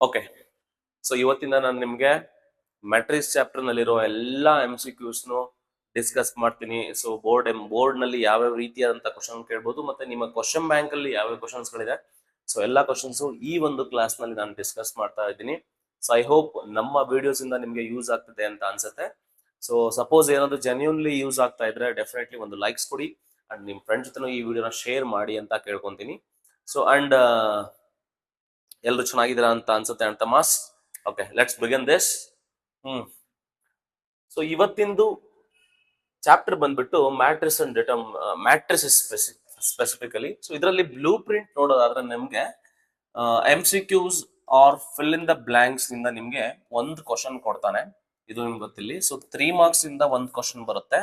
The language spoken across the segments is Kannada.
ಓಕೆ, ಸೊ ಇವತ್ತಿಂದ ನಾನು ನಿಮಗೆ ಮ್ಯಾಟ್ರಿಕ್ಸ್ ಚಾಪ್ಟರ್ ನಲ್ಲಿರೋ ಎಲ್ಲ MCQs ಡಿಸ್ಕಸ್ ಮಾಡ್ತೀನಿ. ಸೊ ಬೋರ್ಡ್ ನಲ್ಲಿ ಯಾವ್ಯಾವ ರೀತಿಯಾದಂತ ಕ್ವಶನ್ ಕೇಳ್ಬೋದು, ಮತ್ತೆ ನಿಮ್ಮ ಕ್ವಶನ್ ಬ್ಯಾಂಕ್ ಅಲ್ಲಿ ಯಾವ್ಯಾವ ಕ್ವಶನ್ಸ್ ಗಳಿದೆ, ಸೊ ಎಲ್ಲಾ ಕ್ವಶನ್ಸ್ ಈ ಒಂದು ಕ್ಲಾಸ್ ನಲ್ಲಿ ನಾನು ಡಿಸ್ಕಸ್ ಮಾಡ್ತಾ ಇದ್ದೀನಿ. ಸೊ ಐ ಹೋಪ್ ನಮ್ಮ ವಿಡಿಯೋಸ್ ಇಂದ ನಿಮ್ಗೆ ಯೂಸ್ ಆಗ್ತಿದೆ ಅಂತ ಅನ್ಸುತ್ತೆ. ಸೊ ಸಪೋಸ್ ಏನಾದ್ರು ಜೆನ್ಯೂನ್ಲಿ ಯೂಸ್ ಆಗ್ತಾ ಇದ್ರೆ ಡೆಫಿನೆಟ್ಲಿ ಒಂದು ಲೈಕ್ಸ್ ಕೊಡಿ ಅಂಡ್ ನಿಮ್ ಫ್ರೆಂಡ್ಸ್ ಜೊತೆ ಈ ವಿಡಿಯೋನ ಶೇರ್ ಮಾಡಿ ಅಂತ ಕೇಳ್ಕೊಂತೀನಿ. ಸೊ ಅಂಡ್ ಎಲ್ಲರೂ ಚೆನ್ನಾಗಿದ್ದೀರಾ ಅಂತ ಅನ್ಸುತ್ತೆ ಅಂತ ಮಾಸ್. Okay, let's begin this. So ಇವತ್ತಿಂದು ಚಾಪ್ಟರ್ ಬಂದ್ಬಿಟ್ಟು matrix and matrices specifically. So ಇದರಲ್ಲಿ ಬ್ಲೂ ಪ್ರಿಂಟ್ ನೋಡೋದಾದ್ರೆ ನಿಮ್ಗೆ MCQs or fill in the blanks ಇಂದ ನಿಮ್ಗೆ ಒಂದು ಕ್ವಶನ್ ಕೊಡ್ತಾನೆ, ಇದು ನಿಮ್ಗೆ ಗೊತ್ತಿಲ್ಲ. ಸೊ 3 marks ಇಂದ ಒಂದು ಕ್ವಶನ್ ಬರುತ್ತೆ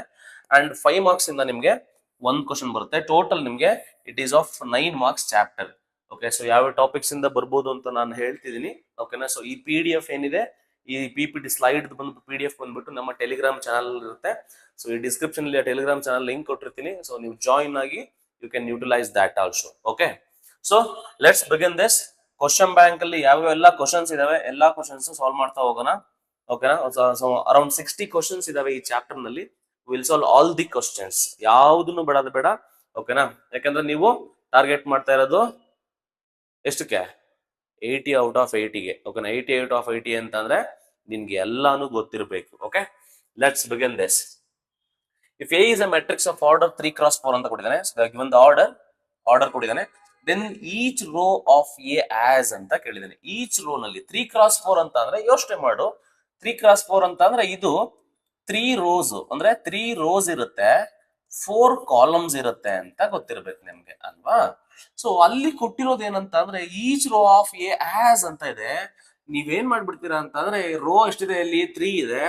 ಅಂಡ್ 5 marks ಇಂದ ನಿಮ್ಗೆ ಒಂದು ಕ್ವಶನ್ ಬರುತ್ತೆ. ಟೋಟಲ್ ನಿಮ್ಗೆ it is of 9 marks chapter. Okay, so ಯಾವ ಟಾಪಿಕ್ಸ್ ಇಂದ ಬರ್ಬೋದು ಅಂತ ನಾನು ಹೇಳ್ತಿದ್ದೀನಿ. ಓಕೆನಾ, ಸೊ ಈ PDF ಏನಿದೆ, ಈ PPT ಸ್ಲೈಡ್ ಬಂದು PDF ಬಂದ್ಬಿಟ್ಟು ನಮ್ಮ ಟೆಲಿಗ್ರಾಮ್ ಚಾನಲ್ ಇರುತ್ತೆ. ಸೊ ಈ ಡಿಸ್ಕ್ರಿಪ್ಷನ್ ಅಲ್ಲಿ ಟೆಲಿಗ್ರಾಮ್ ಚಾನಲ್ ಲಿಂಕ್ ಕೊಟ್ಟಿರ್ತೀನಿ. ಸೊ ನೀವು ಜಾಯಿನ್ ಆಗಿ you can utilise that also. Okay, so let's begin this. Question bank ಅಲ್ಲಿ ಯಾವ್ಯಾವೆಲ್ಲ ಕ್ವಶನ್ಸ್ ಇದಾವೆ ಎಲ್ಲಾ ಕ್ವಶನ್ಸ್ ಸಾಲ್ವ್ ಮಾಡ್ತಾ ಹೋಗೋಣ. ಓಕೆನಾ, ಸೊ ಅರೌಂಡ್ 60 ಕ್ವಶನ್ಸ್ ಇದಾವೆ ಈ ಚಾಪ್ಟರ್ ನಲ್ಲಿ. Will solve all the questions, ಯಾವ್ದನ್ನು ಬಿಡೋದು ಬೇಡ. ಓಕೆನಾ, ಯಾಕಂದ್ರೆ ನೀವು ಟಾರ್ಗೆಟ್ ಮಾಡ್ತಾ ಇರೋದು ಎಷ್ಟಕ್ಕೆ? 80 out of 80ಗೆ. ಓಕೆನಾ, 80 out of 80 ಅಂತಂದ್ರೆ ನಿಮ್ಗೆ ಎಲ್ಲಾನು ಗೊತ್ತಿರಬೇಕು. Okay, let's begin this. If A is a matrix of order 3 cross 4 ಅಂತ ಕೊಟ್ಟಿದ್ದಾನೆ. ಗಿವನ್ ದ ಆರ್ಡರ್ ಕೊಟ್ಟಿದ್ದಾನೆ. Then each row of A as ಅಂತ ಕೇಳಿದ್ದಾನೆ. ಈಚ್ ರೋ ನಲ್ಲಿ 3 cross 4 ಅಂತ ಅಂದ್ರೆ ಯೋಚನೆ ಮಾಡು. 3 cross 4 ಅಂತ ಅಂದ್ರೆ ಇದು 3 rows ಅಂದ್ರೆ 3 rows ಇರುತ್ತೆ, 4 ಕಾಲಮ್ಸ್ ಇರುತ್ತೆ ಅಂತ ಗೊತ್ತಿರ್ಬೇಕು ನಿಮ್ಗೆ ಅಲ್ವಾ. ಸೊ ಅಲ್ಲಿ ಕೊಟ್ಟಿರೋದು ಏನಂತ ಅಂದ್ರೆ each row of A as ಅಂತ ಇದೆ. ನೀವೇನ್ ಮಾಡ್ಬಿಡ್ತೀರಾ ಅಂತ ಅಂದ್ರೆ ರೋ ಎಷ್ಟಿದೆ, ಇಲ್ಲಿ 3 ಇದೆ,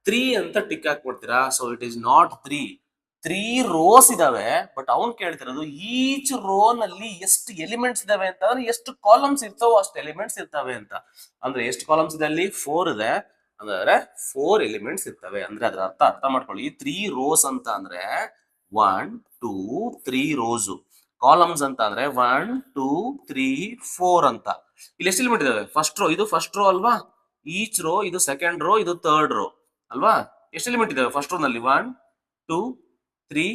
3 ಅಂತ ಟಿಕ್ ಹಾಕ್ಬಿಡ್ತೀರಾ. So it is not 3 rows ಇದಾವೆ. ಬಟ್ ಅವ್ನ್ ಕೇಳ್ತಿರೋದು ಈಚ್ ರೋ ನಲ್ಲಿ ಎಷ್ಟು ಎಲಿಮೆಂಟ್ಸ್ ಇದಾವೆ ಅಂತ ಅಂದ್ರೆ ಎಷ್ಟು ಕಾಲಮ್ಸ್ ಇರ್ತಾವೋ ಅಷ್ಟು ಎಲಿಮೆಂಟ್ಸ್ ಇರ್ತವೆ ಅಂತ. ಅಂದ್ರೆ ಎಷ್ಟು ಕಾಲಮ್ಸ್ ಇದೆ ಅಲ್ಲಿ? 4 ಇದೆ ಅಂದ್ರೆ 4 ಎಲಿಮೆಂಟ್ಸ್ ಇರ್ತವೆ. ಅಂದ್ರೆ ಅದ್ರ ಅರ್ಥ ಮಾಡ್ಕೊಳ್ಳಿ. 3 rows ಅಂತ ಅಂದ್ರೆ 1 2 3 rows. ಕಾಲಮ್ಸ್ ಅಂತ ಅಂದ್ರೆ 1 2 3 4 ಅಂತ. ಇಲ್ಲಿ ಎಷ್ಟು ಎಲಿಮೆಂಟ್ ಇದಾವೆ? ಫಸ್ಟ್ ರೋ, ಇದು ಫಸ್ಟ್ ರೋ ಅಲ್ವಾ. ಈಚ್ ರೋ ಇದು ಸೆಕೆಂಡ್ ರೋ, ಇದು ಥರ್ಡ್ ರೋ ಅಲ್ವಾ. ಎಷ್ಟು ಎಲಿಮೆಂಟ್ ಇದಾವೆ ಫಸ್ಟ್ ರೋ ನಲ್ಲಿ? 1 2 3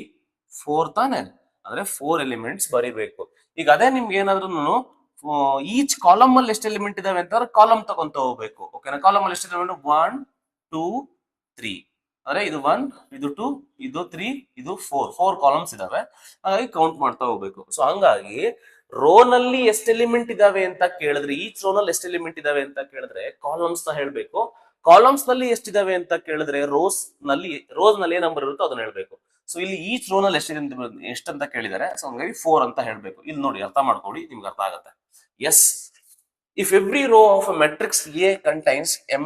4 ತಾನೆ. ಅಂದ್ರೆ 4 ಎಲಿಮೆಂಟ್ಸ್ ಬರಿಬೇಕು. ಈಗ ಅದೇ ನಿಮ್ಗೆ ಏನಾದ್ರು ಈಚ್ ಕಾಲಮ್ ಅಲ್ಲಿ ಎಷ್ಟು ಎಲಿಮೆಂಟ್ ಇದಾವೆ ಅಂತಂದ್ರೆ ಕಾಲಮ್ ತಗೊಂತ ಹೋಗ್ಬೇಕು. ಓಕೆನಾ, ಕಾಲಮ್ ಅಲ್ಲಿ ಎಷ್ಟು ಎಲಿಮೆಂಟ್? 1 2 3 ಅಂದ್ರೆ ಇದು 1 ಇದು 2 ಇದು 3 ಇದು 4 ಕಾಲಮ್ಸ್ ಇದಾವೆ. ಹಾಗಾಗಿ ಕೌಂಟ್ ಮಾಡ್ತಾ ಹೋಗ್ಬೇಕು. ಸೊ ಹಂಗಾಗಿ ರೋ ನಲ್ಲಿ ಎಷ್ಟು ಎಲಿಮೆಂಟ್ ಇದಾವೆ ಅಂತ ಕೇಳಿದ್ರೆ, ಈಚ್ ರೋ ನಲ್ಲಿ ಎಷ್ಟು ಎಲಿಮೆಂಟ್ ಇದಾವೆ ಅಂತ ಕೇಳಿದ್ರೆ ಕಾಲಮ್ಸ್ ನ ಹೇಳ್ಬೇಕು. ಕಾಲಮ್ಸ್ ನಲ್ಲಿ ಎಷ್ಟಿದಾವೆ ಅಂತ ಕೇಳಿದ್ರೆ ರೋಸ್ ನಲ್ಲಿ ಏನ್ ನಂಬರ್ ಇರುತ್ತೋ ಅದನ್ನ ಹೇಳ್ಬೇಕು. ಸೊ ಇಲ್ಲಿ ಈಚ್ ರೋ ನಲ್ಲಿ ಎಷ್ಟಂತ ಕೇಳಿದಾರೆ. ಸೊ ಹಂಗಾಗಿ 4 ಅಂತ ಹೇಳ್ಬೇಕು. ಇಲ್ಲಿ ನೋಡಿ, ಅರ್ಥ ಮಾಡ್ಕೊಳ್ಳಿ, ನಿಮ್ಗೆ ಅರ್ಥ ಆಗುತ್ತೆ. Yes, if every row of a matrix A contains m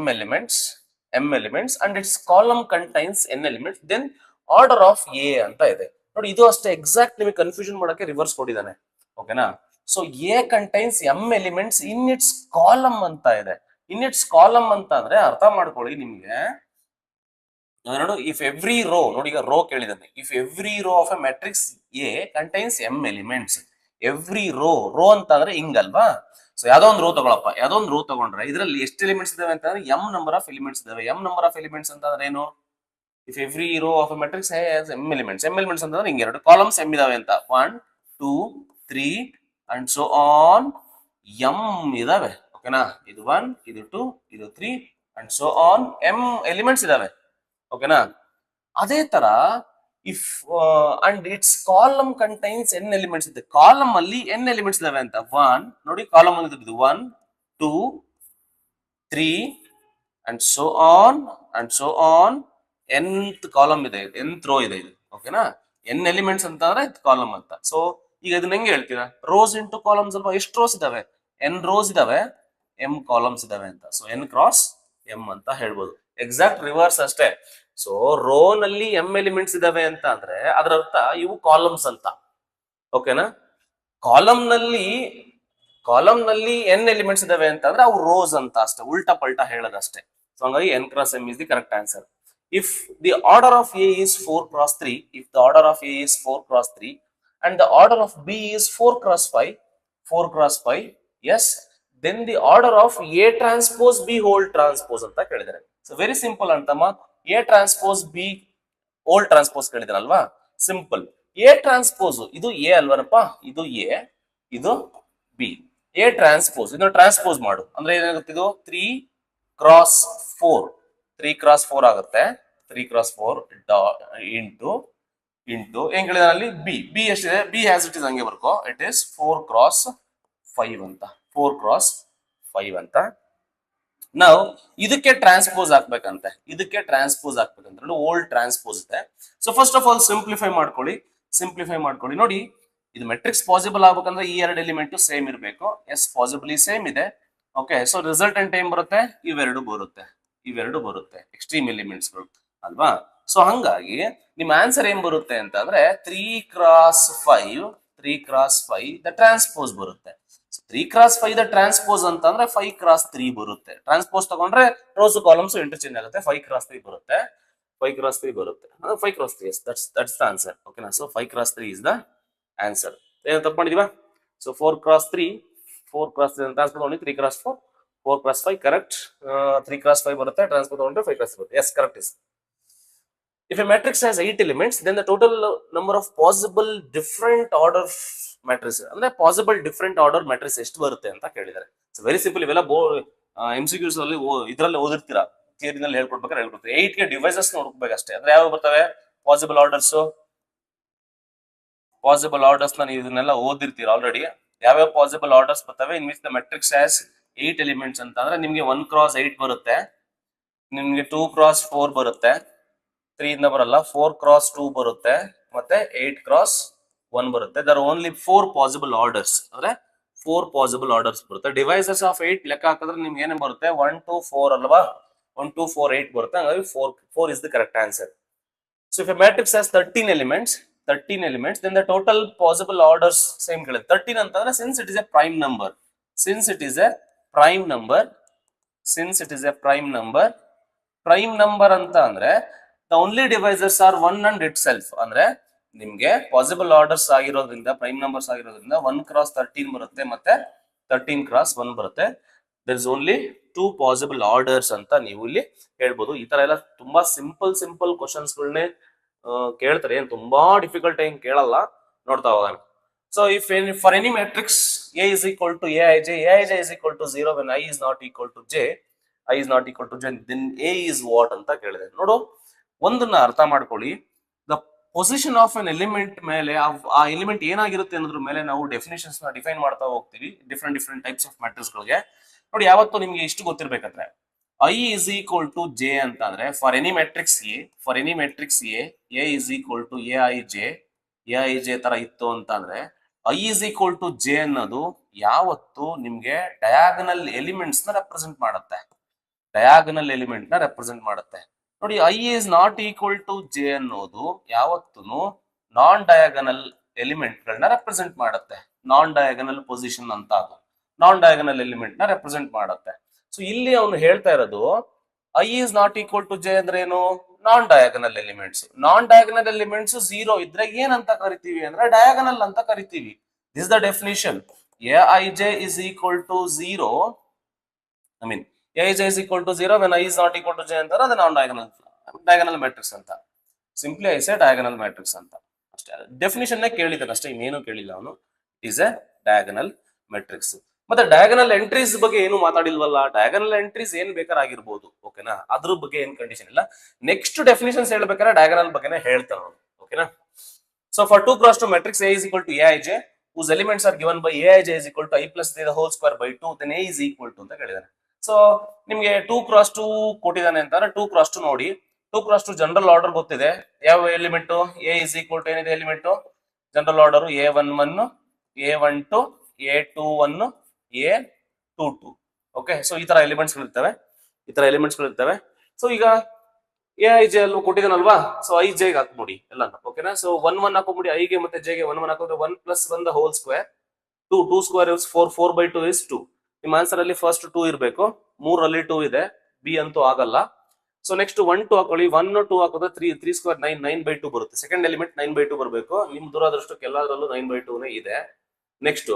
elements and its column contains n elements, then order of A ಅಂತ ಇದೆ ನೋಡಿ. ಇದು ಅಷ್ಟೇ ಎಕ್ಸಾಕ್ಟ್ ನಿಮಗೆ ಕನ್ಫ್ಯೂಷನ್ ಮಾಡಕ್ಕೆ ರಿವರ್ಸ್ ಕೊಟ್ಟಿದ್ದಾನೆ. ಓಕೆನಾ, so A contains m elements in its column ಅಂತ ಇದೆ. ಇನ್ ಇಟ್ಸ್ ಕಾಲಮ್ ಅಂತ ಅಂದ್ರೆ ಅರ್ಥ ಮಾಡ್ಕೊಳ್ಳಿ ನಿಮ್ಗೆ. ನೋಡು, ಇಫ್ ಎವ್ರಿ ರೋ, ನೋಡಿ ಈಗ ರೋ ಕೇಳಿದಾನೆ. If every row of a matrix A contains m elements, every row ಅಂತ ಅಂದ್ರೆ ಹಿಂಗಲ್ವಾ. ಸೊ ಯಾವ್ದೋ ಒಂದು ರೋ ತಗೊಳಪ್ಪ, ಯಾವ್ದೋ ಒಂದು ರೋ ತಗೊಂಡ್ರೆ ಇದರಲ್ಲಿ ಎಷ್ಟು ಎಲಿಮೆಂಟ್ಸ್ ಇದಾವೆ ಅಂತಂದ್ರೆ m ನಂಬರ್ ಆಫ್ ಎಲಿಮೆಂಟ್ಸ್ ಇದಾವೆ. m ನಂಬರ್ ಆಫ್ ಎಲಿಮೆಂಟ್ಸ್ ಅಂತ ಅಂದ್ರೆ ಏನು? If every row of a matrix has m elements ಅಂತಂದ್ರೆ ಹಿಂಗೆ ಎರಡು ಕಾಲಮ್ಸ್ m ಇದಾವೆ ಅಂತ. 1 2 3 ಅಂಡ್ ಸೋ ಆನ್ m ಇದಾವೆ. ಓಕೆನಾ, ಇದು 1 ಇದು 2 ಇದು 3 and so on m elements ಇದಾವೆ. ಓಕೆನಾ, ಅದೇ ತರ if and it's column contains n elements ಇದೆ. ಕಾಲಮ್ ಅಲ್ಲಿ n ಎಲಿಮೆಂಟ್ಸ್ ಇದಾವೆ ಅಂತ. 1 ನೋಡಿ, ಕಾಲಮ್ ಅಲ್ಲಿ ಇದು 1 2 3 and so on nth column ಇದೆ, nth ರೋ ಇದೆ ಇದು. ಓಕೆನಾ, n ಎಲಿಮೆಂಟ್ಸ್ ಅಂತ ಅಂದ್ರೆ ಕಾಲಮ್ ಅಂತ. ಸೊ ಈಗ ಇದನ್ನ ಹೆಂಗೆ ಹೇಳ್ತೀರಾ? ರೋಸ್ ಇಂಟು ಕಾಲಮ್ಸ್ ಅಲ್ವಾ. ಎಷ್ಟು ರೋಸ್ ಇದಾವೆ? n ರೋಸ್ ಇದಾವೆ, m ಕಾಲಮ್ಸ್ ಇದಾವೆ ಅಂತ. ಸೊ n ಕ್ರಾಸ್ m ಅಂತ ಹೇಳ್ಬೋದು. ಎಕ್ಸಾಕ್ಟ್ ರಿವರ್ಸ್ ಅಷ್ಟೇ. ಸೊ ರೋ ನಲ್ಲಿ m ಎಲಿಮೆಂಟ್ಸ್ ಇದಾವೆ ಅಂತ ಅಂದ್ರೆ ಅದರ ಅರ್ಥ ಇವು ಕಾಲಮ್ಸ್ ಅಂತ. ಓಕೆನಾ, ಕಾಲಮ್ ನಲ್ಲಿ n ಎಲಿಮೆಂಟ್ಸ್ ಇದಾವೆ ಅಂತ ಅಂದ್ರೆ ಅವು ರೋಸ್ ಅಂತ ಅಷ್ಟೇ. ಉಲ್ಟಾ ಪಲ್ಟಾ ಹೇಳೋದಷ್ಟೇ. ಸೊ ಹಂಗಾಗಿ n cross m is the correct answer. If the order of A is 4 cross 3, if the order of A is 4 cross 3 and the order of B is 4 cross 5, yes, then the order of A transpose B whole transpose ಅಂತ ಕೇಳಿದ್ದಾರೆ. ಸೊ ವೆರಿ ಸಿಂಪಲ್ ಅಂತಮ್ಮ. A transpose B whole transpose ಕೇಳಿದಾರಲ್ವಾ, ಸಿಂಪಲ್. A transpose ಇದು A ಅಲ್ವನಪ್ಪ, ಇದು A, ಇದು B. A transpose ಇದನ್ನ ಟ್ರಾನ್ಸ್ಪೋಸ್ ಮಾಡು ಅಂದ್ರೆ ಏನಾಗುತ್ತೆ, ಇದು 3 ಕ್ರಾಸ್ 4, 3 ಕ್ರಾಸ್ 4 ಆಗುತ್ತೆ. 3 ಕ್ರಾಸ್ 4 ಇಂಟು ಏನ್ ಕೇಳಿದಾರೆ ಅಲ್ಲಿ ಬಿ ಎಷ್ಟಿದೆ, ಬಿ ಹ್ಯಾಸ್ ಇಟ್ ಇಸ್ ಹಂಗೆ ಬರ್ಕೋ, ಇಟ್ ಇಸ್ 4 ಕ್ರಾಸ್ 5 ಅಂತ, 4 ಕ್ರಾಸ್ 5 ಅಂತ. ನಾವು ಇದಕ್ಕೆ ಟ್ರಾನ್ಸ್ಪೋಸ್ ಹಾಕ್ಬೇಕಂತೆ, ಇದಕ್ಕೆ ಟ್ರಾನ್ಸ್ಪೋಸ್ ಹಾಕ್ಬೇಕಂತ ಓಲ್ಡ್ ಟ್ರಾನ್ಸ್ಪೋಸ್ ಇದೆ. So first of all simplify ಮಾಡ್ಕೊಳ್ಳಿ. ನೋಡಿ, ಇದು ಮೆಟ್ರಿಕ್ಸ್ ಪಾಸಿಬಲ್ ಆಗ್ಬೇಕಂದ್ರೆ ಈ ಎರಡು ಎಲಿಮೆಂಟ್ ಸೇಮ್ ಇರಬೇಕು. ಎಸ್, ಪಾಸಿಬಲಿ ಸೇಮ್ ಇದೆ. ಓಕೆ, ಸೊ ರಿಸಲ್ಟೆಂಟ್ ಏನ್ ಬರುತ್ತೆ, ಇವೆರಡು ಬರುತ್ತೆ ಎಕ್ಸ್ಟ್ರೀಮ್ ಎಲಿಮೆಂಟ್ಸ್ ಗಳು ಅಲ್ವಾ. ಸೊ ಹಂಗಾಗಿ ನಿಮ್ ಆನ್ಸರ್ ಏನ್ ಬರುತ್ತೆ ಅಂತ ಅಂದ್ರೆ 3 ಕ್ರಾಸ್ 5 ದ ಟ್ರಾನ್ಸ್ಪೋಸ್ ಬರುತ್ತೆ. 3 ಕ್ರಾಸ್ 5 ದ ಟ್ರಾನ್ಸ್ಪೋಸ್ ಅಂತ ಅಂದ್ರೆ 5 ಕ್ರಾಸ್ 3 ಬರುತ್ತೆ. ಟ್ರಾನ್ಸ್ಪೋಸ್ ತಗೊಂಡ್ರೆ ರೋಸ್ ಕಾಲಮ್ಸ್ ಇಂಟರ್ಚೇಂಜ್ ಆಗುತ್ತೆ. 5 ಕ್ರಾಸ್ 3 ಬರುತ್ತೆ. 5 cross 3 yes, that's the answer. ಓಕೆನಾ. So 5 cross 3 is the answer. ಏನು ತಪ್ಪು ಮಾಡಿದೀವಾ? ಸೊ 4 ಕ್ರಾಸ್ 3 ಟ್ರಾನ್ಸ್ಪೋಸ್ ತಗೊಂಡು 3 ಕ್ರಾಸ್ 4 ಕ್ರಾಸ್ 5 ಕರೆಕ್ಟ್. 3 ಕ್ರಾಸ್ 5 ಬರುತ್ತೆ, ಟ್ರಾನ್ಸ್ಪೋಸ್ ತಗೊಂಡ್ರೆ 5 ಕ್ರಾಸ್ ಬರುತ್ತೆ. Yes, correct is. If a matrix has 8 elements, then the total number of possible different order matrix ಅಂದ್ರೆ ಪಾಸಿಬಲ್ ಡಿಫರೆಂಟ್ ಆರ್ಡರ್ ಮ್ಯಾಟ್ರಿಕ್ಸ್ ಎಷ್ಟು ಬರುತ್ತೆ ಅಂತ ಕೇಳಿದ್ದಾರೆ. So very simple. ಇವೆಲ್ಲ MCQs ಅಲ್ಲಿ ಇದರಲ್ಲಿ ಓದಿರ್ತೀರಾ, ಥಿಯರಿನಲ್ಲಿ ಹೇಳ್ಕೊಡ್ಬೇಕಾದ್ರೆ ಹೇಳ್ಕೊಡ್ತೀವಿ. 8 ಗೆ ಡಿವೈಸಸ್ ನೋಡ್ಕೋಬೇಕಷ್ಟೇ. ಅಂದ್ರೆ ಯಾವ ಬರ್ತವೆ ಪಾಸಿಬಲ್ ಆರ್ಡರ್ಸ್ ನೀವು ಇದನ್ನೆಲ್ಲ ಓದಿರ್ತೀರಾ ಆಲ್ರೆಡಿ. ಯಾವ್ಯಾವ ಪಾಸಿಬಲ್ ಆರ್ಡರ್ಸ್ ಬರ್ತವೆ in which the matrix has 8 elements ಅಂತ ಅಂದ್ರೆ ನಿಮ್ಗೆ 1 ಕ್ರಾಸ್ 8 ಬರುತ್ತೆ, ನಿಮ್ಗೆ 2 ಕ್ರಾಸ್ 4 ಬರುತ್ತೆ, 3 ಇಂದ ಬರಲ್ಲ, 4 ಕ್ರಾಸ್ 2 ಬರುತ್ತೆ, ಮತ್ತೆ 8 ಕ್ರಾಸ್ 1 ಬರುತ್ತೆ. ದರ್ ಓನ್ಲಿ 4 ಪಾಸಿಬಲ್ ಆರ್ಡರ್ಸ್, ಅಂದ್ರೆ 4 ಪಾಸಿಬಲ್ ಆರ್ಡರ್ಸ್ ಬರುತ್ತೆ. ಡಿವೈಸಸ್ ಆಫ್ 8 ಲೆಕ್ಕ ಹಾಕಿದ್ರೆ ನಿಮ್ಗೆ ಏನೇ ಬರುತ್ತೆ 1 2 4 ಅಲ್ವಾ, 1 2 4 8 ಬರುತ್ತೆ. ಹಾಗಾಗಿ 4 is the correct answer. So if a matrix has 13 elements, then the total possible orders same ಕೇಳುತ್ತೆ. 13 ಅಂತಂದ್ರೆ since it is a prime number, prime number ಅಂತ ಅಂದ್ರೆ the only divisors are 1 and itself. ಅಂದ್ರೆ ನಿಮ್ಗೆ ಪಾಸಿಬಲ್ ಆರ್ಡರ್ಸ್ ಆಗಿರೋದ್ರಿಂದ, ಪ್ರೈಮ್ ನಂಬರ್ಸ್ ಆಗಿರೋದ್ರಿಂದ 1 ಕ್ರಾಸ್ 13 ಬರುತ್ತೆ, ಮತ್ತೆ 13 ಕ್ರಾಸ್ 1 ಬರುತ್ತೆ. There is only 2 possible orders ಅಂತ ನೀವು ಇಲ್ಲಿ ಹೇಳ್ಬೋದು. ಈ ತರ ಎಲ್ಲ ತುಂಬಾ ಸಿಂಪಲ್ ಕ್ವಶನ್ಸ್ ಗಳನ್ನೇ ಕೇಳ್ತಾರೆ, ಏನ್ ತುಂಬಾ ಡಿಫಿಕಲ್ಟ್ ಏನ್ ಕೇಳಲ್ಲ, ನೋಡ್ತಾ ಹೋಗೋಣ. So if for any matrix A is equal to Aij is equal to 0 when I is not equal to J, then A is what ಅಂತ ಕೇಳಿದೆ. ನೋಡು, ಒಂದನ್ನ ಅರ್ಥ ಮಾಡ್ಕೊಳ್ಳಿ. The position of an element ಮೇಲೆ ಆ ಎಲಿಮೆಂಟ್ ಏನಾಗಿರುತ್ತೆ ಅನ್ನೋದ್ರ ಮೇಲೆ ನಾವು ಡೆಫಿನೇಷನ್ಸ್ ನ ಡಿಫೈನ್ ಮಾಡ್ತಾ ಹೋಗ್ತೀವಿ ಡಿಫ್ರೆಂಟ್ ಟೈಪ್ಸ್ ಆಫ್ ಮ್ಯಾಟ್ರಿಕ್ಸ್ ಗಳಿಗೆ. ನೋಡಿ, ಯಾವತ್ತು ನಿಮ್ಗೆ ಇಷ್ಟು ಗೊತ್ತಿರ್ಬೇಕಂದ್ರೆ I is equal to J ಅಂತ ಅಂದ್ರೆ for any matrix A is equal to Aij ತರ ಇತ್ತು ಅಂತ ಅಂದ್ರೆ I is equal to J ಅನ್ನೋದು ಯಾವತ್ತು ನಿಮ್ಗೆ ಡಯಾಗನಲ್ ಎಲಿಮೆಂಟ್ಸ್ ನ ರೆಪ್ರೆಸೆಂಟ್ ಮಾಡುತ್ತೆ. ನೋಡಿ, I is not equal to J ಅನ್ನೋದು ಯಾವತ್ತೂ ನಾನ್ ಡಯಾಗನಲ್ ಎಲಿಮೆಂಟ್ ಗಳನ್ನ ರೆಪ್ರೆಸೆಂಟ್ ಮಾಡುತ್ತೆ. ನಾನ್ ಡಯಾಗನಲ್ ಪೊಸಿಷನ್ ಅಂತ ಅದು ನಾನ್ ಡಯಾಗನಲ್ ಎಲಿಮೆಂಟ್ ನ ರೆಪ್ರೆಸೆಂಟ್ ಮಾಡುತ್ತೆ. ಸೊ ಇಲ್ಲಿ ಅವನು ಹೇಳ್ತಾ ಇರೋದು I is not equal to J ಅಂದ್ರೆ ಏನು, ನಾನ್ ಡಯಾಗನಲ್ ಎಲಿಮೆಂಟ್ಸ್ 0 ಇದ್ರೆ ಏನಂತ ಕರಿತೀವಿ ಅಂದ್ರೆ ಡಯಾಗನಲ್ ಅಂತ ಕರಿತೀವಿ. This the definition. Aij is equal to 0, Aij is equal to 0 when I is not equal to J ಅಂತಾರೆ, ಅದು ನಾನ್ ಡಯಾಗನಲ್ ಮ್ಯಾಟ್ರಿಕ್ಸ್ ಅಂತ. ಸಿಂಪ್ಲಿ ಐ ಸೆ ಡಯಾಗನಲ್ ಮ್ಯಾಟ್ರಿಕ್ಸ್ ಅಂತ ಅಷ್ಟೇ. ಡೆಫಿನಿಷನ್ ಕೇಳಿದ್ದಾನೆ ಅಷ್ಟೇ, ಇನ್ನೇನು ಕೇಳಿಲ್ಲ ಅವನು. Is A diagonal matrix. ಮತ್ತೆ ಡಯಾಗನಲ್ ಎಂಟ್ರೀಸ್ ಬಗ್ಗೆ ಏನು ಮಾತಾಡಿಲ್ವಲ್ಲ. ಡಯಾಗನಲ್ ಎಂಟ್ರೀಸ್ ಏನ್ ಬೇಕಾಗಿರ್ಬೋದು, ಓಕೆನಾ, ಅದ್ರ ಬಗ್ಗೆ ಏನ್ ಕಂಡೀಷನ್ ಇಲ್ಲ. ನೆಕ್ಸ್ಟ್ ಡೆಫಿನಿಷನ್ಸ್ ಹೇಳ್ಬೇಕಾದ್ರೆ ಡಯಾಗನಲ್ ಬಗ್ಗೆನೇ ಹೇಳ್ತಾನೆ ಅವನು, ಓಕೆನಾ. So for 2 cross 2 matrix A is equal to Aij whose elements are given by Aij is equal to I plus j the whole square by 2, then A is equal to ಅಂತ ಹೇಳಿದಾನೆ. ಸೊ ನಿಮ್ಗೆ 2 cross 2 ಕೊಟ್ಟಿದ್ದಾನೆ ಅಂತಂದ್ರೆ 2 cross 2 ನೋಡಿ, 2 cross 2 ಜನರಲ್ ಆರ್ಡರ್ ಗೊತ್ತಿದೆ. ಯಾವ element A is equal to ಏನಿದೆ element general order A11 A12 A21 A22. Okay, so ಈ ತರ ಎಲಿಮೆಂಟ್ಸ್ ಗಳಿರ್ತವೆ. ಸೊ ಈಗ Aij ಅಲ್ಲೂ ಕೊಟ್ಟಿದ್ದಾನಲ್ವಾ, ಸೊ Ij ಗೆ ಹಾಕ್ಬಿಡಿ ಎಲ್ಲ, ಓಕೆನಾ. ಸೊ 1 1 ಹಾಕೊಂಬಿಡಿ, I ಗೆ ಮತ್ತೆ J ಗೆ 1 1 ಹಾಕಿದ್ರೆ 1 plus 1 the whole square, 2 square is 4 by 2 is 2. ನಿಮ್ಮ ಆನ್ಸರ್ ಅಲ್ಲಿ ಫಸ್ಟ್ 2 ಇರಬೇಕು, 3 ಅಲ್ಲಿ 2 ಇದೆ, ಬಿ ಅಂತೂ ಆಗಲ್ಲ. ಸೊ ನೆಕ್ಸ್ಟ್ 1 2 ಹಾಕೊಳ್ಳಿ, 1 2 ಹಾಕಿದ್ರೆ 3 square 9 by 2 ಬರುತ್ತೆ. ಸೆಕೆಂಡ್ ಎಲಿಮೆಂಟ್ 9 by 2 ಬರಬೇಕು. ನಿಮ್ ದುರಾದೃಷ್ಟಕ್ಕೆ ಎಲ್ಲಾದ್ರಲ್ಲೂ 9 by 2 ನೇ ಇದೆ. ನೆಕ್ಸ್ಟ್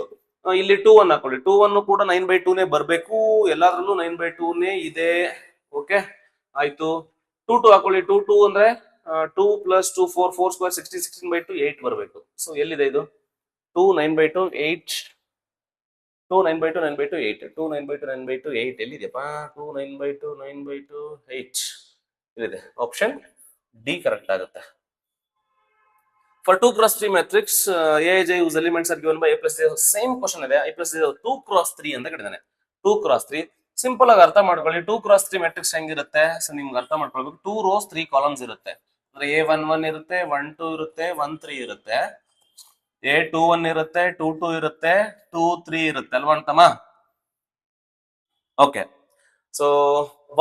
ಇಲ್ಲಿ 2 1 ಹಾಕೊಳ್ಳಿ. 2 1 ಕೂಡ 9/2 ನೇ ಬರ್ಬೇಕು. ಎಲ್ಲಾದ್ರಲ್ಲೂ 9/2 ನೇ ಇದೆ. ಓಕೆ ಆಯ್ತು. 2 2 ಹಾಕೊಳ್ಳಿ. 2 2 ಅಂದ್ರೆ 2 + 2 4 4 ಸ್ಕ್ವೇರ್ 16 16/2 8 ಬರ್ಬೇಕು. ಸೊ ಎಲ್ಲಿದೆ ಇದು? 2 9/2 8 2 9/2 9/2 8 2 9/2 9/2 8 ಎಲ್ಲಿದೆಯಪ್ಪ? 2 9/2 9/2 8 ಇಲ್ಲಿದೆ. ಆಪ್ಷನ್ ಡಿ ಕರೆಕ್ಟ್ ಆಗುತ್ತೆ. For 2 cross 3 matrix, Aij whose elements are given by A plus J, same question ಇದೆ. I plus J 2 cross 3 ಅಂತ ಕಟ್ಟಿದ್ದಾನೆ. 2 cross 3 ಸಿಂಪಲ್ ಆಗಿ ಅರ್ಥ ಮಾಡ್ಕೊಳ್ಳಿ. 2 cross 3 ಮ್ಯಾಟ್ರಿಕ್ಸ್ ಹೆಂಗಿರುತ್ತೆ? ಸೊ ನಿಮ್ಗೆ ಅರ್ಥ ಮಾಡ್ಕೊಳ್ಬೇಕು. 2 rows 3 ಕಾಲಮ್ಸ್ ಇರುತ್ತೆ. ಅಂದ್ರೆ A11 ಇರುತ್ತೆ, 12 ಇರುತ್ತೆ, 13 ಇರುತ್ತೆ, A21 ಇರುತ್ತೆ, 22 ಇರುತ್ತೆ, 23 ಇರುತ್ತೆ ಅಲ್ವಾ ಅಂತಮ್ಮ? ಓಕೆ, ಸೊ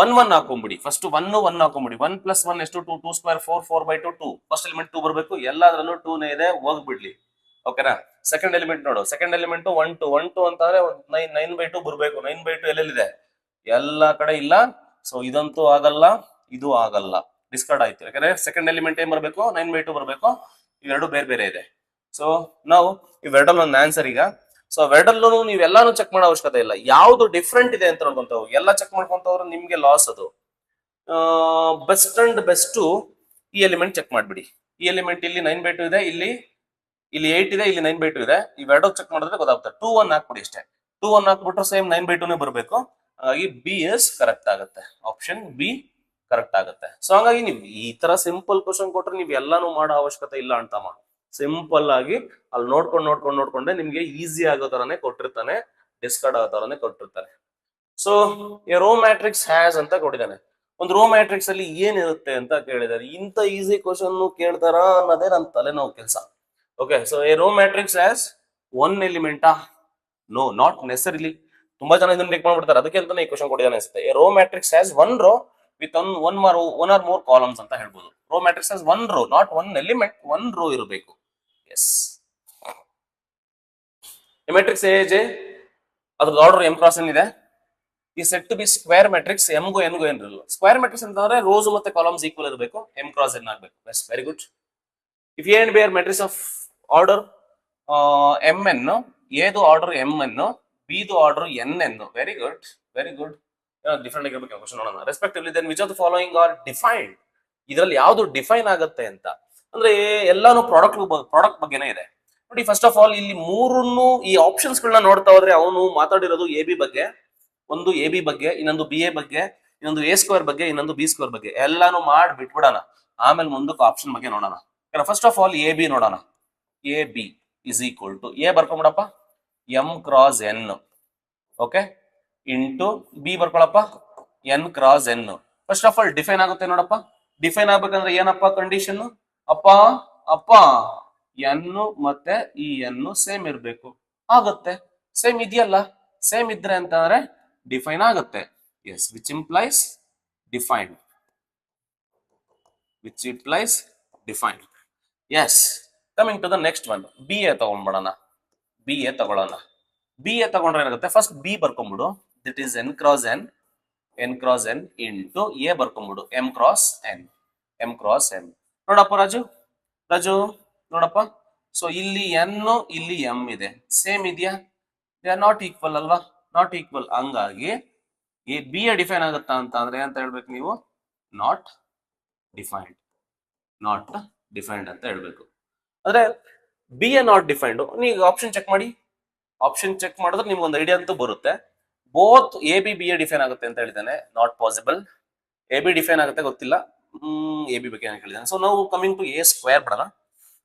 1 1 ಹಾಕೊಂಬಿಡಿ. ಫಸ್ಟ್ 1 1 ಹಾಕೊಂಬಿಡಿ. 1 + 1 ಎಷ್ಟು? 2 2 ಸ್ಕ್ವೇರ್ 4 4/2 2. ಫಸ್ಟ್ ಎಲಿಮೆಂಟ್ 2 ಬರಬೇಕು. ಎಲ್ಲಾದ್ರಲ್ಲೂ 2 ನೇ ಇದೆ, ಹೋಗ್ಬಿಡ್ಲಿ. ಓಕೆನಾ? ಸೆಕೆಂಡ್ ಎಲಿಮೆಂಟ್ ನೋಡು. ಸೆಕೆಂಡ್ ಎಲಿಮೆಂಟ್ 1 2 1 2 ಅಂತಂದ್ರೆ 9/2 ಬರಬೇಕು. 9/2 ಎಲ್ಲೆಲ್ಲಿದೆ? ಎಲ್ಲಾ ಕಡೆ ಇಲ್ಲ. ಸೊ ಇದಂತೂ ಆಗಲ್ಲ, ಇದು ಆಗಲ್ಲ, ಡಿಸ್ಕಾರ್ಡ್ ಆಯ್ತು. ಯಾಕಂದ್ರೆ ಸೆಕೆಂಡ್ ಎಲಿಮೆಂಟ್ ಏನ್ ಬರಬೇಕು? 9/2 ಬರಬೇಕು. ಇವೆರಡು ಬೇರೆ ಬೇರೆ ಇದೆ. ಸೊ ನಾವು ಇವೆರಡಲ್ಲಿ ಒಂದು ಆನ್ಸರ್ ಈಗ. ಸೊ ಅವೆರಡಲ್ಲೂ ನೀವೆಲ್ಲಾನು ಚೆಕ್ ಮಾಡೋ ಅವಶ್ಯಕತೆ ಇಲ್ಲ. ಯಾವ್ದು ಡಿಫ್ರೆಂಟ್ ಇದೆ ಅಂತ ನೋಡ್ಕೊಂತ ಹೋಗಿ. ಎಲ್ಲ ಚೆಕ್ ಮಾಡ್ಕೊಂತ ಹೋದ್ರೆ ನಿಮ್ಗೆ ಲಾಸ್ ಅದು. ಬೆಸ್ಟ್ ಅಂಡ್ ಬೆಸ್ಟ್ ಈ ಎಲಿಮೆಂಟ್ ಚೆಕ್ ಮಾಡ್ಬಿಡಿ. ಈ ಎಲಿಮೆಂಟ್ ಇಲ್ಲಿ 9/2 ಇದೆ, ಇಲ್ಲಿ 8 ಇದೆ, ಇಲ್ಲಿ 9/2 ಇದೆ. ಇವೆರಡು ಚೆಕ್ ಮಾಡಿದ್ರೆ ಗೊತ್ತಾಗುತ್ತೆ. 2 1 ಹಾಕ್ಬಿಡಿ ಅಷ್ಟೇ. 2 1 ಹಾಕ್ಬಿಟ್ರೆ ಸೇಮ್ 9/2 ನೇ ಬರಬೇಕು. ಹಾಗಾಗಿ ಬಿ ಎಸ್ ಕರೆಕ್ಟ್ ಆಗುತ್ತೆ. ಆಪ್ಷನ್ ಬಿ ಕರೆಕ್ಟ್ ಆಗುತ್ತೆ. ಸೊ ಹಾಗಾಗಿ ನೀವು ಈ ತರ ಸಿಂಪಲ್ ಕ್ವಶನ್ ಕೊಟ್ರೆ ನೀವು ಎಲ್ಲಾನು ಮಾಡೋ ಅವಶ್ಯಕತೆ ಇಲ್ಲ ಅಂತಮ್ಮ. ಸಿಂಪಲ್ ಆಗಿ ಅಲ್ಲಿ ನೋಡ್ಕೊಂಡೆ ನಿಮ್ಗೆ ಈಸಿ ಆಗೋ ತರನೇ ಕೊಟ್ಟಿರ್ತಾನೆ, ಡಿಸ್ಕಾರ್ಡ್ ಆಗೋ ತರನೇ ಕೊಟ್ಟಿರ್ತಾನೆ. So a row matrix has ಅಂತ ಕೊಟ್ಟಿದ್ದಾನೆ. ಒಂದು ರೋ ಮ್ಯಾಟ್ರಿಕ್ಸ್ ಅಲ್ಲಿ ಏನಿರುತ್ತೆ ಅಂತ ಕೇಳಿದಾರೆ. ಇಂತ ಈಸಿ ಕ್ವಶನ್ ಕೇಳ್ತಾರ ಅನ್ನೋದೇ ನನ್ನ ತಲೆನೋವು ಕೆಲಸ. Okay, so a row matrix has 1 ಎಲಿಮೆಂಟಾ? No, not necessarily. ತುಂಬಾ ಜನ ಇದನ್ನ ಟೇಕ್ ಮಾಡ್ಬಿಡ್ತಾರೆ. ಅದಕ್ಕೆ ಅಂತಾನೆ ಈ ಕ್ವಶನ್ ಕೊಟ್ಟಿದ್ದಾನೆ ಅನ್ಸುತ್ತೆ. A row matrix has 1 row with one or more columns ಅಂತ ಹೇಳ್ಬೋದು. Row matrix has 1 row, not 1 element, 1 row ಇರಬೇಕು. ಎಸ್, ಎ ಮ್ಯಾಟ್ರಿಕ್ಸ್ Aij ಅದ್ರದ್ದು ಆರ್ಡರ್ m ಕ್ರಾಸ್ n ಇದೆ. ಈ set to be square matrix. m ಗು n ಗು ಏನಿರಲ್ಲ. ಸ್ಕ್ವೇರ್ ಮ್ಯಾಟ್ರಿಕ್ಸ್ ಅಂತಂದ್ರೆ ರೋಸ್ ಮತ್ತೆ ಕಾಲಮ್ಸ್ ಈಕ್ವಲ್ ಇರಬೇಕು. m ಕ್ರಾಸ್ n ಆಗಬೇಕು. Yes, very good. If A and B are matrix of order mn, ಎದು ಆರ್ಡರ್ mn, ಬಿ ದು order nn. Very good, very good. Different ಆಗಿರ್ಬೇಕು ಕ್ವಶನ್ ನೋಡೋಣ. Respectively then which of the following are defined? ಇದರಲ್ಲಿ ಯಾವ್ದು ಡಿಫೈನ್ ಆಗುತ್ತೆ ಅಂತ ಅಂದ್ರೆ ಎಲ್ಲಾನು ಪ್ರಾಡಕ್ಟ್ ಬಗ್ಗೆನೇ ಇದೆ ನೋಡಿ. ಫಸ್ಟ್ ಆಫ್ ಆಲ್ ಇಲ್ಲಿ ಮೂರನ್ನು ಈ ಆಪ್ಷನ್ಸ್ ಗಳನ್ನ ನೋಡ್ತಾ ಹೋದ್ರೆ ಅವನು ಮಾತಾಡಿರೋದು ಎ ಬಿ ಬಗ್ಗೆ, ಒಂದು ಎ ಬಿ ಬಗ್ಗೆ, ಇನ್ನೊಂದು ಬಿ ಎ ಬಗ್ಗೆ, ಇನ್ನೊಂದು ಎ ಸ್ಕ್ವೇರ್ ಬಗ್ಗೆ, ಇನ್ನೊಂದು ಬಿ ಸ್ಕ್ವೇರ್ ಬಗ್ಗೆ. ಎಲ್ಲಾನು ಮಾಡಿ ಬಿಟ್ಬಿಡೋಣ. ಆಮೇಲೆ ಮುಂದಕ್ಕೆ ಆಪ್ಷನ್ ಬಗ್ಗೆ ನೋಡೋಣ. First of all A B ನೋಡೋಣ. A B is equal to A ಬರ್ಕೊಂಬಿಡಪ್ಪ, m cross n. Okay, into B ಬರ್ಕೊಳಪ್ಪ, n cross n. First of all define ಆಗುತ್ತೆ ನೋಡಪ್ಪ. ಡಿಫೈನ್ ಆಗ್ಬೇಕಂದ್ರೆ ಏನಪ್ಪ ಕಂಡೀಷನ್? ಅಪ್ಪ n ಮತ್ತೆ ಈ n ಸೇಮ್ ಇರಬೇಕು. ಆಗುತ್ತೆ. ಸೇಮ್ ಇದೆಯಲ್ಲ, ಸೇಮ್ ಇದ್ರೆ ಅಂತಂದ್ರೆ ಡಿಫೈನ್ ಆಗುತ್ತೆ. Yes, which implies defined. Yes, coming to the next one. B A ತಗೊಂಡ್ಬಿಡೋಣ. ಬಿ ಎ ತಗೊಂಡ್ರೆ ಏನಾಗುತ್ತೆ? ಫಸ್ಟ್ ಬಿ ಬರ್ಕೊಂಡ್ಬಿಡು. That is n cross n into A ಬರ್ಕೊಂಡ್ಬಿಡು. m cross n. ನೋಡಪ್ಪ ರಾಜು ನೋಡಪ್ಪ. ಸೊ ಇಲ್ಲಿ n, ಇಲ್ಲಿ m ಇದೆ. ಸೇಮ್ ಇದೆಯಾ? ದೇ ಆರ್ ನಾಟ್ ಈಕ್ವಲ್ ಅಲ್ವಾ? Not equal. ಹಂಗಾಗಿ ಈ ಬಿ ಎ ಡಿಫೈನ್ ಆಗುತ್ತಾ ಅಂತ ಅಂದ್ರೆ ಅಂತ ಹೇಳ್ಬೇಕು ನೀವು? ನಾಟ್ ಡಿಫೈನ್ಡ್ ಅಂತ ಹೇಳ್ಬೇಕು. ಅಂದ್ರೆ ಬಿ ಎ ನಾಟ್ ಡಿಫೈನ್ಡ್. ನೀವು ಆಪ್ಷನ್ ಚೆಕ್ ಮಾಡಿ. ಆಪ್ಷನ್ ಚೆಕ್ ಮಾಡಿದ್ರೆ ನಿಮ್ಗೆ ಒಂದು ಐಡಿಯಾ ಅಂತೂ ಬರುತ್ತೆ. Both A B B A define ಆಗುತ್ತೆ ಅಂತ ಹೇಳಿದ್ದಾನೆ. Not possible. A B define ಆಗುತ್ತೆ ಗೊತ್ತಿಲ್ಲ. ಎ ಬಿ ಬಗ್ಗೆ ಏನು ಹೇಳಿದ್ದಾನೆ. ಸೊ ನಾವು ಕಮಿಂಗ್ ಟು ಎ ಸ್ಕ್ವೇರ್ ಬಿಡೋಣ.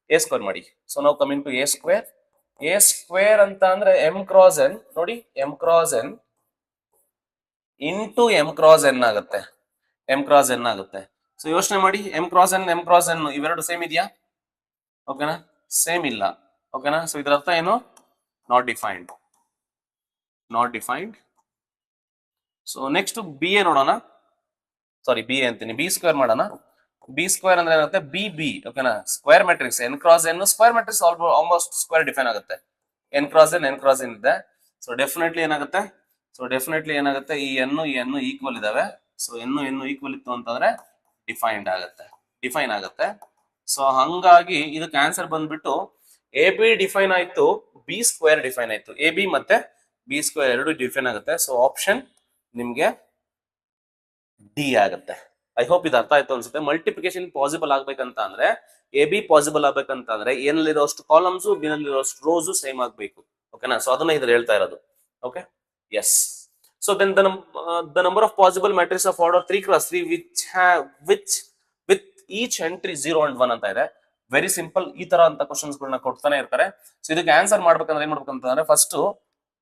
ಎ ಸ್ಕ್ವೇರ್ ಮಾಡಿ. ಸೊ ನಾವು ಕಮಿಂಗ್ ಟು ಎ ಸ್ಕ್ವೇರ್ ಅಂತ ಅಂದ್ರೆ m ಕ್ರಾಸ್ n. ನೋಡಿ, m cross n into m cross n ಆಗುತ್ತೆ. ಸೊ ಯೋಚನೆ ಮಾಡಿ, m ಕ್ರಾಸ್ n ಇವೆರಡು ಸೇಮ್ ಇದೆಯಾ? ಓಕೆನಾ? ಸೇಮ್ ಇಲ್ಲ. ಓಕೆನಾ? ಸೊ ಇದರ ಅರ್ಥ ಏನು? Not defined. So next B A ನೋಡೋಣ. ಸಾರಿ, ಬಿ ಎ ಅಂತೀನಿ, ಬಿ ಸ್ಕ್ವೇರ್ ಮಾಡೋಣ. ಬಿ ಸ್ಕ್ವೇರ್ ಅಂದ್ರೆ ಏನಾಗುತ್ತೆ? ಬಿ. ಓಕೆನಾ? Square matrix n cross n. Square matrix almost square define ಆಗುತ್ತೆ. n ಕ್ರಾಸ್ n ಇದೆ. ಸೊ ಡೆಫಿನೆಟ್ಲಿ ಏನಾಗುತ್ತೆ? ಈ n ಈಕ್ವಲ್ ಇದಾವೆ. ಸೊ n ಈಕ್ವಲ್ ಇತ್ತು ಅಂತಂದ್ರೆ ಡಿಫೈನ್ ಆಗುತ್ತೆ. ಸೊ ಹಂಗಾಗಿ ಇದಕ್ಕೆ ಆನ್ಸರ್ ಬಂದ್ಬಿಟ್ಟು ಎ ಬಿ ಡಿಫೈನ್ ಆಯ್ತು, ಬಿ ಸ್ಕ್ವೇರ್ ಡಿಫೈನ್ ಆಯ್ತು. ಎ ಬಿ ಮತ್ತೆ ಬಿ ಸ್ಕ್ವೇರ್ ಎರಡು ಡಿಫೈನ್ ಆಗುತ್ತೆ. ಸೊ ಆಪ್ಷನ್ ನಿಮ್ಗೆ ಡಿ ಆಗುತ್ತೆ. ಐ ಹೋಪ್ ಇದು ಅರ್ಥ ಆಯ್ತು ಅನ್ಸುತ್ತೆ. ಮಲ್ಟಿಪ್ಲಿಕೇಶನ್ ಪಾಸಿಬಲ್ ಆಗ್ಬೇಕಂತ ಅಂದ್ರೆ ಎ ಬಿ ಪಾಸಿಬಲ್ ಆಗ್ಬೇಕಂತ ಅಂದ್ರೆ ಏನಲ್ಲಿರೋಷ್ಟು ಕಾಲಮ್ಸ್ ಬಿ ನಲ್ಲಿರೋಷ್ಟು ರೋಸ್ ಸೇಮ್ ಆಗ್ಬೇಕು. ಓಕೆನಾ? ಸೊ ಅದನ್ನ ಇದ್ರ ಹೇಳ್ತಾ ಇರೋದು. Okay, yes. So then the number of possible matrix of order 3x3 which with each entry 0 and 1 ಅಂತ ಇದೆ. Very simple. ಈ ತರ ಅಂತ ಕ್ವಶನ್ಸ್ ಗಳನ್ನ ಕೊಡ್ತಾನೆ ಇರ್ತಾರೆ. ಸೊ ಇದಕ್ಕೆ ಆನ್ಸರ್ ಮಾಡ್ಬೇಕಂದ್ರೆ ಏನ್ ಮಾಡ್ಬೇಕಂತಂದ್ರೆ ಫಸ್ಟ್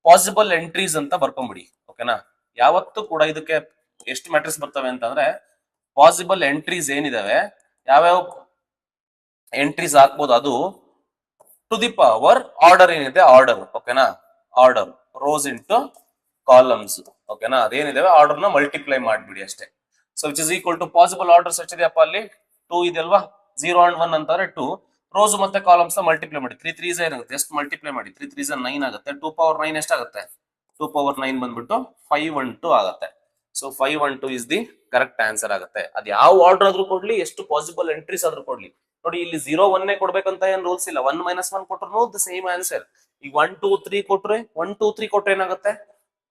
ಪಾಸಿಬಲ್ ಎಂಟ್ರೀಸ್ ಅಂತ ಬರ್ಕೊಂಡ್ಬಿಡಿ. ಓಕೆನಾ? ಯಾವತ್ತೂ ಕೂಡ ಇದಕ್ಕೆ ಎಷ್ಟು ಮ್ಯಾಟ್ರಿಕ್ಸ್ ಬರ್ತವೆ ಅಂತಂದ್ರೆ ಪಾಸಿಬಲ್ ಎಂಟ್ರೀಸ್ ಏನಿದಾವೆ, ಯಾವ್ಯಾವ ಎಂಟ್ರೀಸ್ ಹಾಕ್ಬೋದು ಅದು ಟು ದಿ ಪವರ್ ಆರ್ಡರ್ ಏನಿದೆ ಆರ್ಡರ್. ಓಕೆನಾ? Order rows into columns. ಓಕೆನಾ? ಅದೇನಿದಾವೆ ಆರ್ಡರ್ ನ ಮಲ್ಟಿಪ್ಲೈ ಮಾಡ್ಬಿಡಿ ಅಷ್ಟೇ. So which is equal to possible orders ಎಷ್ಟಿದೆಯಪ್ಪ ಅಲ್ಲಿ 2 ಇದೆ ಅಲ್ವಾ. 0 and 1 ಅಂತಂದ್ರೆ 2 ರೋಸ್ ಮತ್ತೆ ಕಾಲಮ್ಸ್ ಮಲ್ಟಿಪ್ಲೈ ಮಾಡಿ. 3 3s ಏನಾಗುತ್ತೆ, ಎಷ್ಟು ಮಲ್ಟಿಪ್ಲೈ ಮಾಡಿ, 3 3s 9 ಆಗುತ್ತೆ. 2 power 9 ಎಷ್ಟಾಗುತ್ತೆ, 2 power 9 ಬಂದ್ಬಿಟ್ಟು 512 ಆಗುತ್ತೆ. So 512 is the correct answer ಆಗುತ್ತೆ. ಅದು ಯಾವ ಆರ್ಡರ್ ಆದ್ರೂ ಕೊಡ್ಲಿ, ಎಷ್ಟು ಪಾಸಿಬಲ್ ಎಂಟ್ರೀಸ್ ಆದ್ರೂ ಕೊಡ್ಲಿ. ನೋಡಿ ಇಲ್ಲಿ 0 1 ಕೊಡ್ಬೇಕಂತ ಏನ್ ರೂಲ್ಸ್ ಇಲ್ಲ. 1 - 1 ಕೊಟ್ರು ದ ಸೇಮ್ ಆನ್ಸರ್. ಈಗ 1 2 3 ಕೊಟ್ರೆ 1 2 3 ಕೊಟ್ರೆ ಏನಾಗುತ್ತೆ,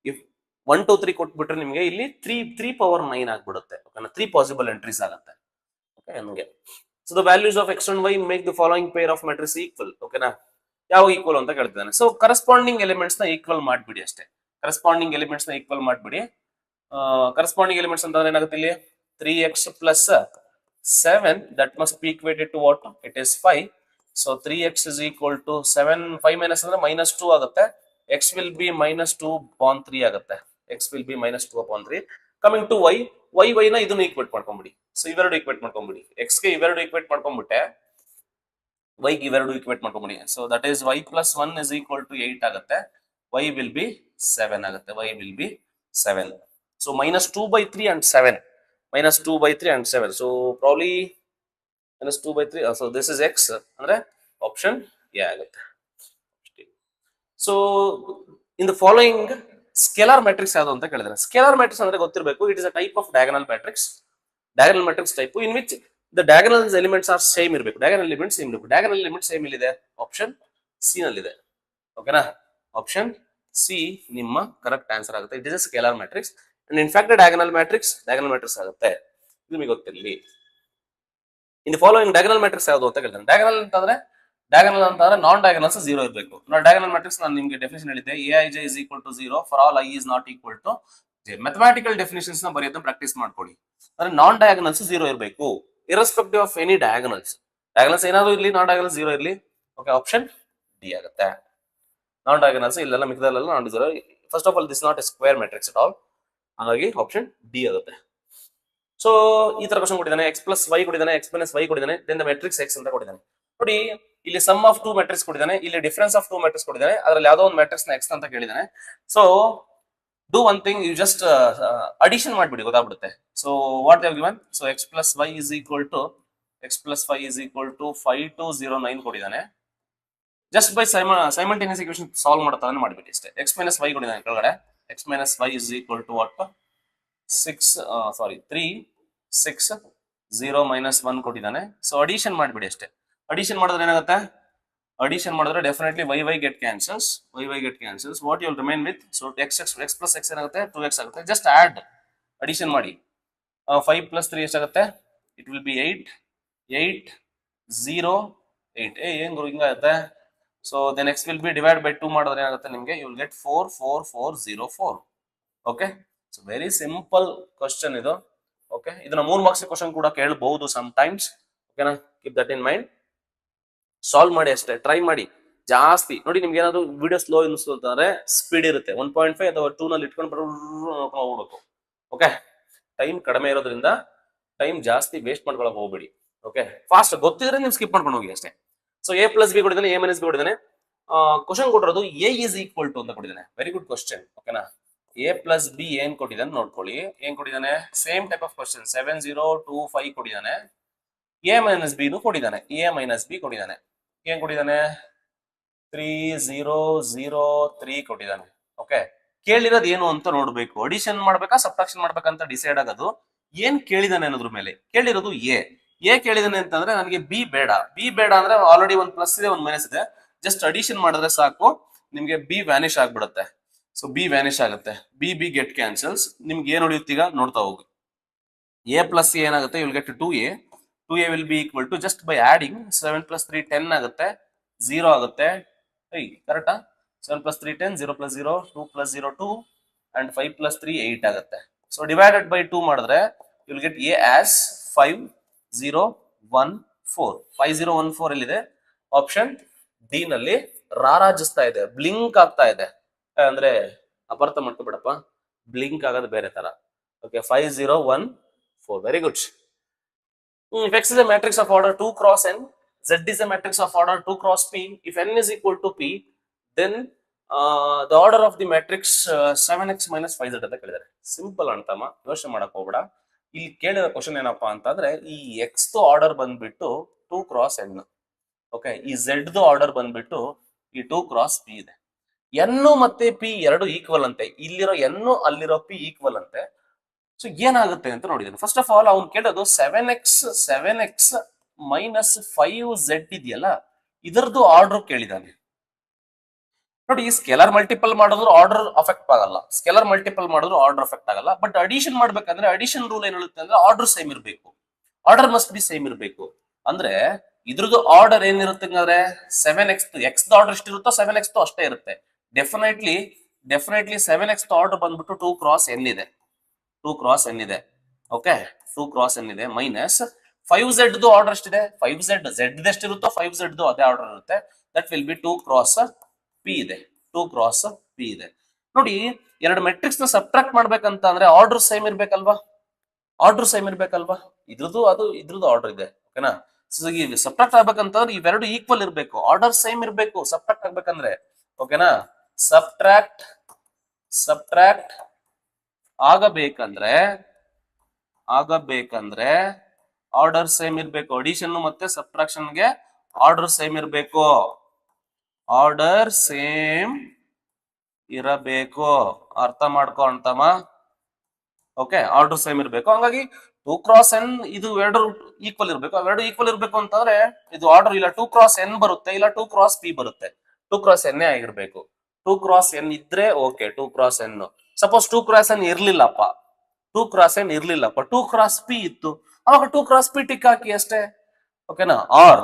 ಇಫ್ 1 2 3 ಕೊಟ್ಬಿಟ್ರೆ ನಿಮಗೆ ಇಲ್ಲಿ 3 power 9 ಆಗ್ಬಿಡುತ್ತೆ. ಓಕೆನಾ? 3 ಪಾಸಿಬಲ್ ಎಂಟ್ರೀಸ್ ಆಗುತ್ತೆ. ಓಕೆ, ನಮಗೆ so the values of x and y make the following pair of matrix equal. ಓಕೆನಾ? ಯಾವ ಈಕ್ವಲ್ ಅಂತ ಕೇಳ್ತಿದ್ದಾನೆ. ಸೊ ಕರೆಸ್ಪಾಂಡಿಂಗ್ ಎಲಿಮೆಂಟ್ಸ್ ನ ಈಕ್ವಲ್ ಮಾಡ್ಬಿಡಿ ಅಷ್ಟೇ. ಕರೆಸ್ಪಾಂಡಿಂಗ್ ಎಲಿಮೆಂಟ್ಸ್ ನ ಈಕ್ವಲ್ ಮಾಡ್ಬಿಡಿ. ಕರೆಸ್ಪಾಂಡಿಂಗ್ ಎಲಿಮೆಂಟ್ಸ್ ಅಂತಂದ್ರೆ ಏನಾಗುತ್ತೆ ಇಲ್ಲಿ 3x plus 7 that must be equated to what? It is 5. So 3x is equal to 7. 5 minus ಅಂದ್ರೆ -2 ಆಗುತ್ತೆ. x will be -2/3 ಆಗುತ್ತೆ. x will be -2/3. Coming to y, y ನ ಇದನ್ನ ಈಕ್ವೇಟ್ ಮಾಡ್ಕೊಂಡ್ಬಿಡಿ. ಸೊ ಇವೆರಡು ಈಕ್ವೇಟ್ ಮಾಡ್ಕೊಂಡ್ಬಿಡಿ. x ಗೆ ಇವೆರಡು ಈಕ್ವೇಟ್ ಮಾಡ್ಕೊಂಡ್ಬಿಟ್ಟೆ, y ಗೆ ಇವೆರಡು ಈಕ್ವೇಟ್ ಮಾಡ್ಕೊಂಡ್ಬಿಡಿ. So that is y + 1 is equal to 8 ಆಗುತ್ತೆ. y will be 7 ಆಗುತ್ತೆ. y will be 7. So -2/3 and 7. -2/3 and 7. So probably -2/3. So this is x. ಅಂದ್ರೆ ಆಪ್ಷನ್ ಎ ಆಗುತ್ತೆ. So in the following scalar matrix ಯಾವುದು ಅಂತ ಕೇಳಿದ್ರೆ, ಸ್ಕೇಲಾರ್ ಮ್ಯಾಟ್ರಿಕ್ಸ್ ಅಂದ್ರೆ ಗೊತ್ತಿರಬೇಕು. It is a type of diagonal matrix. Diagonal matrix type in which the diagonal elements are same ಇರಬೇಕು. ಡಯಾಗನಲ್ ಎಲಿಮೆಂಟ್ಸ್ ಸೇಮ್ ಇರಬೇಕು. ಡಯಾಗನಲ್ ಎಲಿಮೆಂಟ್ ಸೇಮ್ ಇಲ್ಲಿದೆ, ಆಪ್ಷನ್ ಸಿ ನಲ್ಲಿದೆ. ಓಕೆನಾ? ಆಪ್ಷನ್ ಸಿ ನಿಮ್ಮ ಕರೆಕ್ಟ್ ಆನ್ಸರ್ ಆಗುತ್ತೆ. It is a scalar matrix and in fact diagonal matrix ಆಗುತ್ತೆ. ಇದು ನಿಮಗೆ ಗೊತ್ತಿರಲಿ. In the following diagonal matrix ಯಾವುದು ಅಂತ ಕೇಳ್ತಾನೆ. ಡಯಾಗನಲ್ ಅಂತಂದ್ರೆ ನಾನ್ ಡಯಾಗನಲ್ಸ್ 0 ಇರಬೇಕು. ಡಯಾಗನಲ್ ಮ್ಯಾಟ್ರಿಕ್ಸ್ ನಾನು ನಿಮಗೆ ಡೆಫಿನೇಷನ್ ಹೇಳಿದ್ದೆ. Aij is equal to 0 for all I is not equal to j. Mathematical definitions ನ ಬರೆಯೋದನ್ನ ಪ್ರಾಕ್ಟೀಸ್ ಮಾಡ್ಕೊಳ್ಳಿ. ಅಂದ್ರೆ ನಾನ್ ಡಯಾಗನಲ್ಸ್ 0 ಇರಬೇಕು, irrespective of any diagonals. Diagonals ಏನಾದ್ರು ಇರಲಿ, ನಾನ್ ಡಯಾಗನಲ್ಸ್ 0 ಇರಲಿ. ಓಕೆ, ಆಪ್ಷನ್ ಡಿ ಆಗುತ್ತೆ. ನಾನ್ ಡಯಾಗನಲ್ಸ್ ಇಲ್ಲೆಲ್ಲ ಮಿಕ್ಕದಲ್ಲೆಲ್ಲ ನಾನ್ 0. First of all this not A square matrix at all. ಹಾಗಾಗಿ ಆಪ್ಷನ್ ಡಿ ಆಗುತ್ತೆ. ಸೊ ಈ ತರ ಕ್ವಶನ್ ಕೊಟ್ಟಿದ್ದಾನೆ. x + y ಕೊಟ್ಟಿದ್ದಾನೆ, x - y ಕೊಟ್ಟಿದ್ದಾನೆ, ದೆನ್ ದ ಮ್ಯಾಟ್ರಿಕ್ಸ್ x ಅಂತ ಕೊಟ್ಟಿದ್ದಾನೆ. ನೋಡಿ ಇಲ್ಲಿ ಸಮ್ ಆಫ್ 2 ಮ್ಯಾಟ್ರಿಕ್ಸ್ ಕೊಟ್ಟಿದ್ದಾನೆ, ಇಲ್ಲಿ ಡಿಫರೆನ್ಸ್ ಆಫ್ 2 ಮ್ಯಾಟ್ರಿಕ್ಸ್ ಕೊಟ್ಟಿದ್ದಾನೆ. ಅದರಲ್ಲಿ ಯಾವುದೋ ಒಂದು ಮ್ಯಾಟ್ರಿಕ್ಸ್ ನ x ಅಂತ ಕೇಳಿದ್ದಾನೆ. So do one thing, you just addition ಮಾಡ್ಬಿಡಿ, ಗೊತ್ತಾಗ್ಬಿಡುತ್ತೆ. So what they have given, so x + y is equal to 5209 ಕೊಟ್ಟಿದ್ದಾನೆ. Just by simultaneous equation solve ಮಾಡ್ತಾನೆ ಮಾಡ್ಬಿಟ್ಟು ಅಷ್ಟೇ. x - y ಕೊಟ್ಟಿದ್ದಾನೆ ಕೆಳಗಡೆ. x - y is equal to what? 3 6 0 - 1 ಕೊಟ್ಟಿದ್ದಾನೆ. ಸೊ ಅಡಿಷನ್ ಮಾಡ್ಬಿಡಿ ಅಷ್ಟೇ. ಅಡಿಷನ್ ಮಾಡಿದ್ರೆ ಏನಾಗುತ್ತೆ, ಅಡಿಷನ್ ಮಾಡಿದ್ರೆ definitely y get cancels. What you will remain with, so x plus x ಏನಾಗುತ್ತೆ, 2x ಆಗುತ್ತೆ. ಜಸ್ಟ್ ಆಡ್, ಅಡಿಷನ್ ಮಾಡಿ. 5 + 3 ಎಷ್ಟಾಗುತ್ತೆ, ಇಟ್ ವಿಲ್ ಬಿ 8 0 8. ಏನ್ ಹಿಂಗಾಗುತ್ತೆ. So then x will be divided by 2 ಮಾಡಿದ್ರೆ ಏನಾಗುತ್ತೆ ನಿಮಗೆ, you will get 4 4 4 0 4. Okay, so very simple question ಇದು. ಓಕೆ, ಇದನ್ನ 3 ಮಾರ್ಕ್ಸ್ ಕ್ವಶನ್ ಕೂಡ ಕೇಳಬಹುದು ಸಮ್ ಟೈಮ್ಸ್. ಓಕೆನಾ? Keep that in mind. Solve ಮಾಡಿ ಅಷ್ಟೇ, ಟ್ರೈ ಮಾಡಿ ಜಾಸ್ತಿ. ನೋಡಿ ನಿಮ್ಗೆ ಏನಾದ್ರು ವಿಡಿಯೋ ಸ್ಲೋ ಅನ್ನಿಸ್ತಂದ್ರೆ ಸ್ಪೀಡ್ ಇರುತ್ತೆ, 1.5 ಅಥವಾ 2 ನಲ್ಲಿ ಇಟ್ಕೊಂಡು ಹೋಗ್ಬೇಕು. ಓಕೆ, ಟೈಮ್ ಕಡಿಮೆ ಇರೋದ್ರಿಂದ ಟೈಮ್ ಜಾಸ್ತಿ ವೇಸ್ಟ್ ಮಾಡ್ಕೊಳಕ್ ಹೋಗ್ಬೇಡಿ. ಓಕೆ, ಫಾಸ್ಟ್ ಗೊತ್ತಿದ್ರೆ ನೀವು ಸ್ಕಿಪ್ ಮಾಡ್ಕೊಂಡು ಹೋಗಿ ಅಷ್ಟೇ. ಸೊ a + b ಕೊಟ್ಟಿದ್ದಾನೆ, a - b ಕೊಟ್ಟಿದ್ದಾನೆ. ಕ್ವಶನ್ ಕೊಟ್ಟಿರೋದು a is equal to ಅಂತ ಕೊಟ್ಟಿದ್ದಾನೆ. Very good question. ಓಕೆನಾ? a + b ಏನ್ ಕೊಟ್ಟಿದ್ದಾನೆ ನೋಡ್ಕೊಳ್ಳಿ. ಏನ್ ಕೊಟ್ಟಿದ್ದಾನೆ, ಸೇಮ್ ಟೈಪ್ ಆಫ್ ಕ್ವಶನ್ 7025 ಕೊಟ್ಟಿದ್ದಾನೆ. a - b ನು ಕೊಟ್ಟಿದ್ದಾನೆ. a - b ಕೊಟ್ಟಿದ್ದಾನೆ. ಏನ್ ಕೊಟ್ಟಿದ್ದಾನೆ, 3003 ಕೊಟ್ಟಿದ್ದಾನೆ. ಓಕೆ, ಕೇಳಿರೋದು ಏನು ಅಂತ ನೋಡ್ಬೇಕು. ಅಡಿಷನ್ ಮಾಡ್ಬೇಕಾ ಸಬ್ಟ್ರಾಕ್ಷನ್ ಮಾಡ್ಬೇಕಂತ ಡಿಸೈಡ್ ಆಗೋದು ಏನ್ ಕೇಳಿದಾನೆ ಅನ್ನೋದ್ರ ಮೇಲೆ. ಕೇಳಿರೋದು ಎ ಕೇಳಿದಾನೆ ಅಂತಂದ್ರೆ ನನಗೆ ಬಿ ಬೇಡ. ಅಂದ್ರೆ ಆಲ್ರೆಡಿ ಒಂದು ಪ್ಲಸ್ ಇದೆ, ಒಂದು ಮೈನಸ್ ಇದೆ. ಜಸ್ಟ್ ಅಡಿಷನ್ ಮಾಡಿದ್ರೆ ಸಾಕು, ನಿಮ್ಗೆ ಬಿ ವ್ಯಾನಿಶ್ ಆಗ್ಬಿಡುತ್ತೆ. ಸೊ ಬಿ ವ್ಯಾನಿಶ್ ಆಗುತ್ತೆ, ಬಿ ಗೆಟ್ ಕ್ಯಾನ್ಸಲ್ಸ್. ನಿಮ್ಗೆ ಏನ್ ಉಳಿಯುತ್ತೆ ಈಗ ನೋಡ್ತಾ ಹೋಗಿ. a ಪ್ಲಸ್ ಎ ಏನಾಗುತ್ತೆ, you will get 2a. 2a will be equal to just by adding 7 plus 3 10 ಆಗುತ್ತೆ, 0 ಆಗುತ್ತೆ. ಕರೆಕ್ಟಾ? 7 plus 3 10, 0 plus 0 2 plus 0 2 and 5 plus 3 8 ಆಗುತ್ತೆ. ಸೊ ಡಿವೈಡೆಡ್ ಬೈ 2 ಮಾಡಿದ್ರೆ you will get a as 5 0 1 4. 5 0 1 4 ಎಲ್ಲಿದೆ? ಆಪ್ಷನ್ ಡಿ ನಲ್ಲಿ ರಾರಾಜಿಸ್ತಾ ಇದೆ, ಬ್ಲಿಂಕ್ ಆಗ್ತಾ ಇದೆ. ಅಂದ್ರೆ ಅಪಾರ್ಥ ಮಾಡ್ಕೋಬೇಡಪ್ಪ, ಬ್ಲಿಂಕ್ ಆಗೋದು ಬೇರೆ ತರ. Okay, 5 0 1 4. Very good. If X is a matrix of order 2 cross n, Z is a matrix of order 2 cross P. If n is equal to P, then the order of the matrix 7x minus 5z ಅಂತ ಕೇಳಿದ್ದಾರೆ. ಸಿಂಪಲ್ ಅಂತಮ್ಮ, ಯೋಚನೆ ಮಾಡಕ್ ಹೋಗ್ಬೇಡ. ಇಲ್ಲಿ ಕೇಳಿದ ಕ್ವಶನ್ ಏನಪ್ಪಾ ಅಂತಂದ್ರೆ, ಈ ಎಕ್ಸ್ ಆರ್ಡರ್ ಬಂದ್ಬಿಟ್ಟು 2 ಕ್ರಾಸ್ ಎನ್. ಓಕೆ, ಈ ಝೆಡ್ ಆರ್ಡರ್ ಬಂದ್ಬಿಟ್ಟು ಈ 2 ಕ್ರಾಸ್ ಪಿ ಇದೆ. ಎನ್ ಮತ್ತೆ ಪಿ ಎರಡು ಈಕ್ವಲ್ ಅಂತೆ. ಇಲ್ಲಿರೋ ಎನ್ ಅಲ್ಲಿರೋ ಪಿ ಈಕ್ವಲ್ ಅಂತೆ. ಸೊ ಏನಾಗುತ್ತೆ ಅಂತ ನೋಡಿದ್ದೀನಿ. ಫಸ್ಟ್ ಆಫ್ ಆಲ್ ಅವ್ನು ಕೇಳೋದು 7x ಮೈನಸ್ 5z ಇದೆಯಲ್ಲ, ಇದರದ್ದು ಆರ್ಡರ್ ಕೇಳಿದಾನೆ. ನೋಡಿ, ಸ್ಕೆಲರ್ ಮಲ್ಟಿಪಲ್ ಮಾಡಿದ್ರು ಆರ್ಡರ್ ಅಫೆಕ್ಟ್ ಆಗಲ್ಲ, ಸ್ಕೆಲರ್ ಮಲ್ಟಿಪಲ್ ಮಾಡಿದ್ರು ಆರ್ಡರ್ ಅಫೆಕ್ಟ್ ಆಗಲ್ಲ. ಬಟ್ ಅಡಿಷನ್ ಮಾಡ್ಬೇಕಂದ್ರೆ ಅಡಿಷನ್ ರೂಲ್ ಏನ್ ಹೇಳುತ್ತೆ ಅಂದ್ರೆ ಆರ್ಡರ್ ಸೇಮ್ ಇರಬೇಕು, ಆರ್ಡರ್ ಮಸ್ಟ್ ಬಿ ಸೇಮ್ ಇರಬೇಕು. ಅಂದ್ರೆ ಇದ್ರದ್ದು ಆರ್ಡರ್ ಏನಿರುತ್ತೆ ಅಂದ್ರೆ 7x ಎಕ್ಸ್ ಆರ್ಡರ್ ಎಷ್ಟಿರುತ್ತೋ 7x ಅಷ್ಟೇ ಇರುತ್ತೆ. ಡೆಫಿನೆಟ್ಲಿ 7x ಆರ್ಡರ್ ಬಂದ್ಬಿಟ್ಟು 2 ಕ್ರಾಸ್ ಎನ್ ಇದೆ, 2 ಕ್ರಾಸ್ ಎನ್ ಇದೆ. ಓಕೆ, 2 ಕ್ರಾಸ್ ಎನ್ ಇದೆ ಮೈನಸ್ 5z ಆರ್ಡರ್ ಎಷ್ಟಿದೆ, 5z z ಎಷ್ಟಿರುತ್ತೋ 5z ಅದೇ ಆರ್ಡರ್ ಇರುತ್ತೆ. That will B 2 cross P ಇದೆ, 2 ಕ್ರಾಸ್ ಪಿ ಇದೆ. ನೋಡಿ, ಎರಡು ಮೆಟ್ರಿಕ್ಸ್ ನ ಸಬ್ಟ್ರಾಕ್ಟ್ ಮಾಡ್ಬೇಕಂತ ಅಂದ್ರೆ ಆರ್ಡರ್ ಸೇಮ್ ಇರ್ಬೇಕಲ್ವಾ, ಆರ್ಡರ್ ಸೇಮ್ ಇರ್ಬೇಕಲ್ವಾ. ಇದ್ರದ್ದು ಅದು ಇದ್ರದ್ದು ಆರ್ಡರ್ ಇದೆ. ಓಕೆನಾ? ಸೊ ಈ ಸಬ್ಟ್ರಾಕ್ಟ್ ಆಗ್ಬೇಕಂತಂದ್ರೆ ಇವೆರಡು ಈಕ್ವಲ್ ಇರ್ಬೇಕು, ಆರ್ಡರ್ ಸೇಮ್ ಇರ್ಬೇಕು ಸಬ್ಟ್ರಾಕ್ಟ್ ಆಗ್ಬೇಕಂದ್ರೆ. ಓಕೆನಾ? ಸಬ್ಟ್ರಾಕ್ಟ್ ಆಗಬೇಕಂದ್ರೆ ಆರ್ಡರ್ ಸೇಮ್ ಇರ್ಬೇಕು. ಅಡಿಷನ್ ಮತ್ತೆ ಸಬ್ಟ್ರಾಕ್ಷನ್ ಗೆ ಆರ್ಡರ್ ಸೇಮ್ ಇರ್ಬೇಕು, ಆರ್ಡರ್ ಸೇಮ್ ಇರಬೇಕು. ಅರ್ಥ ಮಾಡ್ಕೊ ಅಂತಮ್ಮ. ಓಕೆ, ಆರ್ಡರ್ ಸೇಮ್ ಇರಬೇಕು. ಹಂಗಾಗಿ 2 ಕ್ರಾಸ್ ಎನ್ ಇದು ಎರಡು ಈಕ್ವಲ್ ಇರಬೇಕು. ಅವೆರಡು ಈಕ್ವಲ್ ಇರಬೇಕು ಅಂತಂದ್ರೆ ಇದು ಆರ್ಡರ್ ಇಲ್ಲ 2 ಕ್ರಾಸ್ ಎನ್ ಬರುತ್ತೆ, ಇಲ್ಲ 2 ಕ್ರಾಸ್ ಪಿ ಬರುತ್ತೆ. 2 ಕ್ರಾಸ್ ಎನ್ ಆಗಿರ್ಬೇಕು. 2 ಕ್ರಾಸ್ ಎನ್ ಇದ್ರೆ okay, 2 cross n. Suppose 2 cross n ಇರ್ಲಿಲ್ಲಪ್ಪ, 2 ಕ್ರಾಸ್ ಪಿ ಇತ್ತು, ಅವಾಗ 2 ಕ್ರಾಸ್ ಪಿ ಟಿಕ್ ಹಾಕಿ ಅಷ್ಟೇ. ಓಕೆನಾ? Or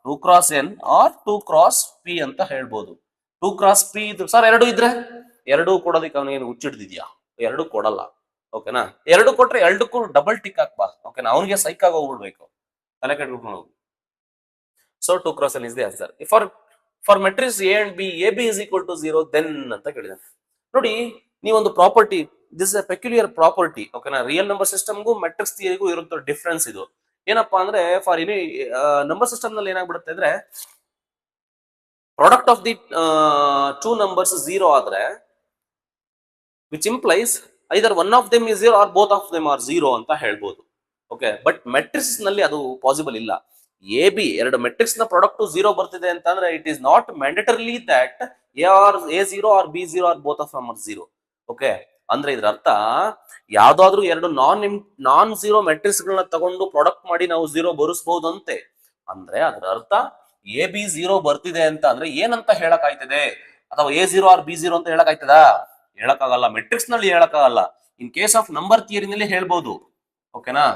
2 cross n or 2 cross p ಅಂತ ಹೇಳ್ಬೋದು. 2 ಕ್ರಾಸ್ ಪಿ ಇದು ಸರ್ ಎರಡು ಇದ್ರೆ ಎರಡು ಕೊಡೋದಕ್ಕೆ ಅವನಿಗೆ ಹುಚ್ಚಿಡ್ದಿದ್ಯಾ? ಎರಡು ಕೊಡಲ್ಲ. ಓಕೆನಾ? ಎರಡು ಕೊಟ್ರೆ ಎರಡಕ್ಕೂ ಡಬಲ್ ಟಿಕ್ ಹಾಕ್ಬಾ. ಓಕೆನಾ? ಅವನಿಗೆ ಸೈಕ್ ಆಗಿ ಹೋಗ್ಬಿಡ್ಬೇಕು, ತಲೆ ಕೆಟ್ಬಿಟ್ಟು ಹೋಗಿ. So 2 cross n is the answer. For matrix a and B, a B is equal to 0 then ಅಂತ ಕೇಳಿದಾನೆ. ನೋಡಿ, ನೀವೊಂದು property, this is a peculiar property. ಓಕೆನಾ? ರಿಯಲ್ ನಂಬರ್ ಸಿಸ್ಟಮ್ಗೂ ಮೆಟ್ರಿಕ್ಸ್ ಥಿಯರಿಗೂ ಇರೋ ಡಿಫ್ರೆನ್ಸ್ ಇದು. ಏನಪ್ಪಾ ಅಂದ್ರೆ, ಫಾರ್ ಎನಿ ನಂಬರ್ ಸಿಸ್ಟಮ್ ನಲ್ಲಿ ಏನಾಗ್ಬಿಡುತ್ತೆ ಅಂದ್ರೆ, ಪ್ರಾಡಕ್ಟ್ ಆಫ್ ದಿ 2 ನಂಬರ್ಸ್ 0 ಆದ್ರೆ, which implies either one of them is 0 or both of them are 0 ಅಂತ ಹೇಳ್ಬೋದು. ಓಕೆ, ಬಟ್ ಮೆಟ್ರಿಕ್ಸ್ ನಲ್ಲಿ ಅದು ಪಾಸಿಬಲ್ ಇಲ್ಲ. ಎ ಬಿ ಎರಡು ಮೆಟ್ರಿಕ್ಸ್ ನ ಪ್ರಾಡಕ್ಟ್ 0 ಬರ್ತಿದೆ ಅಂತಂದ್ರೆ it is not mandatorily that a 0 or b 0 or both of them are 0. Okay, ಅಂದ್ರೆ ಇದ್ರ ಅರ್ಥ ಯಾವ್ದಾದ್ರು ಎರಡು ನಾನ್ 0 ಮೆಟ್ರಿಕ್ಸ್ ಗಳನ್ನ ತಗೊಂಡು ಪ್ರಾಡಕ್ಟ್ ಮಾಡಿ ನಾವು 0 ಬರಿಸಬಹುದಂತೆ. ಅಂದ್ರೆ ಅದರ ಅರ್ಥ ಎ ಬಿ 0 ಬರ್ತಿದೆ ಅಂತ ಅಂದ್ರೆ ಏನಂತ ಹೇಳಕ್ ಆಯ್ತದೆ? ಅಥವಾ ಎ 0 ಆರ್ ಬಿ 0 ಅಂತ ಹೇಳಕ್ ಆಯ್ತದ? ಹೇಳಕ್ಕಾಗಲ್ಲ, ಮೆಟ್ರಿಕ್ಸ್ ನಲ್ಲಿ ಹೇಳಕ್ಕಾಗಲ್ಲ. ಇನ್ ಕೇಸ್ ಆಫ್ ನಂಬರ್ ಥಿಯರಿನಲ್ಲಿ ಹೇಳ್ಬೋದು. ಓಕೆನಾ?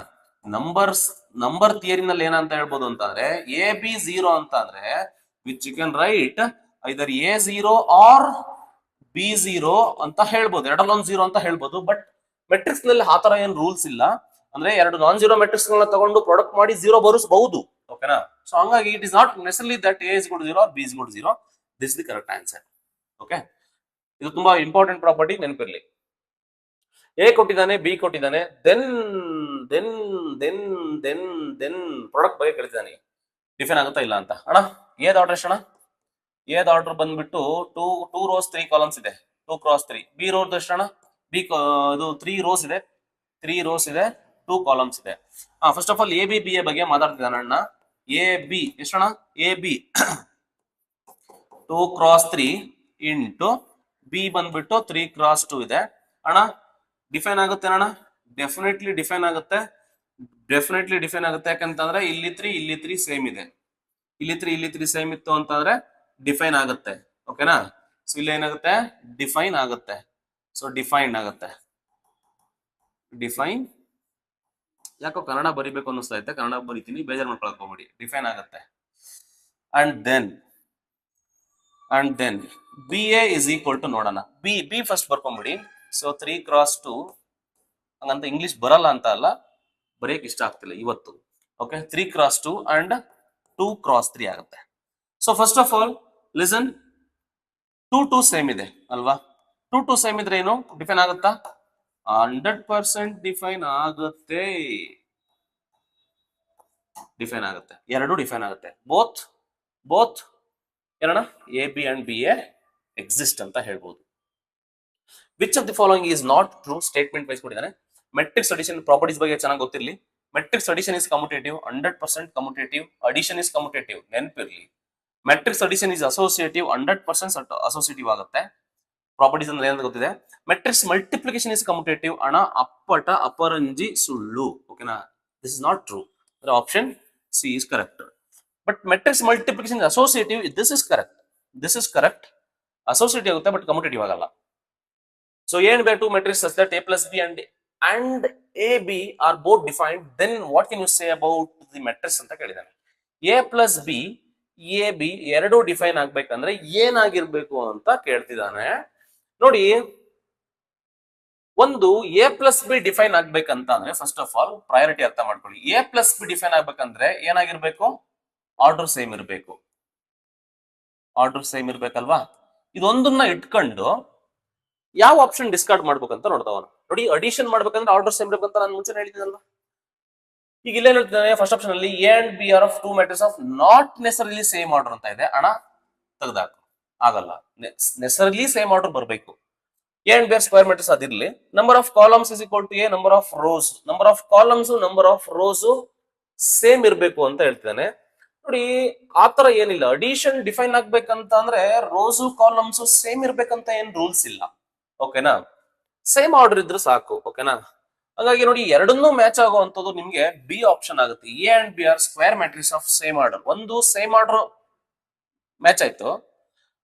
ನಂಬರ್ ಥಿಯರಿನಲ್ಲಿ ಏನಂತ ಹೇಳ್ಬೋದು ಅಂತಂದ್ರೆ, ಎ ಬಿ 0 ಅಂತ ಅಂದ್ರೆ which you can write either a 0 or b 0 ಅಂತ ಹೇಳ್ಬೋದು, ಎರಡಲ್ಲೊಂದು 0 ಅಂತ ಹೇಳ್ಬೋದು. ಬಟ್ ಮೆಟ್ರಿಕ್ಸ್ ನಲ್ಲಿ ಆ ತರ ಏನ್ ರೂಲ್ಸ್ ಇಲ್ಲ. ಅಂದ್ರೆ ಎರಡು ನಾನ್ 0 ಮೆಟ್ರಿಕ್ಸ್ ಗಳನ್ನ ತಗೊಂಡು ಪ್ರಾಡಕ್ಟ್ ಮಾಡಿ 0 ಬರಿಸಬಹುದು. ಓಕೆನಾ? ಸೊ ಹಂಗಾಗಿ it is not necessarily that a is good 0 or b is good 0. This is the correct answer. Okay, ಇದು ತುಂಬಾ ಇಂಪಾರ್ಟೆಂಟ್ ಪ್ರಾಪರ್ಟಿ, ನೆನಪಿರ್ಲಿ. ಎ ಕೊಟ್ಟಿದ್ದಾನೆ, ಬಿ ಕೊಟ್ಟಿದ್ದಾನೆ, ದೆನ್ ಪ್ರಾಡಕ್ಟ್ ಬಗ್ಗೆ ಕೇಳ್ತಿದ್ದಾನೆ. ಡಿಫೈನ್ ಆಗುತ್ತಾ ಇಲ್ಲ ಅಂತ. ಅಣ್ಣ ಏದ್ ಆರ್ಡರ್ ಎಷ್ಟು ಅಣ್ಣ? ಏದ್ ಆರ್ಡರ್ ಬಂದ್ಬಿಟ್ಟು 2 rows 3 columns ಇದೆ, 2 ಕ್ರಾಸ್ 3. ಬಿ ರೋಡ್ ಎಷ್ಟು ಅಣ್ಣ? ಬಿ ಇದು 3 rows ಇದೆ, 3 rows ಇದೆ, 2 columns ಇದೆ. First of all A B B A ಬಗ್ಗೆ ಮಾತಾಡ್ತಿದ್ದಾನೆ ಅಣ್ಣ. ಎ ಬಿ ಎಷ್ಟು ಅಣ್ಣ? A B 2 cross 3 into B ಬಂದ್ಬಿಟ್ಟು 3 ಕ್ರಾಸ್ 2 ಇದೆ ಅಣ್ಣ. ಡಿಫೈನ್ ಆಗುತ್ತೆ ಅಣ್ಣ? ಡೆಫಿನೆಟ್ಲಿ ಡಿಫೈನ್ ಆಗುತ್ತೆ, ಯಾಕಂತಂದ್ರೆ ಇಲ್ಲಿ 3 ಇಲ್ಲಿ 3 ಸೇಮ್ ಇದೆ, ಇಲ್ಲಿ 3 ಇಲ್ಲಿ 3 ಸೇಮ್ ಇತ್ತು ಅಂತಂದ್ರೆ ಡಿಫೈನ್ ಆಗುತ್ತೆ. ಓಕೆನಾ? ಸೊ ಇಲ್ಲಿ ಏನಾಗುತ್ತೆ? ಡಿಫೈನ್ ಆಗುತ್ತೆ. ಸೊ ಡಿಫೈನ್ಡ್ ಆಗುತ್ತೆ. ಡಿಫೈನ್, ಯಾಕೋ ಕನ್ನಡ ಬರಿಬೇಕು ಅನ್ನಿಸ್ತಾ ಐತೆ, ಕನ್ನಡ ಬರಿತೀನಿ, ಬೇಜಾರು ಮಾಡ್ಕೊಳಕ್ ಹೋಗ್ಬೇಡಿ. ಡಿಫೈನ್ ಆಗುತ್ತೆ. And then B A is equal to ನೋಡೋಣ. ಬಿ ಫಸ್ಟ್ ಬರ್ಕೊಂಬಿಡಿ. ಸೊ 3x2 ಹಂಗಂತ ಇಂಗ್ಲಿಷ್ ಬರಲ್ಲ ಅಂತ ಅಲ್ಲ, ಬರೆಯಕ್ಕೆ ಇಷ್ಟ ಆಗ್ತಿಲ್ಲ ಇವತ್ತು. ಓಕೆ, 3x2 ಅಂಡ್ 2x3 ಆಗುತ್ತೆ. So first of all listen, 2 same ಇದೆ ಅಲ್ವಾ? 2 ಸೇಮ್ ಇದ್ರೆ ಏನು ಡಿಫೈನ್ ಆಗುತ್ತಾ? 100% ಡಿಫೈನ್ ಆಗುತ್ತೆ. ಡಿಫೈನ್ ಆಗುತ್ತೆ, ಎರಡು ಡಿಫೈನ್ ಆಗುತ್ತೆ. ಬೋತ್ ಏನಣ್ಣ? A B and B A exist ಅಂತ ಹೇಳ್ಬೋದು. Which of the following is not true? Statement wise ಕೊಟ್ಟಿದ್ದಾನೆ. ಮೆಟ್ರಿಕ್ಸ್ ಅಡಿಷನ್ ಪ್ರಾಪರ್ಟೀಸ್ ಬಗ್ಗೆ ಚೆನ್ನಾಗಿ ಗೊತ್ತಿರಲಿ. Matrix addition is commutative, 100% commutative. Addition is commutative, ನೆನಪಿರ್ಲಿ. Matrix addition is associative, 100% associative ಆಗುತ್ತೆ. ಪ್ರಾಪರ್ಟೀಸ್ ಅಂದ್ರೆ ಏನಂತ ಗೊತ್ತಿದೆ. ಮೆಟ್ರಿಕ್ಸ್ ಮಲ್ಟಿಪ್ಲಿಕೇಶನ್ ಇಸ್ ಕಮ್ಯುಟೇಟಿವ್, ಅಣ ಅಪ್ಪಟ ಅಪರಂಜಿ ಸುಳ್ಳು. ಓಕೆನಾ? This is not true. Option c is correct. But matrix multiplication is associative, this is correct. Associative ಆಗುತ್ತೆ ಬಟ್ ಕಮ್ಯುಟೇಟಿವ್ ಆಗಲ್ಲ. ಸೊ ಏನ್ ಬೇಕು? Two matrix such that a plus b and ab are both defined, then what can you say about the matrix ಅಂತ ಕೇಳಿದಾನೆ. a plus b ab ಎರಡು ಡಿಫೈನ್ ಆಗ್ಬೇಕಂದ್ರೆ ಏನಾಗಿರ್ಬೇಕು ಅಂತ ಕೇಳ್ತಿದ್ದಾನೆ. ನೋಡಿ, ಒಂದು a plus b ಡಿಫೈನ್ ಆಗ್ಬೇಕಂತ ಅಂದ್ರೆ ಫಸ್ಟ್ ಆಫ್ ಆಲ್ ಪ್ರಯಾರಿಟಿ ಅರ್ಥ ಮಾಡ್ಕೊಳ್ಳಿ. a plus b ಡಿಫೈನ್ ಆಗ್ಬೇಕಂದ್ರೆ ಏನಾಗಿರ್ಬೇಕು? ಆರ್ಡರ್ ಸೇಮ್ ಇರಬೇಕು. ಆರ್ಡರ್ ಸೇಮ್ ಇರ್ಬೇಕಲ್ವಾ? ಇದೊಂದನ್ನ ಇಟ್ಕೊಂಡು ಯಾವ ಆಪ್ಷನ್ ಡಿಸ್ಕಾರ್ಡ್ ಮಾಡ್ಬೇಕಂತ ನೋಡ್ತಾವನು. ನೋಡಿ, ಅಡಿಷನ್ ಮಾಡ್ಬೇಕಂದ್ರೆ ಆರ್ಡರ್ ಸೇಮ್ ಇರ್ಬೇಕಂತ ನಾನು ಮುಂಚೆ ಹೇಳಿದ್ದೀನಲ್ವಾ? ಈಗ ಇಲ್ಲೇನ್ ಹೇಳ್ತಿದ್ದಾನೆ? ಫಸ್ಟ್ ಆಪ್ಷನ್ ಅಲ್ಲಿ A and B are of two matrix of not necessarily same order ಅಂತ ಇದೆ. ಅಣ್ಣ ತೆಗ್ದಾಕು, ಆಗಲ್ಲ. ನೆಸರಿಲಿ ಸೇಮ್ ಆರ್ಡರ್ ಬರಬೇಕು. A and B are square matrix ಅದಿರ್ಲಿ. Number of columns is equal to a number of rows. Number of columns number of rows same ಇರ್ಬೇಕು ಅಂತ ಹೇಳ್ತಿದ್ದಾನೆ. ನೋಡಿ, ಆತರ ಏನಿಲ್ಲ. ಅಡಿಷನ್ ಡಿಫೈನ್ ಆಗ್ಬೇಕಂತ ಅಂದ್ರೆ ರೋಸು ಕಾಲಮ್ಸ್ ಸೇಮ್ ಇರ್ಬೇಕಂತ ಏನ್ ರೂಲ್ಸ್ ಇಲ್ಲ. ಓಕೆನಾ? ಸೇಮ್ ಆರ್ಡರ್ ಇದ್ರೆ ಸಾಕು. ಓಕೆನಾ? ಹಾಗಾಗಿ ನೋಡಿ, ಎರಡನ್ನೂ ಮ್ಯಾಚ್ ಆಗುವಂತದ್ದು ನಿಮ್ಗೆ ಬಿ ಆಪ್ಷನ್ ಆಗುತ್ತೆ. A and B are square matrix of same order. ಒಂದು ಸೇಮ್ ಆರ್ಡರ್ ಮ್ಯಾಚ್ ಆಯ್ತು,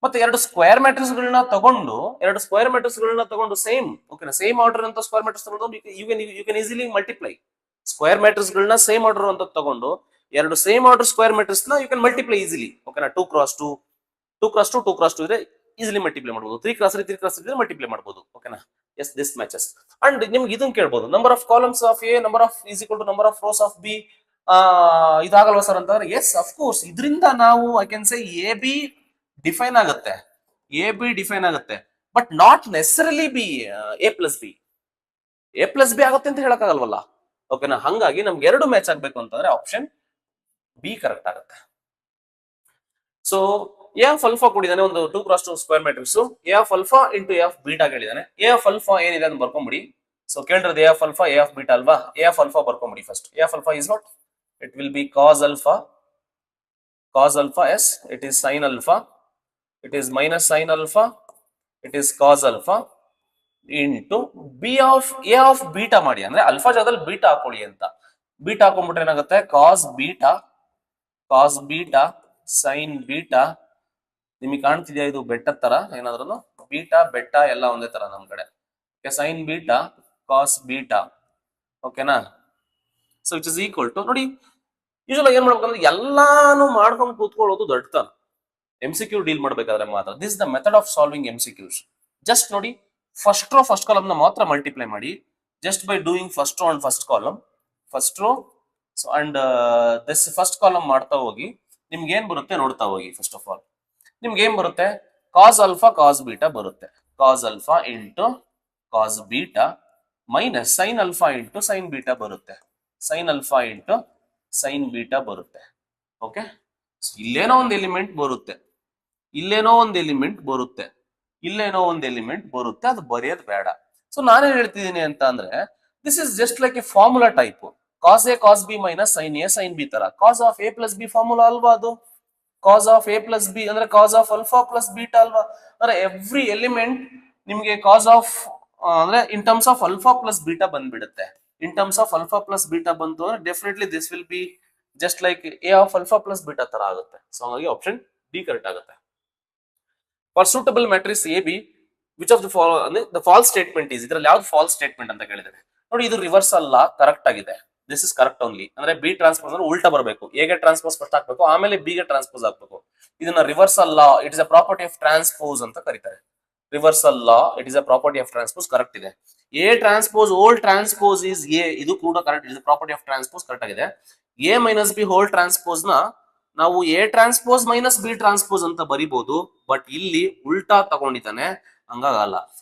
ಮತ್ತೆ ಎರಡು ಸ್ಕ್ವೇರ್ ಮ್ಯಾಟ್ರಿಕ್ಸ್ ಗಳನ್ನ ತಗೊಂಡು ಸೇಮ್, ಓಕೆನಾ, ಸೇಮ್ ಆರ್ಡರ್ ಅಂತ ಸ್ಕ್ವೇರ್ ಮ್ಯಾಟ್ರಿಕ್ಸ್ ತಗೊಂಡು you can easily multiply. Square matrix ಗಳನ್ನ ಸೇಮ್ ಆರ್ಡರ್ ಅಂತ ತಗೊಂಡು ಎರಡು ಸೇಮ್ ಆರ್ಡರ್ ಸ್ಕ್ವೇರ್ ಮ್ಯಾಟ್ರಿಕ್ಸ್ ನ ಯು ಕ್ಯಾನ್ ಮಲ್ಟಿಪ್ಲೈ ಈಸಿಲಿ. ಓಕೆನಾ? 2x2 ಇದ್ರೆ ಈಸಿಲಿ ಮಲ್ಟಿಪ್ಲೈ ಮಾಡಬಹುದು. 3x3 ಇದ್ರೆ ಮಲ್ಟಿಪ್ಲೈ ಮಾಡಬಹುದು. ಓಕೆನಾ? S, this matches. ಅಂಡ್ ನಿಮ್ಗೆ ಇದನ್ನ ಕೇಳ್ಬೋದು, number of columns of A number of is equal to number of rows of B. ಇದಾಗಲ್ವಾ ಸರ್ ಅಂತಂದ್ರೆ, ಎಸ್ ಅಫ್ ಕೋರ್ಸ್. ಇದರಿಂದ ನಾವು I can say A B define ಆಗುತ್ತೆ. But not necessarily B A plus B ಆಗುತ್ತೆ ಅಂತ ಹೇಳಕ್ಕಾಗಲ್ವಲ್ಲ. ಓಕೆನಾ? ಹಂಗಾಗಿ ನಮ್ಗೆ ಎರಡು ಮ್ಯಾಚ್ ಆಗ್ಬೇಕು ಅಂತಂದ್ರೆ ಆಪ್ಷನ್ ಬಿ ಕರೆಕ್ಟ್ ಆಗುತ್ತೆ. ಸೊ ಎ ಆಫ್ ಅಲ್ಫಾ ಕೊಡಿದಾನೆ, ಒಂದು 2x2 square matrix. A of alpha into A of beta ಹೇಳಿದಾನೆ. ಎ ಆಫ್ ಅಲ್ಫಾ ಏನಿದೆ ಅಂತ ಬರ್ಕೊಂಬಿಡಿ. ಸೊ ಕೇಳಿರೋದು A of alpha A of beta ಅಲ್ವಾ? ಎ ಆಫ್ ಅಲ್ಫಾ ಬರ್ಕೊಂಬಿಡಿ first. A of alpha is what? It will be cos alpha yes, it is sine alpha, it is minus sine alpha, it is cos alpha into B of A of beta ಮಾಡಿ. ಅಂದ್ರೆ ಅಲ್ಫಾ ಜಾಗದಲ್ಲಿ ಬೀಟಾ ಹಾಕೊಳ್ಳಿ ಅಂತ. ಬೀಟಾ ಹಾಕೊಂಡ್ಬಿಟ್ರೆ ಏನಾಗುತ್ತೆ? ಕಾಸ್ ಬೀಟಾ ಸೈನ್ ಬೀಟಾ. ನಿಮಗೆ ಕಾಣ್ತಿದ್ಯಾ ಇದು ಬೆಟ್ಟದ ತರ? ಏನಾದ್ರೂ ಬೀಟಾ ಬೆಟ್ಟ ಎಲ್ಲ ಒಂದೇ ತರ ನಮ್ ಕಡೆ. Sine beta cos beta. ಓಕೆನಾ? So it is equal to, ನೋಡಿ, ಯೂಶುವಲ್ ಏನ್ ಮಾಡ್ಬೇಕಂದ್ರೆ ಎಲ್ಲಾನು ಮಾಡ್ಕೊಂಡು ಕೂತ್ಕೊಳ್ಳೋದು ದೊಡ್ಡತನ. MCQ ಡೀಲ್ ಮಾಡ್ಬೇಕಾದ್ರೆ ಮಾತ್ರ. This the method of solving MCQs. Just ನೋಡಿ, ಫಸ್ಟ್ ರೋ ಫಸ್ಟ್ ಕಾಲಮ್ ನ ಮಾತ್ರ ಮಲ್ಟಿಪ್ಲೈ ಮಾಡಿ. Just by doing first row and first column, first row and this first column ಮಾಡ್ತಾ ಹೋಗಿ ನಿಮ್ಗೆ ಏನ್ ಬರುತ್ತೆ ನೋಡ್ತಾ ಹೋಗಿ. ಫಸ್ಟ್ ಆಫ್ ಆಲ್ ನಿಮ್ಗೆ ಏನ್ ಬರುತ್ತೆ? ಕಾಸ್ ಅಲ್ಫಾ ಕಾಸ್ ಬೀಟಾ ಬರುತ್ತೆ. Cos alpha into cos beta minus sine alpha into sine beta ಬರುತ್ತೆ. Sine alpha into sine beta ಬರುತ್ತೆ. ಓಕೆ? ಇಲ್ಲೇನೋ ಒಂದು ಎಲಿಮೆಂಟ್ ಬರುತ್ತೆ, ಇಲ್ಲೇನೋ ಒಂದು ಎಲಿಮೆಂಟ್ ಬರುತ್ತೆ, ಅದು ಬರೆಯೋದು ಬೇಡ. ಸೊ ನಾನೇನ್ ಹೇಳ್ತಿದ್ದೀನಿ ಅಂತ ಅಂದ್ರೆ, this is just like a formula type. Cos A cos B minus sine A sine B ತರ. Cos of A plus B formula ಅಲ್ವಾ ಅದು? Cos of A plus B ಅಂದ್ರೆ cos of alpha plus beta ಅಲ್ವಾ? ಅಂದ್ರೆ ಎವ್ರಿ ಎಲಿಮೆಂಟ್ ನಿಮ್ಗೆ ಕಾಸ್ ಆಫ್ ಅಂದ್ರೆ in terms of alpha plus beta ಬಂದ್ಬಿಡುತ್ತೆ. In terms of alpha plus beta ಬಂತು ಅಂದ್ರೆ definitely this will be just like A of alpha plus beta ತರ ಆಗುತ್ತೆ. ಸೊ ಹಾಗಾಗಿ ಆಪ್ಷನ್ ಡಿ ಕರೆಕ್ಟ್ ಆಗುತ್ತೆ. For suitable matrix A B which of the ಅಂದ್ರೆ ದ ಫಾಲ್ಸ್ ಸ್ಟೇಟ್ಮೆಂಟ್ ಈಸ್, ಇದ್ರಲ್ಲಿ ಯಾವ್ದು ಫಾಲ್ಸ್ ಸ್ಟೇಟ್ಮೆಂಟ್ ಅಂತ ಕೇಳಿದರೆ ನೋಡಿ, ಇದು ರಿವರ್ಸ್ ಅಲ್ಲ, ಕರೆಕ್ಟ್ ಆಗಿದೆ. This is correct only. ಅಂದ್ರೆ ಬಿ ಟ್ರಾನ್ಸ್ಪೋಸ್ ಅಂದ್ರೆ ಉಲ್ಟಾ ಬರಬೇಕು, ಎಗೆ ಟ್ರಾನ್ಸ್ಪೋಸ್ ಫಸ್ಟ್ ಹಾಕ್ಬೇಕು, ಆಮೇಲೆ ಬಿ ಗೆ ಟ್ರಾನ್ಸ್ಪೋಸ್ ಹಾಕ್ಬೇಕು. ಇದನ್ನ ರಿವರ್ಸ್ ಅಲ್ಲ, it is a property of transpose ಅಂತ ಕರೀತಾರೆ. Reversal law, it is a property of transpose, correct ಇದೆ. A transpose whole transpose is A, ಇದು ಕೂಡ correct, is property of transpose, correct ಆಗಿದೆ. A minus B whole transpose ನ ನಾವು A transpose minus B transpose ಅಂತ ಬರಿಬಹುದು, ಬಟ್ ಇಲ್ಲಿ ಉಲ್ಟಾ ತಗೊಂಡಿದ್ದಾನೆ, ಹಂಗಾಗಲ್ಲ.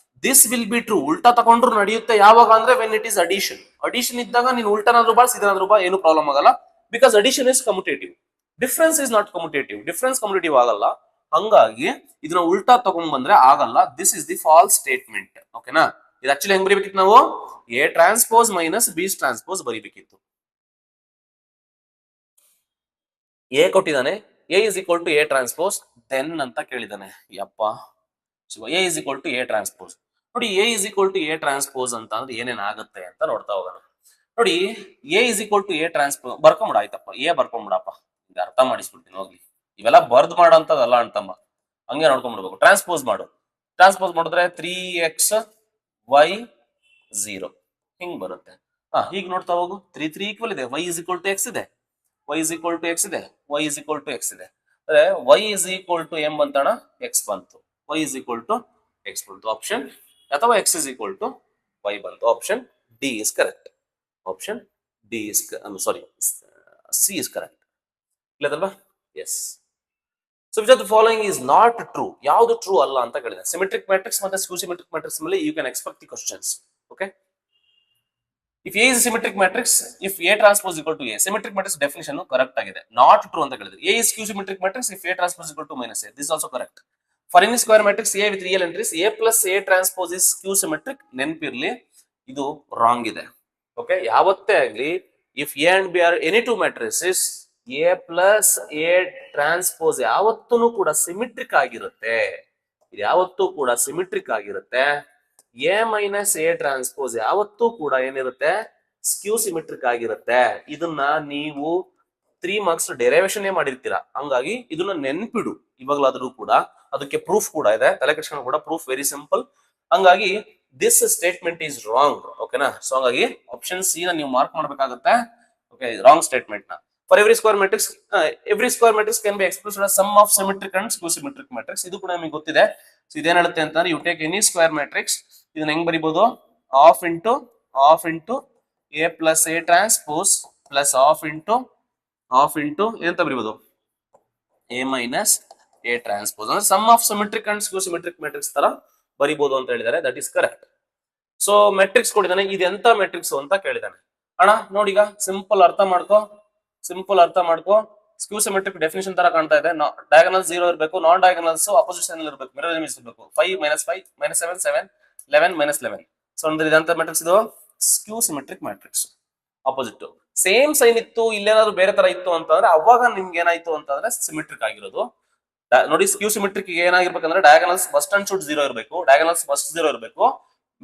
ದಿಸ್ ವಿಲ್ ಬಿ ಟ್ರೂ, ಉಲ್ಟಾ ತಗೊಂಡ್ರು ನಡೆಯುತ್ತೆ. ಯಾವಾಗ ಅಂದ್ರೆ when it is addition. Addition ಇದ್ದಾಗ ನೀನು ಉಲ್ಟಾನಾದ್ರೂ ಬಾಳ್ಸಿ ಇದನ್ನಾದ್ರೂ ಬಾ, ಏನು ಪ್ರಾಬ್ಲಮ್ ಆಗಲ್ಲ, because addition is commutative. Difference is not commutative, difference commutative ಆಗಲ್ಲ. ಹಂಗಾಗಿ ಇದನ್ನ ಉಲ್ಟಾ ತಗೊಂಡ್ ಬಂದ್ರೆ ಆಗಲ್ಲ. This is the false statement. ಓಕೆನಾ? ಇದು ಆಕ್ಚುಲಿ ಹೆಂಗ್ ಬರಿಬೇಕಿತ್ತು ನಾವು? A transpose minus B transpose ಬರಿಬೇಕಿತ್ತು. ಎ ಕೊಟ್ಟಿದ್ದಾನೆ, A is equal to A transpose then ಅಂತ ಕೇಳಿದಾನೆ. ಯಪ್ಪ Shiva, A is equal to A transpose. ನೋಡಿ, A is equal to A transpose ಅಂತ ಅಂದ್ರೆ ಏನೇನ್ ಆಗುತ್ತೆ ಅಂತ ನೋಡ್ತಾ ಹೋಗೋಣ. ನೋಡಿ, A is equal to A transpose ಬರ್ಕೊಂಬಿಡ, ಆಯ್ತಪ್ಪ, ಎ ಬರ್ಕೊಂಬಿಡಪ್ಪ, ಇದು ಅರ್ಥ ಮಾಡಿಸ್ಬಿಡ್ತೀನಿ ಹೋಗ್ಲಿ. ಇವೆಲ್ಲ ಬರ್ದ್ ಮಾಡೋಂಥದ್ದಲ್ಲ ಅಂತಮ್ಮ, ಹಂಗೆ ನೋಡ್ಕೊಂಡ್ಬಿಡ್ಬೇಕು. ಟ್ರಾನ್ಸ್ಪೋಸ್ ಮಾಡು, ಟ್ರಾನ್ಸ್ಪೋಸ್ ಮಾಡಿದ್ರೆ 3xy0 ಹಿಂಗ್ ಬರುತ್ತೆ. ಹೀಗೆ ನೋಡ್ತಾ ಹೋಗು. 3 ಈಕ್ವಲ್ ಇದೆ, y is equal to x ಇದೆ, y is equal to x ಇದೆ, y is equal to x ಇದೆ. ಅಂದ್ರೆ y is equal to M ಬಂತಣ, ಎಕ್ಸ್ ಬಂತು, y is equal to x ಬಂತು ಆಪ್ಷನ್, ಅಥವಾ x is equal to y ಬಂತು. Option D is correct. Option D is sorry C is correct. ಇಲ್ಲದಲ್ವಾ? Yes. So which of the following is not true? ಯಾವುದು ಟ್ರೂ ಅಲ್ಲ ಅಂತ ಕೇಳಿದೆ. ಸಿಮೆಟ್ರಿಕ್ ಮ್ಯಾಟ್ರಿಕ್ಸ್ ಮತ್ತೆ ಸ್ಕ್ಯೂ ಸಿಮೆಟ್ರಿಕ್ ಮ್ಯಾಟ್ರಿಕ್ಸ್ ಮೇಲೆ you can expect the questions. Okay, if A is symmetric matrix, if A transpose equal to A, symmetric matrix definition correct ಆಗಿದೆ. ನಾಟ್ ಟ್ರೂ ಅಂತ ಕೇಳಿದ್ರೆ A is skew symmetric matrix if A transpose equal to minus A, this also correct. For any square matrix A with real entries A plus A transpose is skew symmetric, ನೆನಪಿರ್ಲಿ, ಇದು ರಾಂಗ್ ಇದೆ. ಓಕೆ, ಯಾವತ್ತೇ ಆಗ್ಲಿ if A and B R any two matrices, A plus A transpose ಯಾವತ್ತೂ ಕೂಡ ಸಿಮಿಟ್ರಿಕ್ ಆಗಿರುತ್ತೆ. ಇದು ಯಾವತ್ತೂ ಕೂಡ ಸಿಮಿಟ್ರಿಕ್ ಆಗಿರುತ್ತೆ. ಎ ಮೈನಸ್ ಎ ಟ್ರಾನ್ಸ್ಪೋಸ್ ಯಾವತ್ತೂ ಕೂಡ ಏನಿರುತ್ತೆ? ಸ್ಕ್ಯೂ ಸಿಮಿಟ್ರಿಕ್ ಆಗಿರುತ್ತೆ. ಇದನ್ನ ನೀವು 3 ಮಾರ್ಕ್ಸ್ ಡೆರಿವೇಶನ್ ಮಾಡಿರ್ತೀರಾ, ಹಂಗಾಗಿ ಇದನ್ನ ನೆನ್ಪಿಡು ಇವಾಗಲಾದ್ರೂ ಕೂಡ. ಅದಕ್ಕೆ ಪ್ರೂಫ್ ಕೂಡ ಇದೆ, ತಲೆ ಕೆಡಿಸ್ಕೊಂಡು ಕೂಡ ಪ್ರೂಫ್ ವೆರಿ ಸಿಂಪಲ್. ಹಂಗಾಗಿ ದಿಸ್ ಸ್ಟೇಟ್ಮೆಂಟ್ ಈಸ್ ರಾಂಗ್. ಓಕೆನಾ? ಸೊ ಹಂಗಾಗಿ ಆಪ್ಷನ್ ಸಿ ನ ನೀವು ಮಾರ್ಕ್ ಮಾಡ್ಬೇಕಾಗುತ್ತೆ. ಓಕೆ, ರಾಂಗ್ ಸ್ಟೇಟ್ಮೆಂಟ್ ನ. For every square matrix can be expressed as sum of symmetric and skew symmetric matrix. ಇದು ಕೂಡ ನಿಮಗೆ ಗೊತ್ತಿದೆ. ಸೊ ಇದೇನ್ ಹೇಳುತ್ತೆ ಅಂತಂದ್ರೆ, you take any square matrix, ಇದನ್ನ ಹೆಂಗ್ ಬರಿಬಹುದು? Half into A plus A transpose plus half into ಏನಂತ ಬರಿಬಹುದು? A minus A transpose. ಅಂದ್ರೆ sum of symmetric and skew symmetric matrix ತರ ಬರಿಬಹುದು ಅಂತ ಹೇಳಿದ್ದಾರೆ. That is correct. So matrix ಕೊಟ್ಟಿದ್ದಾನೆ, ಇದು ಎಂತ ಮೆಟ್ರಿಕ್ಸ್ ಅಂತ ಕೇಳಿದಾನೆ. ಅಣ್ಣ ನೋಡಿ, ಈಗ ಸಿಂಪಲ್ ಅರ್ಥ ಮಾಡ್ಕೋ. ಸ್ಕ್ಯೂ ಸಿಮೆಟ್ರಿಕ್ ಡೆಫಿನಿಷನ್ ತರ ಕಾಣ್ತಾ ಇದೆ. ಡಯಾಗನಲ್ 0 ಇರಬೇಕು, ನಾನ್ ಡಯಾಗನಲ್ಸ್ ಅಪೋಸಿಟ್ ಸೈನ್ ಇರಬೇಕು, ಮಿರರ್ ಇಮೇಜ್ ಇರಬೇಕು. 5 - 5 - 7 7 11 - 11. ಸೊ ಅಂದ್ರೆ ಇದಂತ ಮ್ಯಾಟ್ರಿಕ್ಸ್, ಇದು skew symmetric matrix. Opposite same sign ಇತ್ತು, ಇಲ್ಲೇನಾದ್ರು ಬೇರೆ ತರ ಇತ್ತು ಅಂತಂದ್ರೆ ಅವಾಗ ನಿಮ್ಗೆ ಏನಾಯ್ತು ಅಂತಂದ್ರೆ ಸಿಮೆಟ್ರಿಕ್ ಆಗಿರೋದು. ನೋಡಿ, ಸ್ಕ್ಯೂ ಸಿಮೆಟ್ರಿಕ್ ಏನಾಗಿರ್ಬೇಕಂದ್ರೆ ಡಯಾಗನಲ್ಸ್ ಮಸ್ಟ್ ಅಂಡ್ ಶುಡ್ 0 ಇರಬೇಕು, ಡಯಾಗನಲ್ಸ್ ಮಸ್ಟ್ 0 ಇರಬೇಕು,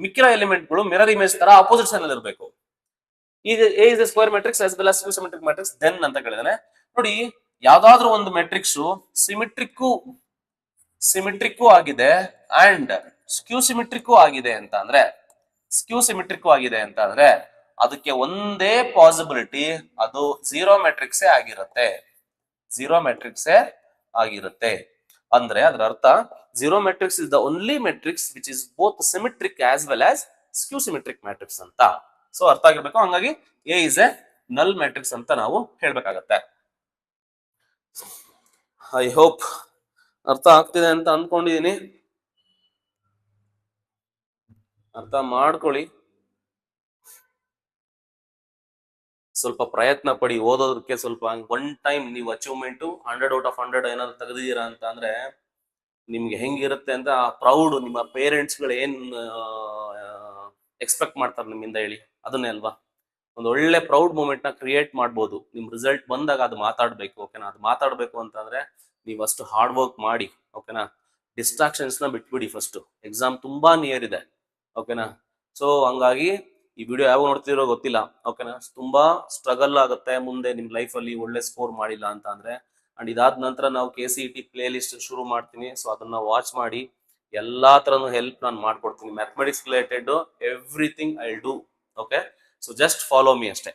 ಮಿಕ್ಕಿರೋ ಎಲಿಮೆಂಟ್ಗಳು ಮಿರರ್ ಇಮೇಜ್ ತರ ಅಪೋಸಿಟ್ ಸೈನ್ ಅಲ್ಲಿ ಇರಬೇಕು. ಈಗ A is a square matrix as well as skew symmetric matrix then ಅಂತ ಕೇಳಿದಾನೆ. ನೋಡಿ, ಯಾವ್ದಾದ್ರು ಒಂದು ಮ್ಯಾಟ್ರಿಕ್ಸ್ ಸಿಮೆಟ್ರಿಕ್ಕು ಆಗಿದೆ ಅಂಡ್ ಸ್ಕ್ಯೂ ಸಿಮೆಟ್ರಿಕ್ಕು ಆಗಿದೆ ಅಂತ ಅಂದ್ರೆ ಅದಕ್ಕೆ ಒಂದೇ ಪಾಸಿಬಿಲಿಟಿ, ಅದು 0 ಮ್ಯಾಟ್ರಿಕ್ಸೇ ಆಗಿರುತ್ತೆ. ಅಂದ್ರೆ ಅದರ ಅರ್ಥ 0 matrix is the only matrix which is both symmetric as well as skew symmetric matrix ಅಂತ. ಸೊ ಅರ್ಥ ಆಗಿರ್ಬೇಕು. ಹಂಗಾಗಿ ಎ ಇಸ್ ಎ ನಲ್ ಮ್ಯಾಟ್ರಿಕ್ಸ್ ಅಂತ ನಾವು ಹೇಳ್ಬೇಕಾಗತ್ತೆ. ಐ ಹೋಪ್ ಅರ್ಥ ಆಗ್ತಿದೆ ಅಂತ ಅನ್ಕೊಂಡಿದೀನಿ. ಅರ್ಥ ಮಾಡ್ಕೊಳ್ಳಿ, ಸ್ವಲ್ಪ ಪ್ರಯತ್ನ ಪಡಿ ಓದೋದಕ್ಕೆ. ಸ್ವಲ್ಪ ಒನ್ ಟೈಮ್ ನೀವು ಅಚೀವ್ಮೆಂಟ್ 100 ಔಟ್ ಆಫ್ 100 ಏನಾದ್ರು ತೆಗೆದಿದ್ದೀರಾ ಅಂತ ಅಂದ್ರೆ ನಿಮ್ಗೆ ಹೆಂಗಿರುತ್ತೆ ಅಂತ ಪ್ರೌಡ್, ನಿಮ್ಮ ಪೇರೆಂಟ್ಸ್ ಗಳು ಏನ್ ಎಕ್ಸ್ಪೆಕ್ಟ್ ಮಾಡ್ತಾರೆ ನಿಮ್ಮಿಂದ ಹೇಳಿ, ಅದನ್ನೇ ಅಲ್ವಾ. ಒಂದು ಒಳ್ಳೆ ಪ್ರೌಡ್ ಮೂಮೆಂಟ್ ನ ಕ್ರಿಯೇಟ್ ಮಾಡ್ಬೋದು. ನಿಮ್ ರಿಸಲ್ಟ್ ಬಂದಾಗ ಅದು ಮಾತಾಡ್ಬೇಕು. ಓಕೆನಾ? ಅದು ಮಾತಾಡ್ಬೇಕು ಅಂತಂದ್ರೆ ನೀವು ಅಷ್ಟು ಹಾರ್ಡ್ ವರ್ಕ್ ಮಾಡಿ. ಓಕೆನಾ? ಡಿಸ್ಟ್ರಾಕ್ಷನ್ಸ್ ನ ಬಿಟ್ಬಿಡಿ. ಫಸ್ಟ್ ಎಕ್ಸಾಮ್ ತುಂಬಾ ನಿಯರ್ ಇದೆ. ಓಕೆನಾ? ಸೊ ಹಂಗಾಗಿ ಈ ವಿಡಿಯೋ ಯಾವಾಗ ನೋಡ್ತಿರೋ ಗೊತ್ತಿಲ್ಲ. ಓಕೆನಾ? ತುಂಬಾ ಸ್ಟ್ರಗಲ್ ಆಗುತ್ತೆ ಮುಂದೆ ನಿಮ್ ಲೈಫ್ ಅಲ್ಲಿ. ಒಳ್ಳೆ ಸ್ಕೋರ್ ಮಾಡಿಲ್ಲ ಅಂತ ಅಂದ್ರೆ ಅಂಡ್ ಇದಾದ ನಂತರ ನಾವು KCET ಪ್ಲೇ ಲಿಸ್ಟ್ ಶುರು ಮಾಡ್ತೀನಿ. ಸೊ ಅದನ್ನ ವಾಚ್ ಮಾಡಿ ಎಲ್ಲಾ ತರನು ಹೆಲ್ಪ್ ನಾನು ಮಾಡ್ಕೊಡ್ತೀನಿ. Mathematics related everything I do. Okay, so just follow me ಅಷ್ಟೇ,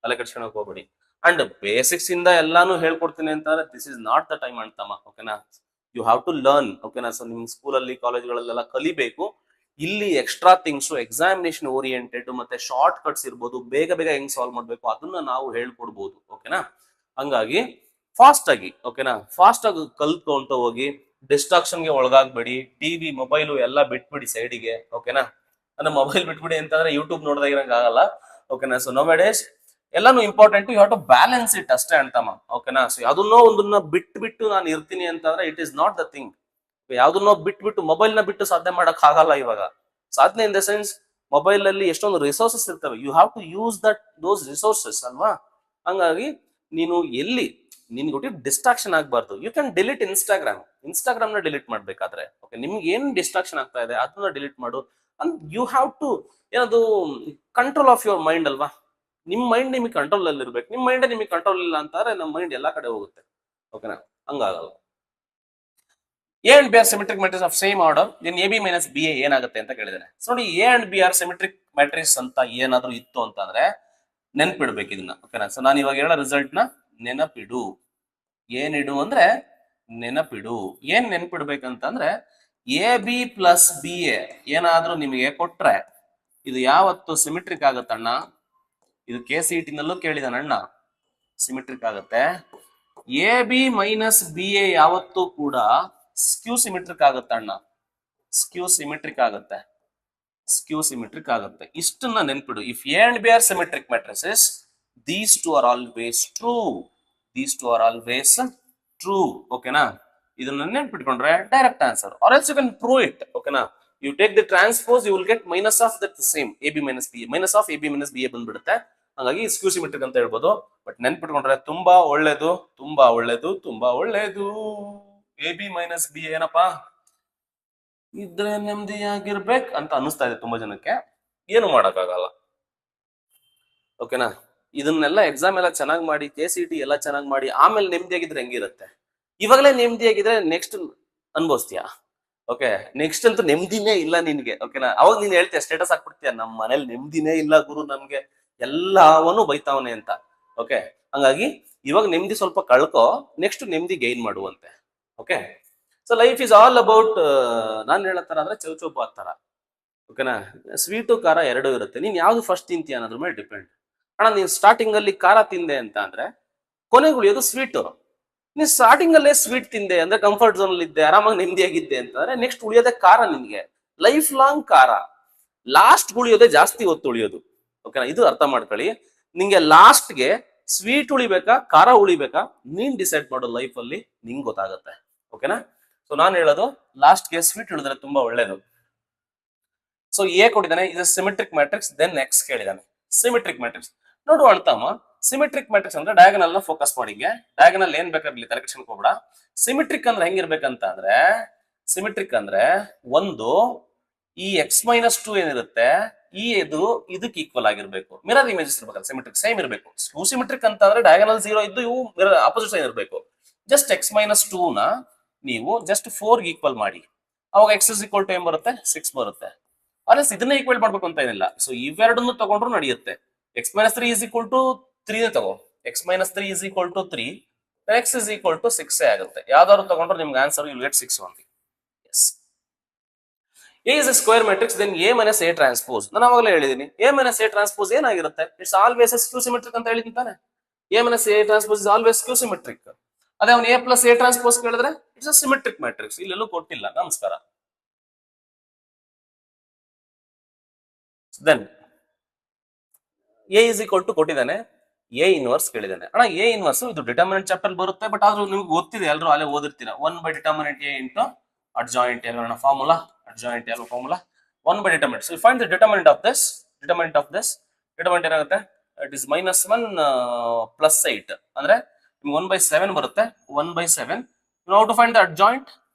ತಲೆ ಕೆಡ್ಸ್ಕೊಳಕ್ ಹೋಗ್ಬೇಡಿ. ಅಂಡ್ ಬೇಸಿಕ್ಸ್ ಇಂದ ಎಲ್ಲಾನು ಹೇಳ್ಕೊಡ್ತೀನಿ ಅಂತಂದ್ರೆ this is not the time ಅಂತಮ್ಮ. ಓಕೆನಾ, ಯು ಹ್ಯಾವ್ ಟು ಲರ್ನ್. ಓಕೆನಾ, ಸೊ ನಿಮ್ ಸ್ಕೂಲಲ್ಲಿ ಕಾಲೇಜ್ಗಳಲ್ಲೆಲ್ಲ ಕಲಿಬೇಕು. ಇಲ್ಲಿ ಎಕ್ಸ್ಟ್ರಾ ಥಿಂಗ್ಸ್, ಎಕ್ಸಾಮಿನೇಷನ್ ಓರಿಯೆಂಟೆಡ್ ಮತ್ತೆ ಶಾರ್ಟ್ ಕಟ್ಸ್ ಇರ್ಬೋದು, ಬೇಗ ಬೇಗ ಹೆಂಗ್ ಸಾಲ್ವ್ ಮಾಡ್ಬೇಕು ಅದನ್ನ ನಾವು ಹೇಳ್ಕೊಡ್ಬೋದು. ಓಕೆನಾ, ಹಂಗಾಗಿ ಫಾಸ್ಟ್ ಆಗಿ, ಓಕೆನಾ, ಫಾಸ್ಟ್ ಆಗಿ ಕಲ್ತ್ಕೊಂತ ಹೋಗಿ, ಡಿಸ್ಟ್ರಾಕ್ಷನ್ಗೆ ಒಳಗಾಗ್ಬೇಡಿ. ಟಿವಿ ಮೊಬೈಲು ಎಲ್ಲ ಬಿಟ್ಬಿಡಿ ಸೈಡಿಗೆ. ಓಕೆನಾ, ಅಂದ್ರೆ ಮೊಬೈಲ್ ಬಿಟ್ಬಿಡಿ ಅಂತಂದ್ರೆ ಯೂಟ್ಯೂಬ್ ನೋಡ್ದಾಗ ಇರಂಗ್ ಆಗಲ್ಲ. ಓಕೆನಾ, ಸೊ ನೋ ಡೇಸ್ ಎಲ್ಲಾನು important, you have to balance it ಅಷ್ಟೇ ಅಂತಮ್ಮ. ಓಕೆನಾ, ಸೊ ಯಾವ್ದನ್ನೋ ಒಂದನ್ನ ಬಿಟ್ಟು ನಾನು ಇರ್ತೀನಿ ಅಂತಂದ್ರೆ it is not the thing. ಯಾವ್ದನ್ನೋ ಬಿಟ್ಟು ಮೊಬೈಲ್ ನ ಬಿಟ್ಟು ಸಾಧನೆ ಮಾಡಕ್ ಆಗಲ್ಲ. ಇವಾಗ ಸಾಧನೆ ಇನ್ ದ ಸೆನ್ಸ್ ಮೊಬೈಲ್ ಅಲ್ಲಿ ಎಷ್ಟೊಂದು ರಿಸೋರ್ಸಸ್ ಇರ್ತವೆ, you have to use those resources ಅಲ್ವಾ. ಹಂಗಾಗಿ ನೀನು ಎಲ್ಲಿ ನಿನ್ಗೆ ಡಿಸ್ಟ್ರಾಕ್ಷನ್ ಆಗ್ಬಾರ್ದು. ಯು ಕ್ಯಾನ್ ಡಿಲೀಟ್ ಇನ್ಸ್ಟಾಗ್ರಾಮ್ ನ ಡಿಲೀಟ್ ಮಾಡ್ಬೇಕಾದ್ರೆ, ಓಕೆ, ನಿಮ್ಗೆ ಏನ್ ಡಿಸ್ಟ್ರಾಕ್ಷನ್ ಆಗ್ತಾ ಇದೆ ಅದನ್ನ ಡಿಲೀಟ್ ಮಾಡು. ಅಂಡ್ ಯು ಹ್ಯಾವ್ ಟು ಏನದು ಕಂಟ್ರೋಲ್ ಆಫ್ ಯುವರ್ ಮೈಂಡ್ ಅಲ್ವಾ. ನಿಮ್ ಮೈಂಡ್ ನಿಮಗೆ ಕಂಟ್ರೋಲ್ ಅಲ್ಲಿ ಇರ್ಬೇಕು. ನಿಮ್ ಮೈಂಡ್ ನಿಮಗೆ ಕಂಟ್ರೋಲ್ ಇಲ್ಲ ಅಂತಾರೆ ನಮ್ಮ ಮೈಂಡ್ ಎಲ್ಲಾ ಕಡೆ ಹೋಗುತ್ತೆ. ಓಕೆನಾ, ಹಂಗಾಗಲ್ಲ. A and B are symmetric matrix of same order then AB - BA ಏನಾಗುತ್ತೆ ಅಂತ ಕೇಳಿದಾರೆ. ಸೊ ನೋಡಿ, A and B are symmetric matrix ಅಂತ ಏನಾದ್ರೂ ಇತ್ತು ಅಂತಂದ್ರೆ ನೆನ್ಪಿಡ್ಬೇಕು ಇದನ್ನ. ಓಕೆನಾ, ಸೊ ನಾನು ಇವಾಗ ಹೇಳೋ ರಿಸಲ್ಟ್ ನ ನೆನಪಿಡು. ಏನಿಡು ಅಂದ್ರೆ ನೆನಪಿಡು. ಏನ್ ನೆನ್ಪಿಡ್ಬೇಕಂತಂದ್ರೆ AB + BA ಏನಾದ್ರೂ ನಿಮಗೆ ಕೊಟ್ರೆ ಇದು ಯಾವತ್ತು ಸಿಮೆಟ್ರಿಕ್ ಆಗತ್ತಣ್ಣ. ಇದು KCET ನಲ್ಲೂ ಕೇಳಿದಾನಣ್ಣ, ಸಿಮೆಟ್ರಿಕ್ ಆಗುತ್ತೆ. AB - BA ಯಾವತ್ತೂ ಕೂಡ ಸ್ಕ್ಯೂ ಸಿಮೆಟ್ರಿಕ್ ಆಗುತ್ತಣ್ಣ. ಸ್ಕ್ಯೂ ಸಿಮೆಟ್ರಿಕ್ ಆಗುತ್ತೆ. ಇಷ್ಟನ್ನ ನೆನ್ಪಿಡು. If A and B are symmetric matrices, these two are always true. ಓಕೆನಾ, ಇದನ್ನ ನೆನ್ಪಿಟ್ಕೊಂಡ್ರೆ direct answer. Or else you can prove it. ಓಕೆನಾ, you take the transpose, you will get minus of that same AB - BA, minus of AB - BA ಬಂದ್ಬಿಡುತ್ತೆ. ಹಾಗಾಗಿ ಸ್ಕ್ಯೂ ಸಿಮೆಟ್ರಿಕ್ ಅಂತ ಹೇಳ್ಬೋದು. ಬಟ್ ನೆನ್ಪಿಟ್ಕೊಂಡ್ರೆ ತುಂಬಾ ಒಳ್ಳೇದು. AB - BA ಏನಪ್ಪಾ ಇದ್ರೆ ನೆಮ್ಮದಿಯಾಗಿರ್ಬೇಕು ಅಂತ ಅನಿಸ್ತಾ ಇದೆ ತುಂಬಾ ಜನಕ್ಕೆ. ಏನು ಮಾಡಕ್ಕಾಗಲ್ಲ. ಓಕೆನಾ, ಇದನ್ನೆಲ್ಲ ಎಕ್ಸಾಮ್ ಎಲ್ಲ ಚೆನ್ನಾಗಿ ಮಾಡಿ, KCET ಎಲ್ಲ ಚೆನ್ನಾಗಿ ಮಾಡಿ, ಆಮೇಲೆ ನೆಮ್ಮದಿಯಾಗಿದ್ರೆ ಹೆಂಗಿರುತ್ತೆ? ಇವಾಗಲೇ ನೆಮ್ಮದಿಯಾಗಿದ್ರೆ ನೆಕ್ಸ್ಟ್ ಅನ್ಭವಿಸ್ತೀಯಾ? ಓಕೆ, ನೆಕ್ಸ್ಟ್ ಅಂತೂ ನೆಮ್ಮದಿನೇ ಇಲ್ಲ ನಿನ್ಗೆ. ಓಕೆನಾ, ಅವಾಗ ನೀನ್ ಹೇಳ್ತೀಯ, ಸ್ಟೇಟಸ್ ಹಾಕ್ಬಿಡ್ತೀಯ, ನಮ್ಮ ಮನೇಲಿ ನೆಮ್ಮದಿನೇ ಇಲ್ಲ ಗುರು, ನಮ್ಗೆ ಎಲ್ಲವನ್ನೂ ಬೈತಾವನೆ ಅಂತ. ಓಕೆ, ಹಂಗಾಗಿ ಇವಾಗ ನೆಮ್ಮದಿ ಸ್ವಲ್ಪ ಕಳ್ಕೊ, ನೆಕ್ಸ್ಟ್ ನೆಮ್ಮದಿ ಗೈನ್ ಮಾಡುವಂತೆ. Okay, so life is all about, ನಾನು ಹೇಳತ್ತರ ಅಂದ್ರೆ ಚೌಚೌಬಾತ್ ತರ. ಓಕೆನಾ, ಸ್ವೀಟು ಖಾರ ಎರಡೂ ಇರುತ್ತೆ. ನೀನ್ ಯಾವ್ದು ಫಸ್ಟ್ ತಿಂತೀಯ ಅನ್ನೋದ್ರ ಮೇಲೆ ಡಿಪೆಂಡ್. ಅಣ್ಣ, ನೀನ್ ಸ್ಟಾರ್ಟಿಂಗ್ ಅಲ್ಲಿ ಖಾರ ತಿಂದೆ ಅಂತ ಅಂದ್ರೆ ಕೊನೆಗೆ ಉಳಿಯೋದು ಸ್ವೀಟು. ನೀನ್ ಸ್ಟಾರ್ಟಿಂಗ್ ಅಲ್ಲೇ ಸ್ವೀಟ್ ತಿಂದೆ ಅಂದ್ರೆ ಕಂಫರ್ಟ್ ಝೋನ್ ಅಲ್ಲಿ ಇದ್ದೆ, ಆರಾಮಾಗಿ ನೆಮ್ಮದಿಯಾಗಿದ್ದೆ ಅಂತಂದ್ರೆ ನೆಕ್ಸ್ಟ್ ಉಳಿಯೋದೇ ಖಾರ. ನಿನ್ಗೆ ಲೈಫ್ ಲಾಂಗ್ ಖಾರ, ಲಾಸ್ಟ್ ಉಳಿಯೋದೇ ಜಾಸ್ತಿ ಹೊತ್ತು ಉಳಿಯೋದು. ಓಕೆನಾ, ಇದು ಅರ್ಥ ಮಾಡ್ಕೊಳ್ಳಿ. ನಿಂಗೆ ಲಾಸ್ಟ್ಗೆ ಸ್ವೀಟ್ ಉಳಿಬೇಕಾ ಖಾರ ಉಳಿಬೇಕಾ ನೀನ್ ಡಿಸೈಡ್ ಮಾಡೋ ಲೈಫ್ ಅಲ್ಲಿ ನಿಂಗೆ ಗೊತ್ತಾಗುತ್ತೆ. ಓಕೆನಾ, ಸೊ ನಾನು ಹೇಳೋದು ಲಾಸ್ಟ್ಗೆ ಸ್ವೀಟ್ ಉಳಿದ್ರೆ ತುಂಬಾ ಒಳ್ಳೇದು. ಸೊ ಎ ಕೊಟ್ಟಿದ್ದಾನೆ, ಇದು ಸಿಮೆಟ್ರಿಕ್ ಮ್ಯಾಟ್ರಿಕ್ಸ್. ದೆನ್ ಎಕ್ಸ್ ಕೇಳಿದಾನೆ, ಸಿಮೆಟ್ರಿಕ್ ಮ್ಯಾಟ್ರಿಕ್ಸ್. ನೋಡು ಅಳ್ತಮ್ಮ, ಸಿಮೆಟ್ರಿಕ್ ಮ್ಯಾಟ್ರಿಕ್ಸ್ ಅಂದ್ರೆ ಡಯಾಗನಲ್ ನ ಫೋಕಸ್ ಮಾಡಿಗೆ. ಡಯಾಗನಲ್ ಏನ್ ಬೇಕಾಗಿರ್ಲಿ, ತಲೆ ಕೆಡ್ಸ್ಕೊಳಕ್ ಹೋಗ್ಬೇಡ. ಸಿಮೆಟ್ರಿಕ್ ಅಂದ್ರೆ ಹೆಂಗಿರ್ಬೇಕಂತ ಅಂದ್ರೆ, ಸಿಮೆಟ್ರಿಕ್ ಅಂದ್ರೆ ಒಂದು ಈ X - 2 ಏನಿರುತ್ತೆ, ಈ ಇದಕ್ಕೆ ಈಕ್ವಲ್ ಆಗಿರ್ಬೇಕು. ಮಿರರ್ ಇಮೇಜಸ್ ಇರ್ಬೇಕಲ್ಲ, ಸಿಮೆಟ್ರಿಕ್ ಸೇಮ್ ಇರಬೇಕು. ಸ್ಕ್ಯೂ ಸಿಮೆಟ್ರಿಕ್ ಅಂತ ಅಂದ್ರೆ ಡಯಾಗನಲ್ 0 ಇದ್ದು ಇವು ಮಿರರ್ ಅಪೋಸಿಟ್ ಸೈಡ್ ಇರಬೇಕು. ಜಸ್ಟ್ X - 2 ನ ನೀವು ಜಸ್ಟ್ 4 ಗೆ ಈಕ್ವಲ್ ಮಾಡಿ, ಅವಾಗ X = ಏನ್ ಬರುತ್ತೆ, 6 ಬರುತ್ತೆ. ಅಲ್ಲಸ್ ಇದನ್ನ ಈಕ್ವಲ್ ಮಾಡ್ಬೇಕು ಅಂತ ಏನಿಲ್ಲ. ಸೊ ಇವೆರಡನ್ನು ತಗೊಂಡ್ರು ನಡೆಯುತ್ತೆ. X - 3 = 3 ತಗೋ, X - 3 = 3, X = 6 ಆಗುತ್ತೆ. ಯಾವ್ದಾದ್ರು ತಗೊಂಡ್ರು ನಿಮ್ಗೆ answer you get 6 only. Yes, A is a square matrix, then A - A transpose. ನಾನು ಅವಾಗಲೇ ಹೇಳಿದೀನಿ, A - A transpose ಏನಾಗಿರುತ್ತೆ, ಇಟ್ಸ್ ಆಲ್ವೇಸ್ ಸ್ಕ್ಯೂ ಸಿಮೆಟ್ರಿಕ್ ಅಂತ ಹೇಳಿದ್ದೀನಿ ತಾನೆ. A - A transpose is always ಸ್ಕ್ಯೂ symmetric. ಅದೇ ಅವನು A + A transpose ಕೇಳಿದ್ರೆ ಇಟ್ಸ್ ಅ ಸಿಮೆಟ್ರಿಕ್ ಮ್ಯಾಟ್ರಿಕ್ಸ್. ಇಲ್ಲೆಲ್ಲೂ ಕೊಟ್ಟಿಲ್ಲ. ನಮಸ್ಕಾರ. ದೆನ್ A = ಕೊಟ್ಟಿದ್ದಾನೆ, A ಇನ್ವರ್ಸ್ ಕೇಳಿದ್ದಾನೆ. ಅಣ್ಣ A ಇನ್ವರ್ಸ್ ಇದು ಡಿಟರ್ಮಿನೆಂಟ್ ಚಾಪ್ಟರ್ ಬರುತ್ತೆ, ಬಟ್ ಆದ್ರೂ ನಿಮ್ಗೆ ಗೊತ್ತಿದೆ, ಎಲ್ಲರೂ ಅಲ್ಲೇ ಓದಿರ್ತೀರ. 1/determinant A × adjoint A formula, adjoint A formula 1/determinant. So you find the determinant of this. Determinant ಏನಾಗುತ್ತೆ, ಇಟ್ ಇಸ್ -1 + 8 ಅಂದ್ರೆ ನಿಮ್ಗೆ 1/7 ಬರುತ್ತೆ. 1/7. How to find the adjoint?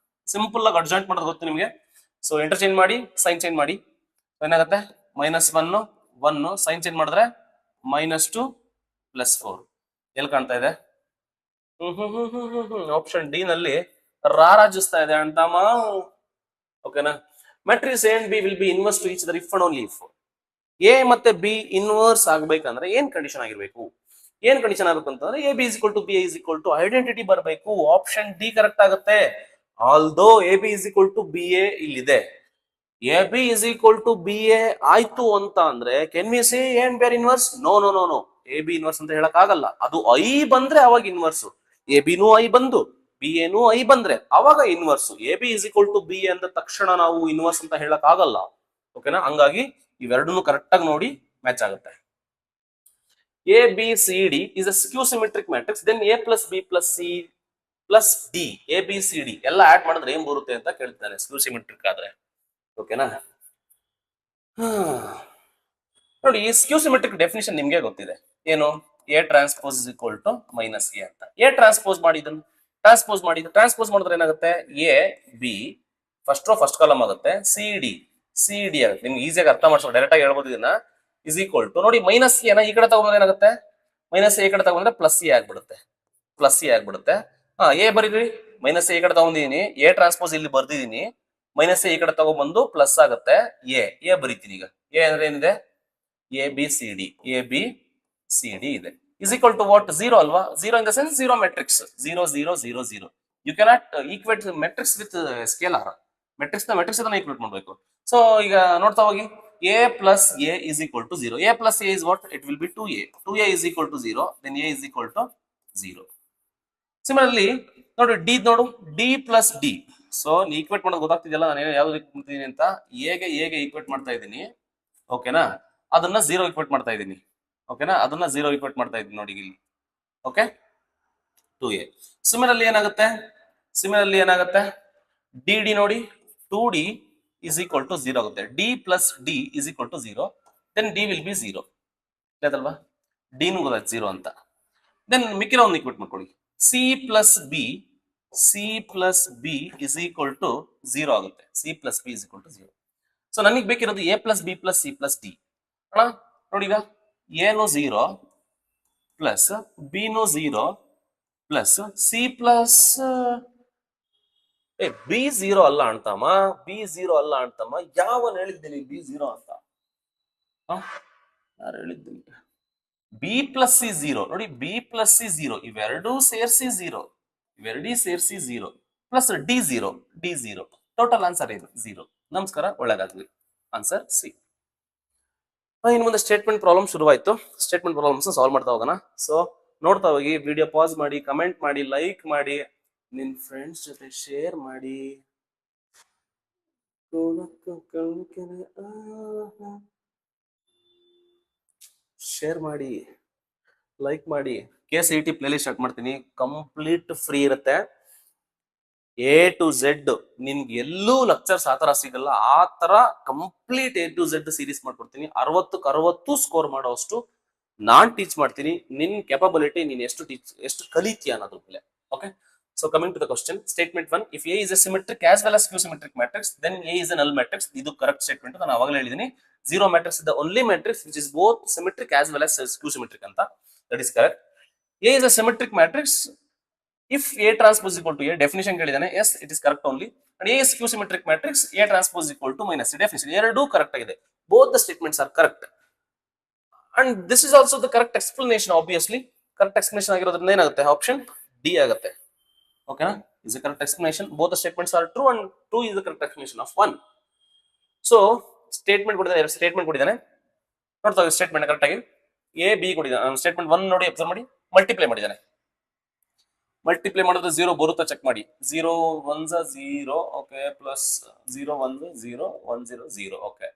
Simple ಆಗಿ ಅಡ್ಜಾಯಿಂಟ್ ಮಾಡೋದು ಗೊತ್ತು ನಿಮಗೆ. ಸೊ ಇಂಟರ್ಚೇಂಜ್ ಮಾಡಿ, ಸೈನ್ ಚೇಂಜ್ ಮಾಡಿ, ಏನಾಗುತ್ತೆ -1 1, ಸೈನ್ ಚೇಂಜ್ ಮಾಡಿದ್ರೆ -2 + 4. ಎಲ್ಲಿ ಕಾಣ್ತಾ ಇದೆ? ಆಪ್ಷನ್ ಡಿ ನಲ್ಲಿ ರಾರಾಜಿಸ್ತಾ ಇದೆ ಅಂತಮ್ಮ. ಓಕೆನಾ. Matrix A and B will be inverse to each other if and only if A ಮತ್ತೆ ಬಿ ಇನ್ವರ್ಸ್ ಆಗ್ಬೇಕಂದ್ರೆ ಏನ್ ಕಂಡೀಷನ್ ಆಗಿರ್ಬೇಕು? ಏನ್ ಕಂಡೀಷನ್ ಆಗ್ಬೇಕಂತಂದ್ರೆ A B is equal to B is equal to identity ಬರಬೇಕು. ಆಪ್ಷನ್ ಡಿ ಕರೆಕ್ಟ್ ಆಗುತ್ತೆ. Although A B is equal to B A ಇಲ್ಲಿದೆ, A B is equal to B A ಆಯ್ತು ಅಂತ ಅಂದ್ರೆ can we say A and B R inverse? No no no no, a b inverse ಅಂತ ಹೇಳಕ್ ಆಗಲ್ಲ. ಅದು ಐ ಬಂದ್ರೆ ಅವಾಗ ಇನ್ವರ್ಸ್. ಎ ಬಿನೂ ಐ ಬಂದು ಬಿ ಎನೂ ಐ ಬಂದ್ರೆ ಅವಾಗ inverse. A B is equal to b ಅಂದ ತಕ್ಷಣ ನಾವು ಇನ್ವರ್ಸ್ ಅಂತ ಹೇಳಕ್ ಆಗಲ್ಲ. ಓಕೆನಾ. ಹಂಗಾಗಿ ಇವೆರಡನ್ನು ಕರೆಕ್ಟ್ ಆಗಿ ನೋಡಿ ಮ್ಯಾಚ್ ಆಗುತ್ತೆ. A B C d is a skew symmetric matrix, then a plus b plus c plus d, a B C d ಎಲ್ಲ ಆಡ್ ಮಾಡಿದ್ರೆ ಏನ್ ಬರುತ್ತೆ ಅಂತ ಕೇಳ್ತಾನೆ ಸ್ಕ್ಯೂ ಸಿಮೆಟ್ರಿಕ್ ಆದ್ರೆ. ಓಕೆನಾ. ನೋಡಿ, ಈ ಸ್ಕ್ಯೂ ಸಿಮೆಟ್ರಿಕ್ ಡೆಫಿನಿಷನ್ ನಿಮ್ಗೆ ಗೊತ್ತಿದೆ. ಏನು? A transpose is equal to minus a ಅಂತ. ಎ ಟ್ರಾನ್ಸ್ಪೋಸ್ ಮಾಡಿದನ್ನು ಟ್ರಾನ್ಸ್ಪೋಸ್ ಮಾಡಿದ್ರೆ ಏನಾಗುತ್ತೆ? A b first row first column ಆಗುತ್ತೆ, ಸಿ ಡಿ ಆಗುತ್ತೆ. ನಿಮ್ಗೆ ಈಸಿಯಾಗಿ ಅರ್ಥ ಮಾಡ್ಸೋ ಡೈರೆಕ್ಟ್ ಆಗಿ ಹೇಳ್ಬೋದು ಇದನ್ನ. ಇಸ್ ಈಕ್ವಲ್ ಟು ನೋಡಿ ಮೈನಸ್ ಎನ ಈ ಕಡೆ ತಗೊಂಡ್ರೆ ಏನಾಗುತ್ತೆ? ಮೈನಸ್ ಎ ಕಡೆ ತಗೊಂಡ್ರೆ ಪ್ಲಸ್ ಎ ಆಗ್ಬಿಡುತ್ತೆ. ಎ ಬರೀರಿ, ಮೈನಸ್ ಎ ಕಡೆ ತಗೊಂಡಿದೀನಿ, ಎ ಟ್ರಾನ್ಸ್ಪೋಸ್ ಇಲ್ಲಿ ಬರ್ದಿದೀನಿ, ಮೈನಸ್ ಎ ಕಡೆ ತಗೊಂಡ್ಬಂದು ಪ್ಲಸ್ ಆಗುತ್ತೆ. ಎ ಬರೀತೀನಿ ಈಗ. ಎ ಅಂದ್ರೆ ಏನಿದೆ? ಎ ಬಿ ಸಿ ಡಿ ಇದೆ. Is equal to what? Zero ಅಲ್ವಾ? Zero in the sense zero matrix. Zero. You cannot equate matrix with scalar. Matrix ಅದನ್ನ ಈಕ್ವೇಟ್ ಮಾಡಬೇಕು. ಸೊ ಈಗ ನೋಡ್ತಾ ಹೋಗಿ, A plus A is equal to zero. A plus A is what? It will be 2a is equal to zero, then A is equal to zero. Similarly ನೋಡಿ ಡಿ, ನೋಡು ಡಿ ಪ್ಲಸ್ ಡಿ. ಸೊ ನೀ ಈಕ್ವೇಟ್ ಮಾಡೋದು ಗೊತ್ತಾಗ್ತಿದೆಯಲ್ಲ, ನಾನು ಯಾವ್ದು ಮಾಡ್ತಿದ್ದೀನಿ ಅಂತ. ಎಗೆ ಈಕ್ವೇಟ್ ಮಾಡ್ತಾ ಇದ್ದೀನಿ. ಓಕೆನಾ. ಅದನ್ನ ಝೀರೋ ಈಕ್ವೇಟ್ ಮಾಡ್ತಾ ಇದ್ದೀನಿ. ಓಕೆನಾ. ಅದನ್ನ ಝೀರೋ ಈಕ್ವೇಟ್ ಮಾಡ್ತಾ ಇದ್ದೀನಿ ನೋಡಿ ಇಲ್ಲಿ. ಓಕೆ. 2a. ಸಿಮಿಲರ್ಲಿ ಏನಾಗುತ್ತೆ? ಡಿ ನೋಡಿ, 2d is equal to 0 ಆಗುತ್ತೆ. d plus d is equal to 0, then d will be 0. ಅಲ್ವಾ? d ನು ಗೊತ್ತಾಯ್ತು 0 ಅಂತ. ದೆನ್ ಮಿಕ್ಕಿರೋ ಒಂದು ಈಕ್ವೇಟ್ ಮಾಡ್ಕೊಳ್ಳಿ. c plus b is equal to 0 ಆಗುತ್ತೆ. c plus b is equal to 0. So ನನಗೆ ಬೇಕಿರೋದು a plus b plus c plus d. ಅಣ್ಣ ನೋಡಿ, ಈಗ a ನು 0 ಪ್ಲಸ್ b ನು 0 plus c plus B zero ಅಲ್ಲ ಅಂತಮ್ಮ. ಯಾವನ್ ಹೇಳಿದ್ದೀನಿ ಬಿ ಝೀರೋ ಅಂತ? ಯಾರು ಹೇಳಿದ್ದೀನಿ? B plus C zero. ನೋಡಿ, ಬಿ ಪ್ಲಸ್ ಸಿ ಝೀರೋ, ಇವೆರಡೂ ಸೇರಿಸಿ zero plus D zero. Total answer ಏನು? ಝೀರೋ. ನಮಸ್ಕಾರ, ಒಳ್ಳೆದಾಗ್ಲಿ. Answer C. ಇನ್ನು ಮುಂದೆ ಸ್ಟೇಟ್ಮೆಂಟ್ ಪ್ರಾಬ್ಲಮ್ ಶುರುವಾಯ್ತು. ಸ್ಟೇಟ್ಮೆಂಟ್ ಪ್ರಾಬ್ಲಮ್ಸ್ ಸಾಲ್ವ್ ಮಾಡ್ತಾ ಹೋಗೋಣ. ಸೊ ನೋಡ್ತಾ ಹೋಗಿ, ವಿಡಿಯೋ ಪಾಸ್ ಮಾಡಿ, ಕಮೆಂಟ್ ಮಾಡಿ, ಲೈಕ್ ಮಾಡಿ, ನಿನ್ ಫ್ರೆಂಡ್ಸ್ ಜೊತೆ ಶೇರ್ ಮಾಡಿ. ಲೈಕ್ ಮಾಡಿ. KCET ಪ್ಲೇಲಿಸ್ಟ್ ಸ್ಟಾರ್ಟ್ ಮಾಡ್ತೀನಿ. ಕಂಪ್ಲೀಟ್ ಫ್ರೀ ಇರುತ್ತೆ. A to Z ನಿನ್ಗೆ ಎಲ್ಲೂ ಲೆಕ್ಚರ್ಸ್ ಆತರ ಸಿಗಲ್ಲ. ಆ ತರ complete A to Z series ಮಾಡ್ಕೊಡ್ತೀನಿ. 60 ಸ್ಕೋರ್ ಮಾಡೋ ಅಷ್ಟು ನಾನ್ ಟೀಚ್ ಮಾಡ್ತೀನಿ. ನಿನ್ ಕೆಪಬಿಲಿಟಿ, ನೀನ್ ಎಷ್ಟು ಕಲಿತೀಯ ಅನ್ನೋದ್ರ ಮೇಲೆ. Okay. So coming to the question, statement 1, if A is a symmetric as well as skew symmetric matrix, then A is a null matrix. ಇದು ಕರೆಕ್ಟ್ ಸ್ಟೇಟ್ಮೆಂಟ್. ನಾನು ಅವಾಗಲೇ ಹೇಳಿದ್ದೀನಿ, zero matrix is the only matrix which is both symmetric as well as skew symmetric ಅಂತ. That is correct. A is a symmetric matrix if A transpose equal to A. Definition ಕೇಳಿದಾನೆ. Yes, it is correct only. And A is skew symmetric matrix, A transpose equal to minus C. Definition ಎರಡೂ ಕರೆಕ್ಟ್ ಆಗಿದೆ. Both the statements are correct. And this is also the correct explanation. Obviously correct explanation ಆಗಿರೋದ್ರಿಂದ ಏನಾಗುತ್ತೆ? ಆಪ್ಷನ್ ಡಿ ಆಗುತ್ತೆ. Okay, is the correct explanation. Both the statements are true and 2 is the correct explanation of 1. So statement ಕೊಟ್ಟಿದ್ದಾನೆ. ನೋಡ್ತಾ ಹೋಗಿ ಸ್ಟೇಟ್ಮೆಂಟ್ ಕರೆಕ್ಟ್ ಆಗಿ. A B ಕೊಟ್ಟಿದ್ದಾನೆ. ಸ್ಟೇಟ್ಮೆಂಟ್ 1 ನೋಡಿ, ಅಬ್ಸರ್ವ್ ಮಾಡಿ. ಮಲ್ಟಿಪ್ಲೈ ಮಾಡಿದ್ದಾನೆ. ಮಲ್ಟಿಪ್ಲೈ ಮಾಡಿದ್ರೆ 0 ಬರುತ್ತಾ ಚೆಕ್ ಮಾಡಿ. 0 1 0. Okay. Plus 0 1 0 1 0 0. Okay.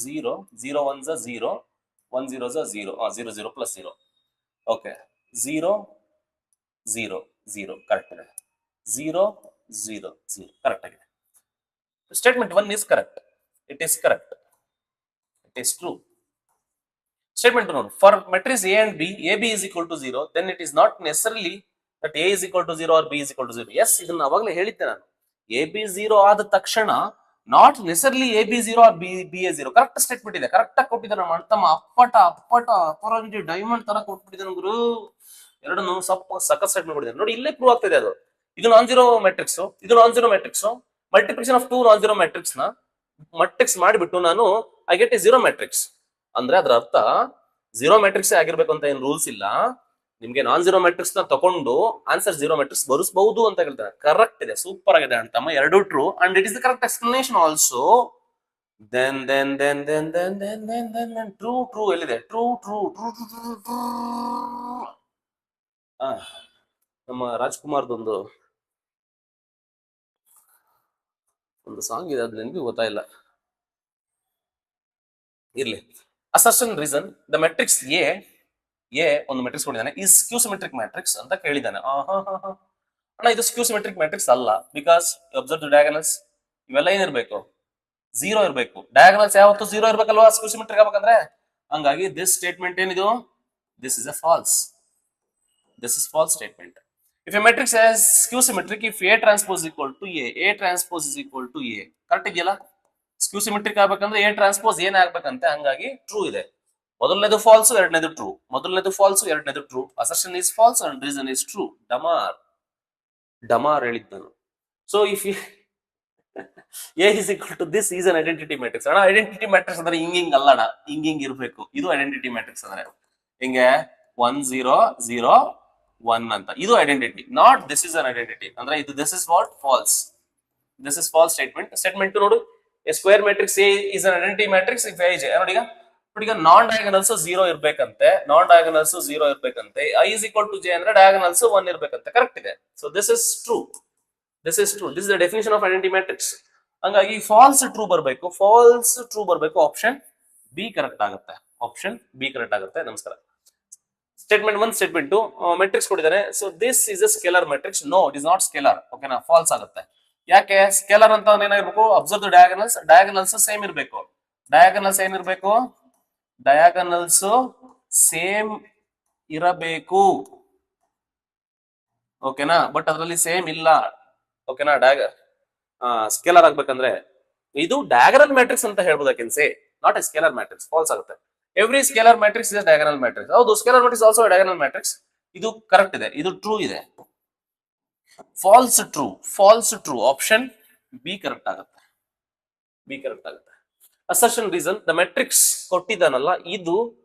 0 0 1 0 1 0 0. 0 0 plus 0. Okay. 0 0 0 correct ಇದೆ. 0 0 0 ಕರೆಕ್ಟ್ ಆಗಿದೆ. Statement 1 is correct. It is correct. It is true. Statement 2 ನೋಡಿ. For matrix A and B, AB is equal to 0, then it is not necessarily that A is equal to 0 or B is equal to 0. Yes, ಇದನ್ನ ಅವಾಗಲೇ ಹೇಳಿದ್ದೆ ನಾನು. AB 0 ಆದ ತಕ್ಷಣ not necessarily AB 0 or B A 0. Correct statement ಇದೆ. ಕರೆಕ್ಟ್ ಆಗಿ ಕೊಟ್ಟಿದ್ದಾರೆ ನಮ್ಮ ಅಣ್ತಮ್ಮ. ಅಪ್ಪಟ ಅಪರಂಜಿ ಡೈಮಂಡ್ ತರ ಕೊಟ್ಬಿಟ್ಟಿದ್ದಾನೆ ಗುರು. ಎರಡನ್ನು ಸಖತ್ ಸೆಟ್ ಮಾಡ್ಬಿಟ್ಟಿದ್ದಾರೆ ನೋಡಿ. ಇಲ್ಲೇ ಪ್ರೂವ್ ಆಗ್ತಿದೆ ಅದು. ಇದು ನಾನ್ ಜೀರೋ ಮ್ಯಾಟ್ರಿಕ್ಸ್, ಇದು non zero matrix. Multiplication of two non zero matrix ನ ಮಟ್ರಿಕ್ಸ್ ಮಾಡಿಬಿಟ್ಟು ನಾನು I get A zero matrix. ಅಂದ್ರೆ ಅದ್ರ ಅರ್ಥ ಜೀರೋ ಮ್ಯಾಟ್ರಿಕ್ಸ್ ಆಗಿರ್ಬೇಕು ಅಂತ ಏನ್ ರೂಲ್ಸ್ ಇಲ್ಲ. ನಿಮ್ಗೆ ನಾನ್ ಜೀರೋ ಮ್ಯಾಟ್ರಿಕ್ಸ್ ನ ತಗೊಂಡು ಆನ್ಸರ್ ಜೀರೋ ಮ್ಯಾಟ್ರಿಕ್ಸ್ ಬರೆಸಬಹುದು ಅಂತ ಹೇಳ್ತಾರೆ. ಕರೆಕ್ಟ್ ಇದೆ, ಸೂಪರ್ ಆಗಿದೆ ಅಂತಮ್ಮ, ಎರಡು true and it is the correct explanation also. then true ಎಲ್ಲಿದೆ? ಟ್ರೂ ನಮ್ಮ ರಾಜ್ಕುಮಾರ್ದೊಂದು ಒಂದು ಸಾಂಗ್ ಇದೆ, ಅದು ನೆನಪಿ ಗೊತ್ತಾಯಿಲ್ಲ, ಇರ್ಲಿ. Assertion reason the matrix a ಒಂದು ಮೆಟ್ರಿಕ್ಸ್ ಕೊಟ್ಟಿದ್ದಾನೆ, ಈ ಸ್ಕ್ಯೂ ಸಿಮೆಟ್ರಿಕ್ ಮ್ಯಾಟ್ರಿಕ್ಸ್ ಅಂತ ಕೇಳಿದ್ದಾನೆ. ಅಣ್ಣ ಇದು ಸ್ಕ್ಯೂ ಸಿಮೆಟ್ರಿಕ್ ಮ್ಯಾಟ್ರಿಕ್ಸ್ ಅಲ್ಲ, ಬಿಕಾಸ್ ಅಬ್ಸರ್ವ್ ದ ಡಯಾಗನಲ್ಸ್ ಇವೆಲ್ಲ ಏನಿರ್ಬೇಕು? ಝೀರೋ ಇರಬೇಕು. ಡಯಾಗನಲ್ಸ್ ಯಾವತ್ತು ಝೀರೋ ಇರ್ಬೇಕಲ್ವಾ ಸ್ಕ್ಯೂ ಸಿಮೆಟ್ರಿಕ್ ಆಗ್ಬೇಕಂದ್ರೆ? ಹಂಗಾಗಿ ದಿಸ್ ಸ್ಟೇಟ್ಮೆಂಟ್ ಏನಿದು? This is a false. This is false statement. If a matrix has skew symmetric, if A transpose equal to A transpose is equal to A. Correct ಇದೆಯಲ್ಲ? ಸ್ಕ್ಯೂ ಸಿಮೆಟ್ರಿಕ್ ಆಗ್ಬೇಕಂದ್ರೆ A transpose ಏನ್ ಆಗ್ಬೇಕಂತೆ, ಹಂಗಾಗಿ ಟ್ರೂ ಇದೆ. ಮೊದಲನೇದು ಫಾಲ್ಸ್, ಎರಡನೇದು ಟ್ರೂ. ಮೊದಲನೇದು ಫಾಲ್ಸ್, ಎರಡನೇದು true. Assertion is false and reason is true. ಡಮಾರ್ ಹೇಳಿದ್ ನಾನು. So if A is equal to this is an identity matrix. ಅಣ್ಣ ಐಡೆಂಟಿಟಿ ಮ್ಯಾಟ್ರಿಕ್ಸ್ ಅಂದ್ರೆ ಹಿಂಗಿಂಗ್ ಅಲ್ಲಣ್ಣ, ಹಿಂಗಿಂಗ್ ಇರ್ಬೇಕು. ಇದು ಐಡೆಂಟಿಟಿ ಮ್ಯಾಟ್ರಿಕ್ಸ್ ಅಂದ್ರೆ ಹಿಂಗೆ 1 0 0 1 ಅಂತ. ಇದು identity, not this is an identity. ಅಂದ್ರೆ ಇದು this is what? False. This is false statement. Statement ನೋಡು, a square matrix A is an identity matrix if i j. ನೋಡಿ ಈಗ ನಾನ್ ಡಯಾಗನಲ್ಸ್ 0 ಇರ್ಬೇಕಂತೆ, ನಾನ್ ಡಯಾಗನಲ್ಸ್ 0 ಇರ್ಬೇಕಂತೆ. I is equal to j ಅಂದ್ರೆ ಡಯಾಗನಲ್ಸ್ 1 ಇರ್ಬೇಕಂತೆ. ಕರೆಕ್ಟ್ ಇದೆ. So this is true. This is true. This is the definition of identity matrix. ಹಂಗಾಗಿ ಫಾಲ್ಸ್ ಟ್ರೂ ಬರಬೇಕು, ಫಾಲ್ಸ್ ಟ್ರೂ ಬರಬೇಕು. ಆಪ್ಷನ್ ಬಿ ಕರೆಕ್ಟ್ ಆಗುತ್ತೆ. ಆಪ್ಷನ್ ಬಿ ಕರೆಕ್ಟ್ ಆಗುತ್ತೆ. ನಮಸ್ಕಾರ. ಸ್ಟೇಟ್ಮೆಂಟ್ 1, ಸ್ಟೇಟ್ಮೆಂಟ್ 2 ಮೆಟ್ರಿಕ್ಸ್ ಕೊಟ್ಟಿದ್ದಾರೆ. So this is a scalar matrix. No, it is not scalar. ಓಕೆನಾ? ಫಾಲ್ಸ್ ಆಗುತ್ತೆ. ಯಾಕೆ? ಸ್ಕೇಲರ್ ಅಂತ ಏನಾಗಿರ್ಬೇಕು? Observe the diagonals. Diagonals same ಇರಬೇಕು. ಡಯಾಗನಲ್ಸ್ ಏನಿರ್ಬೇಕು? ಡಯಾಗನಲ್ಸ್ ಸೇಮ್ ಇರಬೇಕು. ಓಕೆನಾ? ಬಟ್ ಅದರಲ್ಲಿ ಸೇಮ್ ಇಲ್ಲ. ಓಕೆನಾ? ಸ್ಕೇಲರ್ ಆಗ್ಬೇಕಂದ್ರೆ ಇದು ಡಯಾಗನಲ್ ಮ್ಯಾಟ್ರಿಕ್ಸ್ ಅಂತ ಹೇಳ್ಬೋದಕ್ಕೆ, not a scalar matrix. False ಆಗುತ್ತೆ. Every scalar matrix is diagonal matrix. ಹೌದು, scalar matrix also diagonal matrix. ಇದು ಕರೆಕ್ಟ್ ಇದೆ, ಇದು ಟ್ರೂ ಇದೆ. False true, false true. Option B correct ಆಗುತ್ತೆ. ಬಿ ಕರೆಕ್ಟ್ ಆಗುತ್ತೆ. ಅಸರ್ಷನ್ ರೀಸನ್ ದ ಮ್ಯಾಟ್ರಿಕ್ಸ್ ಕೊಟ್ಟಿದ್ದಾನಲ್ಲ, ಇದು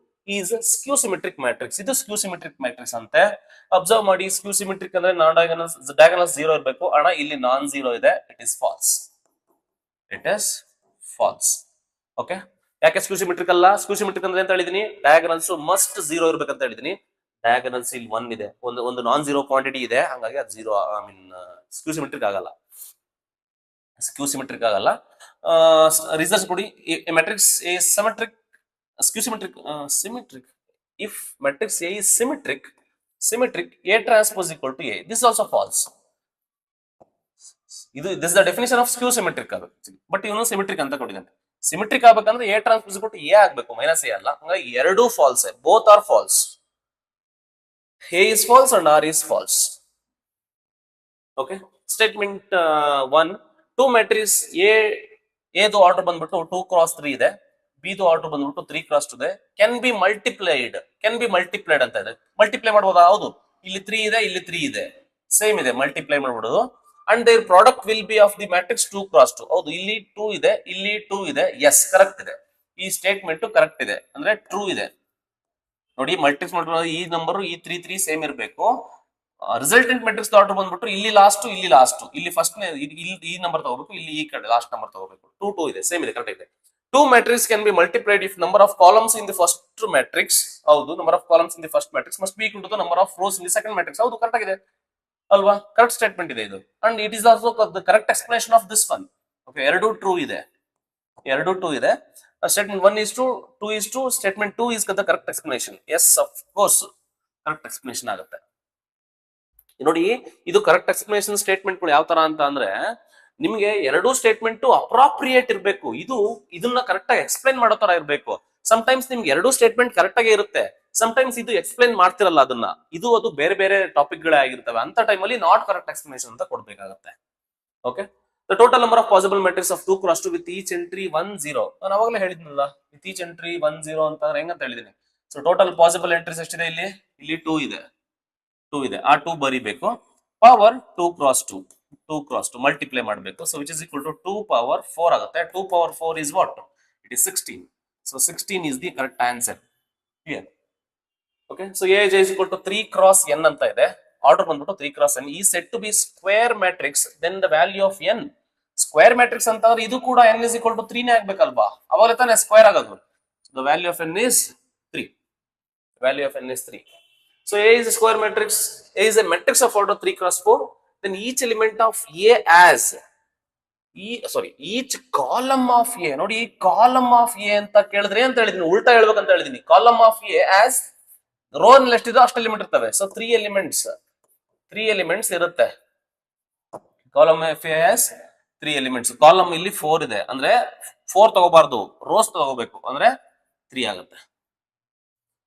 ಈಸ್ ಸ್ಕ್ಯೂ ಸಿಮೆಟ್ರಿಕ್ ಮ್ಯಾಟ್ರಿಕ್ಸ್. ಇದು ಸ್ಕ್ಯೂ ಸಿಮೆಟ್ರಿಕ್ ಮ್ಯಾಟ್ರಿಕ್ಸ್ ಅಂತೆ. ಅಬ್ಸರ್ವ್ ಮಾಡಿ, ಸ್ಕ್ಯೂ ಸಿಮೆಟ್ರಿಕ್ ಅಂದ್ರೆ ನಾನ್ ಡಯಾಗನಲ್ಸ್, ಡಯಾಗನಲ್ಸ್ 0 ಇರಬೇಕು. ಅಣ್ಣ ಇಲ್ಲಿ ನಾನ್ 0 ಇದೆ. It is false. It is false. Okay? ಯಾಕೆ ಸ್ಕ್ಯೂ ಸಿಮೆಟ್ರಿಕ್ ಅಲ್ಲ? ಸ್ಕ್ಯೂ ಸಿಮೆಟ್ರಿಕ್ ಅಂದ್ರೆ ಅಂತ ಹೇಳಿದೀನಿ, ಡಯಾಗನಲ್ಸ್ ಮಸ್ಟ್ 0 ಇರ್ಬೇಕಂತ ಹೇಳಿದೀನಿ. ಡಯಾಗನಲ್ಸ್ ಇಲ್ಲಿ 1 ಇದೆ, ಒಂದು ನಾನ್ 0 ಕ್ವಾಂಟಿಟಿ ಇದೆ. ಹಾಗಾಗಿ ಅದು 0, ಐ ಮೀನ್ ಸ್ಕ್ಯೂ ಸಿಮೆಟ್ರಿಕ್ ಆಗಲ್ಲ. ಸ್ಕ್ಯೂ ಸಿಮೆಟ್ರಿಕ್ ಆಗಲ್ಲ. ರಿಸಲ್ಟ್ಸ್ ಕೊಡಿ. Matrix A symmetric, ಸ್ಕ್ಯೂ symmetric, symmetric. If matrix A is symmetric A transpose equal to A. This is also false. This is the definition of skew symmetric. But ಇವನು ಸಿಮೆಟ್ರಿಕ್ ಅಂತ ಕೊಟ್ಟಿದ್ದಾನೆ. ಸಿಮೆಟ್ರಿಕ್ ಆಗ್ಬೇಕಂದ್ರೆ A transpose equal to A ಆಗ್ಬೇಕು, ಮೈನಸ್ A ಅಲ್ಲ. ಹಂಗಾಗಿ ಎರಡೂ false. Both are false. A is false and R is false. Okay? Statement 1. 2 matrix A ದು ಆರ್ಡರ್ ಬಂದ್ಬಿಟ್ಟು 2 x 3 ಇದೆ. B ದು ಆರ್ಡರ್ ಬಂದ್ಬಿಟ್ಟು 3 x 2 ಇದೆ. ಕ್ಯಾನ್ ಬಿ ಮಲ್ಟಿಪ್ಲೈಡ್ ಅಂತ ಇದೆ. ಮಲ್ಟಿಪ್ಲೈ ಮಾಡಬಹುದಾ? ಹೌದು. ಇಲ್ಲಿ 3 ಇದೆ, ಇಲ್ಲಿ 3 ಇದೆ, ಸೇಮ್ ಇದೆ. ಮಲ್ಟಿಪ್ಲೈ ಮಾಡಬಹುದು. And their product will be of the matrix 2 x 2. ಹೌದು, ಇಲ್ಲಿ 2 ಇದೆ, ಇಲ್ಲಿ 2 ಇದೆ. ಎಸ್, ಕರೆಕ್ಟ್ ಇದೆ. ಈ ಸ್ಟೇಟ್ಮೆಂಟ್ ಕರೆಕ್ಟ್ ಇದೆ, ಅಂದ್ರೆ ಟ್ರೂ ಇದೆ. ನೋಡಿ, ಮಲ್ಟಿಪ್ಸ್ ಮಾಡ್ಬೋದು. ಈ ನಂಬರ್ ಈ 3 3 ಸೇಮ್ ಇರಬೇಕು. ರಿಸಲ್ಟೆಂಟ್ ಮ್ಯಾಟ್ರಿಕ್ಸ್ ಆರ್ಡರ್ ಬಂದ್ಬಿಟ್ಟು ಇಲ್ಲಿ ಲಾಸ್ಟ್, ಇಲ್ಲಿ ಫಸ್ಟ್ ಈ ನಂಬರ್ ತಗೋಬೇಕು, ಇಲ್ಲಿ ಈ ಕಡೆ ಲಾಸ್ಟ್ ನಂಬರ್ ತಗೋಬೇಕು. 2 2 ಇದೆ, ಸೇಮ್ ಇದೆ, ಕರೆಕ್ಟ್ ಇದೆ. 2 matrix can be multiplied if number of columns in the first matrix. ಹೌದು, number of columns in the first matrix must be equal to the number of rows in the second matrix. ಹೌದು, ಕರೆಕ್ಟ್ ಆಗಿದೆ ಅಲ್ವಾ? ಕರೆಕ್ಟ್ ಸ್ಟೇಟ್ಮೆಂಟ್ ಇದೆ ಇದು. And it is also the correct explanation of this one. Okay, ಎರಡು ಟ್ರೂ ಇದೆ. Statement 1 is true, 2 is true. Statement 2 is the correct explanation. Yes, of course, correct explanation ಆಗುತ್ತೆ. ನೋಡಿ, ಇದು ಕರೆಕ್ಟ್ ಎಕ್ಸ್ಪ್ಲನೇಷನ್ ಸ್ಟೇಟ್ಮೆಂಟ್ಗಳು ಯಾವ ತರ ಅಂತ ಅಂದ್ರೆ, ನಿಮಗೆ ಎರಡೂ ಸ್ಟೇಟ್ಮೆಂಟ್ ಅಪ್ರಾಪ್ರಿಯೇಟ್ ಇರಬೇಕು. ಇದನ್ನ ಕರೆಕ್ಟ್ ಆಗಿ ಎಕ್ಸ್ಪ್ಲೈನ್ ಮಾಡೋ ತರ ಇರಬೇಕು. ಸಮಟೈಮ್ಸ್ ನಿಮ್ಗೆ ಎರಡೂ ಸ್ಟೇಟ್ಮೆಂಟ್ ಕರೆಕ್ಟ್ ಆಗೇ ಇರುತ್ತೆ, ಸಮಟೈಮ್ಸ್ ಇದು ಎಕ್ಸ್ಪ್ಲೈನ್ ಮಾಡ್ತಿರಲ್ಲ ಅದನ್ನ. ಅದು ಬೇರೆ ಬೇರೆ ಟಾಪಿಕ್ ಗಳೇ ಆಗಿರ್ತವೆ. ಅಂತ ಟೈಮಲ್ಲಿ ನಾಟ್ ಕರೆಕ್ಟ್ ಎಕ್ಸ್ಪ್ಲನೇಷನ್ ಅಂತ ಕೊಡ್ಬೇಕಾಗತ್ತೆ. Okay, the total number of possible matrix of 2 x 2 with each entry 1 0. ನಾನು ಅವಾಗಲೇ ಹೇಳಿದ್ನಲ್ಲ, ವಿತ್ ಈಚ್ ಎಂಟ್ರಿ 1 0 ಅಂತ ಹೆಂಗಂತ ಹೇಳಿದೀನಿ. ಸೊ ಟೋಟಲ್ ಪಾಸಿಬಲ್ ಎಂಟ್ರೀಸ್ ಎಷ್ಟಿದೆ? ಇಲ್ಲಿ 2 ಇದೆ. 2 ಇದೆ, ಆ 2 ಬರಿಬೇಕು. ಪವರ್ 2 ಕ್ರಾಸ್ 2, 2 ಕ್ರಾಸ್ 2 ಮಲ್ಟಿಪ್ಲೈ ಮಾಡಬೇಕು. So which is equal to 2 power 4 ಆಗುತ್ತೆ. 2 power 4 is what? It is 16. So 16 is the correct answer. Clear? Okay. So A is equal to 3 cross n ಅಂತ ಇದೆ. ಆರ್ಡರ್ ಬಂದ್ಬಿಟ್ಟು 3 ಕ್ರಾಸ್ n ಈ set to be square matrix, then the value of n square matrix ಅಂತಂದ್ರೆ ಇದು ಕೂಡ n ಇಸ್ ಈಕ್ವಲ್ ಟು 3 ನೇ ಆಗ್ಬೇಕಲ್ವಾ, ಅವಾಗ ತಾನೇ ಸ್ಕ್ವೇರ್ ಆಗೋದು. The value of n is 3. Value of n is 3. So A is a square matrix. A is a matrix of order 3 cross 4. Then each element of A as each column of A. ನೋಡಿ ಈ ಕಾಲಮ್ ಆಫ್ ಎ ಅಂತ ಕೇಳಿದ್ರೆ ಅಂತ ಹೇಳಿದೀನಿ, ಉಲ್ಟಾ ಹೇಳ್ಬೇಕಂತ ಹೇಳಿದೀನಿ. Column of A as row ನಲ್ಲಿ ಎಷ್ಟಿದೆ ಅಷ್ಟು ಎಲಿಮೆಂಟ್ ಇರ್ತವೆ. ಸೊ 3 ಎಲಿಮೆಂಟ್ಸ್ ಇರುತ್ತೆ. Column of A as 3 elements. Column ಇಲ್ಲಿ 4 ಇದೆ ಅಂದ್ರೆ 4 ತಗೋಬಾರ್ದು, ರೋಸ್ ತಗೋಬೇಕು, ಅಂದ್ರೆ 3 ಆಗುತ್ತೆ.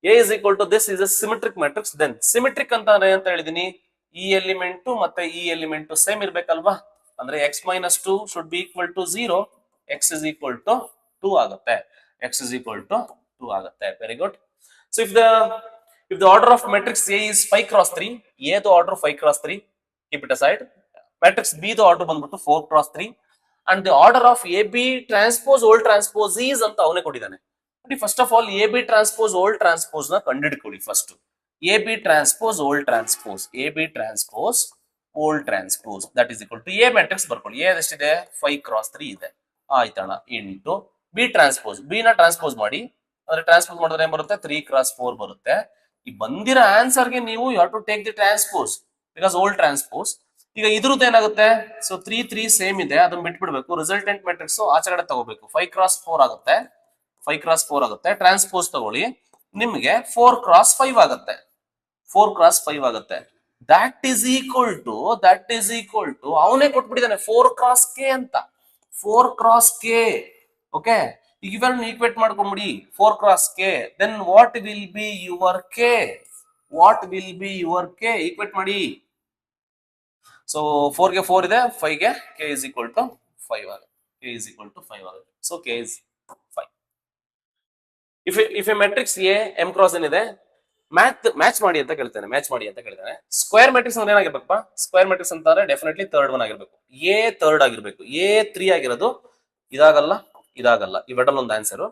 A is equal to this is a symmetric matrix. Then symmetric ಅಂತ ಹೇಳಿದೀನಿ, ಈ ಎಲಿಮೆಂಟ್ ಮತ್ತೆ ಈ ಎಲಿಮೆಂಟ್ ಸೇಮ್ ಇರ್ಬೇಕಲ್ವಾ, ಅಂದ್ರೆ x minus 2 should be equal to 0, x is equal to 2 ಆಗುತ್ತೆ. x is equal to 2 ಆಗುತ್ತೆ. Very good. So if the order of matrix A is 5 cross 3, A the order 5 cross 3, keep it aside. Matrix B the order ಬಂದ್ಬಿಟ್ಟು 4 cross 3 and the order of AB transpose old transpose is ಅಂತ ಅವನೇ ಕೊಟ್ಟಿದ್ದಾನೆ. First of all A B transpose whole transpose ನ ಕಂಡುಹಿಡ್ಕೊಳ್ಳಿ. First A B transpose whole transpose, A B transpose whole transpose that is equal to a matrix ಬರ್ಕೊಳ್ಳಿ. ಎ ಎಷ್ಟಿದೆ? 5 ಕ್ರಾಸ್ 3 ಇದೆ, ಆಯ್ತಣ್ಣ. ಇಂಟು ಬಿ ಟ್ರಾನ್ಸ್ಪೋಸ್, ಬಿ ನ ಟ್ರಾನ್ಸ್ಪೋಸ್ ಮಾಡಿ, ಅಂದ್ರೆ ಟ್ರಾನ್ಸ್ಪೋಸ್ ಮಾಡಿದ್ರೆ ಏನ್ ಬರುತ್ತೆ? 3 ಕ್ರಾಸ್ 4 ಬರುತ್ತೆ. ಈ ಬಂದಿರೋ ಆನ್ಸರ್ ಗೆ ನೀವು you have to take the transpose because old transpose. ಈಗ ಇದ್ರದ್ದು ಏನಾಗುತ್ತೆ? ಸೊ 3 3 ಸೇಮ್ ಇದೆ, ಅದನ್ನ ಬಿಟ್ಬಿಡ್ಬೇಕು. ರಿಸಲ್ಟೆಂಟ್ ಮ್ಯಾಟ್ರಿಕ್ಸ್ ಆಚೆಗಡೆ ತಗೋಬೇಕು. 5 ಕ್ರಾಸ್ 4 ಆಗುತ್ತೆ, 5 ಕ್ರಾಸ್ 4 ಆಗುತ್ತೆ. ಟ್ರಾನ್ಸ್ಪೋಸ್ ತಗೊಳ್ಳಿ, ನಿಮಗೆ 4 ಕ್ರಾಸ್ 5 ಆಗುತ್ತೆ. 4 ಕ್ರಾಸ್ 5 ಆಗುತ್ತೆ. ದಟ್ ಈಸ್ ಈಕ್ವಲ್ ಟು ಅವನೇ ಕೊಟ್ಬಿಟ್ಟಿದ್ದಾನೆ 4 ಕ್ರಾಸ್ ಕೆ ಅಂತ. 4 ಕ್ರಾಸ್ ಕೆ. ಓಕೆ, ಈಗ ಇವೆರಡನ್ನ ಈಕ್ವೇಟ್ ಮಾಡ್ಕೊಂಡ್ಬಿಡಿ. 4 cross K, then what will be your K? Equate ಮಾಡಿ. ಸೊ 4 ಗೆ 4 ಇದೆ, 5 ಗೆ ಕೆ ಇಸ್ ಈಕ್ವಲ್ ಟು 5 ಆಗುತ್ತೆ. So K is 5. If A matrix A M cross ಏನಿದೆ, ಮ್ಯಾಚ್ ಮಾಡಿ ಅಂತ ಕೇಳ್ತಾನೆ. ಸ್ಕ್ವೇರ್ ಮ್ಯಾಟ್ರಿಕ್ಸ್ ಅಂದ್ರೆ ಏನಾಗಿರ್ಬೇಕಪ್ಪ? ಸ್ಕ್ವೇರ್ ಮ್ಯಾಟ್ರಿಕ್ಸ್ ಅಂತಂದ್ರೆ ಡೆಫಿನೆಟ್ಲಿ ಥರ್ಡ್ ಒನ್ ಆಗಿರ್ಬೇಕು. ಎ ಥರ್ಡ್ ಆಗಿರ್ಬೇಕು. ಎ 3 ಆಗಿರೋದು ಇದಾಗಲ್ಲ. ಇವೆರಡಲ್ಲಿ ಒಂದು ಆನ್ಸರ್.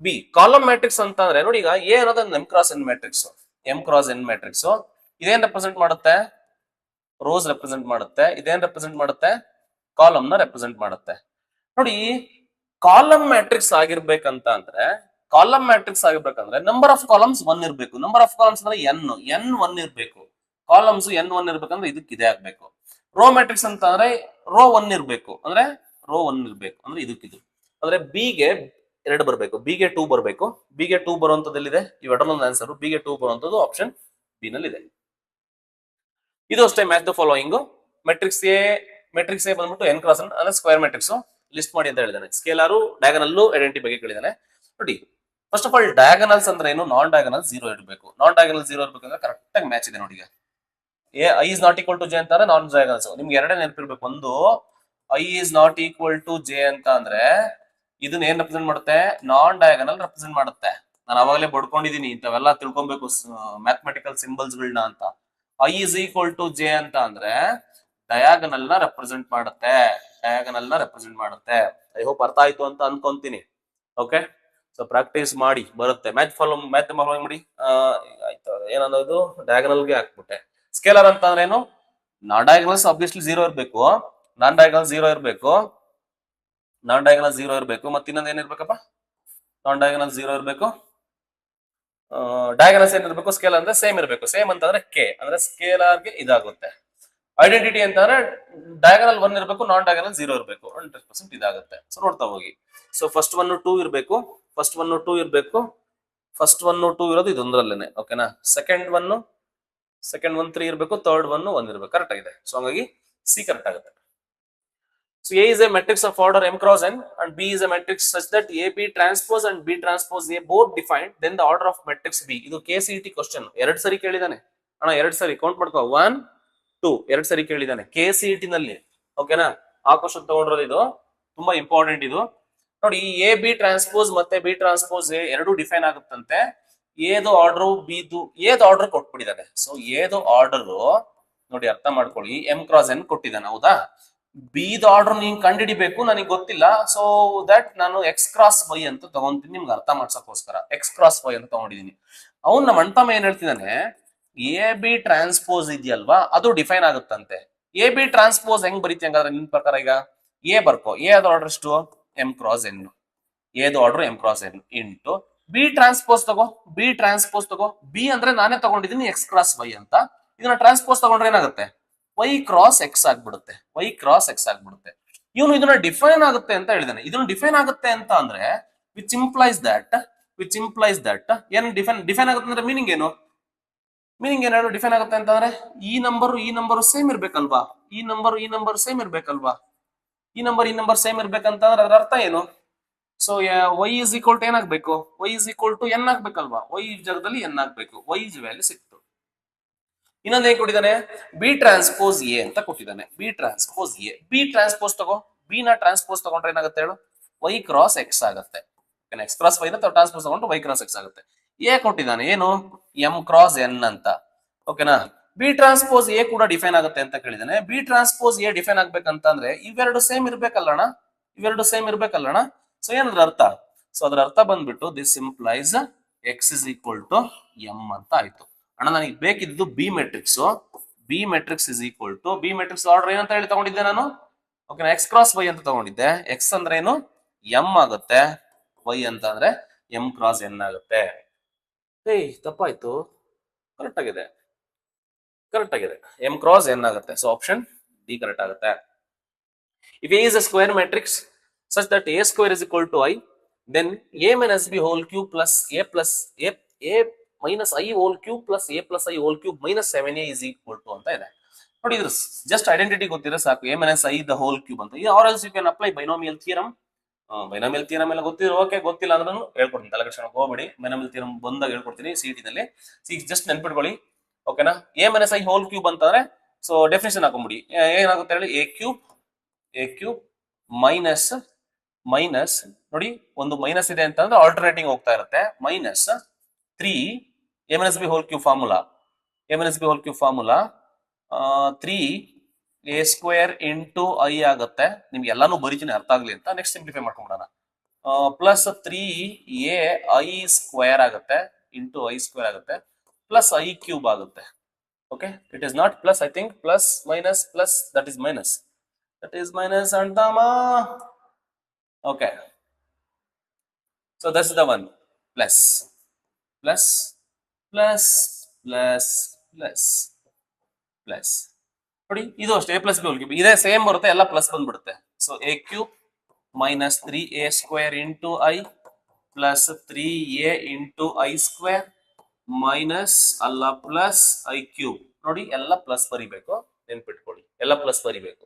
ಬಿ ಕಾಲಮ್ ಮ್ಯಾಟ್ರಿಕ್ಸ್ ಅಂತ ಅಂದ್ರೆ ನೋಡಿ, ಈಗ ಎ ಅನ್ನೋದು ಎಂ ಕ್ರಾಸ್ ಎನ್ ಮ್ಯಾಟ್ರಿಕ್ಸ್. ಇದೇನ್ ರೆಪ್ರೆಸೆಂಟ್ ಮಾಡುತ್ತೆ? ರೋಸ್ ರೆಪ್ರೆಸೆಂಟ್ ಮಾಡುತ್ತೆ. ಇದೇನ್ ರೆಪ್ರೆಸೆಂಟ್ ಮಾಡುತ್ತೆ? ಕಾಲಮ್ ನ ರೆಪ್ರೆಸೆಂಟ್ ಮಾಡುತ್ತೆ. ನೋಡಿ, ಕಾಲಮ್ ಮ್ಯಾಟ್ರಿಕ್ಸ್ ಆಗಿರ್ಬೇಕಂದ್ರೆ ನಂಬರ್ ಆಫ್ ಕಾಲಮ್ಸ್ 1 ಇರಬೇಕು. ನಂಬರ್ ಆಫ್ ಕಾಲಮ್ಸ್ ಅಂದ್ರೆ n 1 ಇರಬೇಕು. ಕಾಲಮ್ಸ್ n 1 ಇರ್ಬೇಕಂದ್ರೆ ಇದಕ್ಕೆ ಇದೇ ಆಗ್ಬೇಕು. ರೋ ಮ್ಯಾಟ್ರಿಕ್ಸ್ ಅಂತ ಅಂದ್ರೆ ರೋ 1 ಇರಬೇಕು, ಅಂದ್ರೆ ಇದಕ್ಕಿದು. ಅಂದ್ರೆ ಬಿ ಗೆ 2 ಬರಬೇಕು, ಬಿ ಗೆ 2 ಬರಬೇಕು. ಬಿ ಗೆ 2 ಬರುವಂತದ್ದೆಲ್ಲಿದೆ? ಇವೆರಡೊಂದು ಆನ್ಸರ್. ಬಿ ಗೆ 2 ಬರುವಂತದ್ದು ಆಪ್ಷನ್ ಬಿ ನಲ್ಲಿ ಇದೆ. ಇದು ಅಷ್ಟೇ. Match the following. Matrix A ಬಂದ್ಬಿಟ್ಟು ಎನ್ ಕ್ರಾಸ್ ಎನ್ ಅಂದ್ರೆ ಸ್ಕ್ವೇರ್ ಮ್ಯಾಟ್ರಿಕ್ಸ್ ಲಿಸ್ಟ್ ಮಾಡಿ ಅಂತ ಹೇಳಿದಾನೆ. ಸ್ಕೇಲಾರು ಡಯಾಗನಲ್ಲು ಐಡೆಂಟಿ ಬಗ್ಗೆ ಕೇಳಿದಾನೆ. ನೋಡಿ, ಫಸ್ಟ್ ಆಫ್ ಆಲ್ ಡಯಾಗನಲ್ಸ್ ಅಂದ್ರೆ ಏನು? ನಾನ್ ಡಯಾಗನಲ್ 0 ಇರಬೇಕು. ನಾನ್ ಡಯಾಗನಲ್ 0 ಇರ್ಬೇಕಂದ್ರೆ ಕರೆಕ್ಟ್ ಆಗಿ ಮ್ಯಾಚ್ ಇದೆ ನೋಡಿ. A i is not equal to j ಅಂತಂದ್ರೆ ನಾನ್ ಡಯಾಗನಲ್ಸ್. ನಿಮ್ಗೆ ಎರಡೇ ನೆನಪಿರ್ಬೇಕು. ಒಂದು, i is not equal to j ಅಂತ ಅಂದ್ರೆ ಇದನ್ನ ಏನ್ ರೆಪ್ರೆಸೆಂಟ್ ಮಾಡುತ್ತೆ? ನಾನ್ ಡಯಾಗನಲ್ ರೆಪ್ರೆಸೆಂಟ್ ಮಾಡುತ್ತೆ. ನಾನು ಅವಾಗಲೇ ಬಡ್ಕೊಂಡಿದೀನಿ, ಇಂಥವೆಲ್ಲ ತಿಳ್ಕೊಬೇಕು ಮ್ಯಾಥಮೆಟಿಕಲ್ ಸಿಂಬಲ್ಸ್ ಗಳನ್ನ ಅಂತ. I is equal to j ಅಂತ ಅಂದ್ರೆ ಡಯಾಗನಲ್ ನ ರೆಪ್ರೆಸೆಂಟ್ ಮಾಡುತ್ತೆ. ಐ ಹೋಪ್ ಅರ್ಥ ಆಯ್ತು ಅಂತ ಅನ್ಕೊಂತೀನಿ. ಓಕೆ, ಸೊ ಪ್ರಾಕ್ಟೀಸ್ ಮಾಡಿ, ಬರುತ್ತೆ. ಮ್ಯಾಚ್ ಫಾಲೋಯಿಂಗ್ ಮಾಡಿ. ಆಯ್ತು, ಏನನ್ನೋದು ಡಯಾಗನಲ್ ಗೆ ಹಾಕ್ಬಿಟ್ಟೆ. ಸ್ಕೇಲರ್ ಅಂತ ಅಂದ್ರೆ ಏನು? ನಾನ್ ಡಯಾಗನಲ್ಸ್ ಆಬ್ವಿಯಸ್ಲಿ 0 ಇರಬೇಕು. ನಾನ್ ಡಯಾಗನಲ್ 0 ಇರಬೇಕು. ಮತ್ತೆ ಇನ್ನೊಂದು ಏನಿರ್ಬೇಕಪ್ಪ? ನಾನ್ ಡಯಾಗನಲ್ 0 ಇರಬೇಕು. ಡಯಾಗನಲ್ಸ್ ಏನಿರ್ಬೇಕು? ಸ್ಕೇಲರ್ ಅಂದ್ರೆ ಸೇಮ್ ಇರಬೇಕು. ಸೇಮ್ ಅಂತಂದ್ರೆ ಕೆ ಅಂದ್ರೆ ಸ್ಕೇಲರ್ ಗೆ ಇದಾಗುತ್ತೆ. ಐಡೆಂಟಿಟಿ ಅಂತಂದ್ರೆ ಡಯಾಗನಲ್ 1 ಇರಬೇಕು, ನಾನ್ ಡಯಾಗನಲ್ 0 ಇರಬೇಕು. 100% ಇದಾಗುತ್ತೆ. ಸೊ ನೋಡ್ತಾ ಹೋಗಿ. ಸೊ ಫಸ್ಟ್ 1 2 ಇರಬೇಕು. ಫಸ್ಟ್ ಒನ್ 2 ಇರೋದು ಇದೊಂದರಲ್ಲೇನೆ. ಓಕೆನಾ? ಸೆಕೆಂಡ್ ಒನ್ 3 ಇರಬೇಕು. ಥರ್ಡ್ ಒನ್ 1 ಇರಬೇಕು. ಕರೆಕ್ಟ್ ಆಗಿದೆ. ಸೊ ಹಂಗಾಗಿ ಸಿ ಕರೆಕ್ಟ್ ಆಗುತ್ತೆ. So A is a matrix of order m cross n and B is a matrix such that A B transpose and B transpose A both defined, then the order of matrix B. ಇದು KCET ಕ್ವಶನ್ 2 ಸರಿ ಕೇಳಿದಾನೆ ಅಣ್ಣ. 2 ಸರಿ ಕೌಂಟ್ ಮಾಡ್ಕೋ. 1 2 2 ಸರಿ ಕೇಳಿದಾನೆ KCET ನಲ್ಲಿ. ಓಕೆನಾ? ಆ ಕ್ವಶನ್ ತಗೊಂಡ್ರೋದು. ಇದು ತುಂಬಾ ಇಂಪಾರ್ಟೆಂಟ್. ಇದು ನೋಡಿ, ಎ ಬಿ ಟ್ರಾನ್ಸ್ಪೋಸ್ ಮತ್ತೆ ಬಿ ಟ್ರಾನ್ಸ್ಪೋಸ್ ಎ ಎರಡೂ ಡಿಫೈನ್ ಆಗುತ್ತಂತೆ. ಏದು ಆರ್ಡರ್ ಬಿದು ಏದು ಆರ್ಡರ್ ಕೊಟ್ಬಿಟ್ಟಿದ್ದಾನೆ. ಸೊ ಏದು ಆರ್ಡರ್ ನೋಡಿ ಅರ್ಥ ಮಾಡ್ಕೊಳ್ಳಿ, ಎಂ ಕ್ರಾಸ್ ಎನ್ ಕೊಟ್ಟಿದ್ದಾನೆ ಹೌದಾ. ಬಿದ ಆರ್ಡರ್ ನೀನ್ ಕಂಡುಹಿಡಿಬೇಕು, ನನಗೆ ಗೊತ್ತಿಲ್ಲ. ಸೊ ದಟ್ ನಾನು ಎಕ್ಸ್ ಕ್ರಾಸ್ ವೈ ಅಂತ ತಗೊಂತೀನಿ, ನಿಮ್ಗೆ ಅರ್ಥ ಮಾಡ್ಸಕ್ಕೋಸ್ಕರ ಎಕ್ಸ್ ಕ್ರಾಸ್ ವೈ ಅಂತ ತಗೊಂಡಿದ್ದೀನಿ. ಅವ್ನು ನಮ್ಮ ಅಣ್ತಮ್ಮ ಏನ್ ಹೇಳ್ತಿದ್ದಾನೆ, ಎ ಬಿ ಟ್ರಾನ್ಸ್ಪೋಸ್ ಇದೆಯಲ್ವಾ ಅದು ಡಿಫೈನ್ ಆಗುತ್ತಂತೆ. ಎ ಬಿ ಟ್ರಾನ್ಸ್ಪೋಸ್ ಹೆಂಗ್ ಬರೀತಿ ಹಂಗಾದ್ರೆ ನಿನ್ ಪ್ರಕಾರ? ಈಗ ಎ ಬರ್ಕೋ, ಎ ಆದ ಆರ್ಡರ್ ಎಷ್ಟು? M cross N. ಎದು order M cross N into B transpose ತಗೋ, ಬಿ ಟ್ರಾನ್ಸ್ಪೋಸ್ ತಗೋ. ಬಿ ಅಂದ್ರೆ ನಾನೇ ತಗೊಂಡಿದ್ದೀನಿ ಎಕ್ಸ್ ಕ್ರಾಸ್ ವೈ ಅಂತ. ಇದನ್ನ ಟ್ರಾನ್ಸ್ಪೋಸ್ ತಗೊಂಡ್ರೆ ಏನಾಗುತ್ತೆ? ವೈ ಕ್ರಾಸ್ ಎಕ್ಸ್ ಆಗ್ಬಿಡುತ್ತೆ, ವೈ ಕ್ರಾಸ್ ಎಕ್ಸ್ ಆಗ್ಬಿಡುತ್ತೆ. ಇವನು ಇದನ್ನ ಡಿಫೈನ್ ಆಗುತ್ತೆ ಅಂತ ಹೇಳಿದಾನೆ. ಇದನ್ನ ಡಿಫೈನ್ ಆಗುತ್ತೆ ಅಂತ ಅಂದ್ರೆ ವಿಚ್ ಇಂಪ್ಲೈಸ್ ದಟ್ ಏನ್ ಡಿಫೈನ್ ಆಗುತ್ತೆ ಅಂದ್ರೆ ಮೀನಿಂಗ್ ಏನು? ಮೀನಿಂಗ್ ಏನು ಹೇಳು? ಡಿಫೈನ್ ಆಗುತ್ತೆ ಅಂತಂದ್ರೆ ಈ ನಂಬರ್ ಸೇಮ್ ಇರ್ಬೇಕಲ್ವಾ, ಈ ನಂಬರ್ ಸೇಮ್ ಇರ್ಬೇಕಲ್ವಾ, ಈ ನಂಬರ್ ಸೇಮ್ ಇರ್ಬೇಕಂತಂದ್ರೆ ಅದರ ಅರ್ಥ ಏನು? So y is equal to ಏನಾಗ್ಬೇಕು? Y is equal to n ಆಗ್ಬೇಕಲ್ವಾ, ವೈ ಜಾಗದಲ್ಲಿ ಎನ್ ಆಗ್ಬೇಕು. ವೈ ವ್ಯಾಲ್ಯೂ ಸಿಕ್ತು. ಇನ್ನೊಂದು ಏನ್ ಕೊಟ್ಟಿದ್ದಾನೆ? ಬಿ ಟ್ರಾನ್ಸ್ಪೋಸ್ ಎ ಅಂತ ಕೊಟ್ಟಿದ್ದಾನೆ. B transpose A, B transpose ತಗೋ. ಬಿ ನ ಟ್ರಾನ್ಸ್ಪೋಸ್ ತಗೊಂಡ್ರೆ ಏನಾಗುತ್ತೆ ಹೇಳು? ವೈ ಕ್ರಾಸ್ ಎಕ್ಸ್ ಆಗುತ್ತೆ. ಎಕ್ಸ್ ಕ್ರಾಸ್ ವೈ ಟ್ರಾನ್ಸ್ಪೋಸ್ ತಗೊಂಡು ವೈ ಕ್ರಾಸ್ ಎಕ್ಸ್ ಆಗುತ್ತೆ. ಎ ಕೊಟ್ಟಿದ್ದಾನೆ ಏನು? ಎಂ ಕ್ರಾಸ್ ಎನ್ ಅಂತ. ಓಕೆನಾ? ಬಿ ಟ್ರಾನ್ಸ್ಪೋಸ್ ಎ ಕೂಡ ಡಿಫೈನ್ ಆಗುತ್ತೆ ಅಂತ ಕೇಳಿದಾನೆ. ಬಿ ಟ್ರಾನ್ಸ್ಪೋಸ್ ಎ ಡಿಫೈನ್ ಆಗ್ಬೇಕಂತಂದ್ರೆ ಇವೆರಡು ಸೇಮ್ ಇರ್ಬೇಕಲ್ಲಣ್ಣ, ಇವೆರಡು ಸೇಮ್ ಇರ್ಬೇಕಲ್ಲಣ್ಣ. ಸೊ ಏನದ್ರ ಅರ್ಥ? ಸೊ ಅದರ ಅರ್ಥ ಬಂದ್ಬಿಟ್ಟು this implies X is equal to M ಅಂತ ಆಯ್ತು. ಅಣ್ಣ ನನಗೆ ಬೇಕಿದ್ದು B matrix. B matrix is equal to, B matrix order ಏನಂತ ಹೇಳಿ ತಗೊಂಡಿದ್ದೆ ನಾನು? ಓಕೆ, ಎಕ್ಸ್ ಕ್ರಾಸ್ ವೈ ಅಂತ ತಗೊಂಡಿದ್ದೆ. ಎಕ್ಸ್ ಅಂದ್ರೆ ಏನು? ಎಂ ಆಗುತ್ತೆ. ವೈ ಅಂತ ಅಂದ್ರೆ ಎಂ ಕ್ರಾಸ್ ಎನ್ ಆಗುತ್ತೆ. ಏಯ್ ತಪ್ಪಾಯ್ತು, ಕರೆಕ್ಟ್ ಆಗಿದೆ, ಕರೆಕ್ಟ್ ಆಗಿದೆ. ಎಂ ಕ್ರಾಸ್ ಎನ್ ಆಗುತ್ತೆ. ಸೊ ಆಪ್ಷನ್ ಡಿ ಕರೆಕ್ಟ್ ಆಗುತ್ತೆ. If A is a square matrix such that A square is equal to I, then A minus B whole cube plus A minus I whole cube plus A plus I whole cube minus 7A is equal to ಅಂತ ಇದೆ. ನೋಡಿ, ಇದು ಜಸ್ಟ್ ಐಡೆಂಟಿಟಿ ಗೊತ್ತಿದ್ರೆ ಸಾಕು, A minus I the whole cube ಅಂತ. Or else you can apply binomial theorem. Binomial theorem ಎಲ್ಲ ಗೊತ್ತಿರೋ ಓಕೆ, ಗೊತ್ತಿಲ್ಲ ಅಂದ್ರೂ ಹೇಳ್ಕೊಡ್ತೀನಿ, ತಲೆ ಕೆಡಿಸ್ಕೊಳ್ಳೋಕೆ ಹೋಗಬೇಡಿ. ಬೈನಾಮಿಯಲ್ ಥಿಯರಮ್ ಬಂದಾಗ ಹೇಳ್ಕೊಡ್ತೀನಿ ಸಿಇಟಿ ನಲ್ಲಿ. ಜಸ್ಟ್ ನೆನ್ಪಿಟ್ಕೊಳ್ಳಿ, ಓಕೆನಾ? A minus I whole cube ಅಂತಂದ್ರೆ ಸೊ ಡೆಫಿನೇಷನ್ ಹಾಕೊಂಬಿಡಿ. ಏನಾಗುತ್ತೆ ಹೇಳಿ? ಎ ಕ್ಯೂಬ್ ಮೈನಸ್ ನೋಡಿ, ಒಂದು ಮೈನಸ್ ಇದೆ ಅಂತಂದ್ರೆ ಆಲ್ಟರ್ನೇಟಿಂಗ್ ಹೋಗ್ತಾ ಇರುತ್ತೆ. Minus 3 A minus B whole cube formula, 3 A square into I ಆಗುತ್ತೆ. ನಿಮ್ಗೆ ಎಲ್ಲಾನು ಬರೀತೀನಿ ಅರ್ಥ ಆಗ್ಲಿ ಅಂತ. ನೆಕ್ಸ್ಟ್ ಸಿಂಪ್ಲಿಫೈ ಮಾಡ್ಕೊಂಡ್ಬಿಡೋಣ. ಪ್ಲಸ್ 3 ಎ ಐ ಸ್ಕ್ವೇರ್ ಆಗುತ್ತೆ ಇಂಟು ಐ ಸ್ಕ್ವೇರ್ ಆಗುತ್ತೆ, ಪ್ಲಸ್ ಐ ಕ್ಯೂಬ್ ಆಗುತ್ತೆ. Okay, it is not plus, I think plus plus that is minus, ಅಂತಮ್ಮ. Okay, so that's the one. Plus ನೋಡಿ, ಇದು ಅಷ್ಟೇ. A plus B whole cube ಇದೇ ಸೇಮ್ ಬರುತ್ತೆ, ಎಲ್ಲ ಪ್ಲಸ್ ಬಂದ್ಬಿಡುತ್ತೆ. So A cube minus 3 A square into I plus 3 A into I square minus ಅಲ್ಲ ಪ್ಲಸ್ ಐ ಕ್ಯೂಬ್. ನೋಡಿ, ಎಲ್ಲ ಪ್ಲಸ್ ಬರಿಬೇಕು, ನೆನ್ಪಿಟ್ಕೊಳ್ಳಿ, ಎಲ್ಲ ಪ್ಲಸ್ ಬರಿಬೇಕು.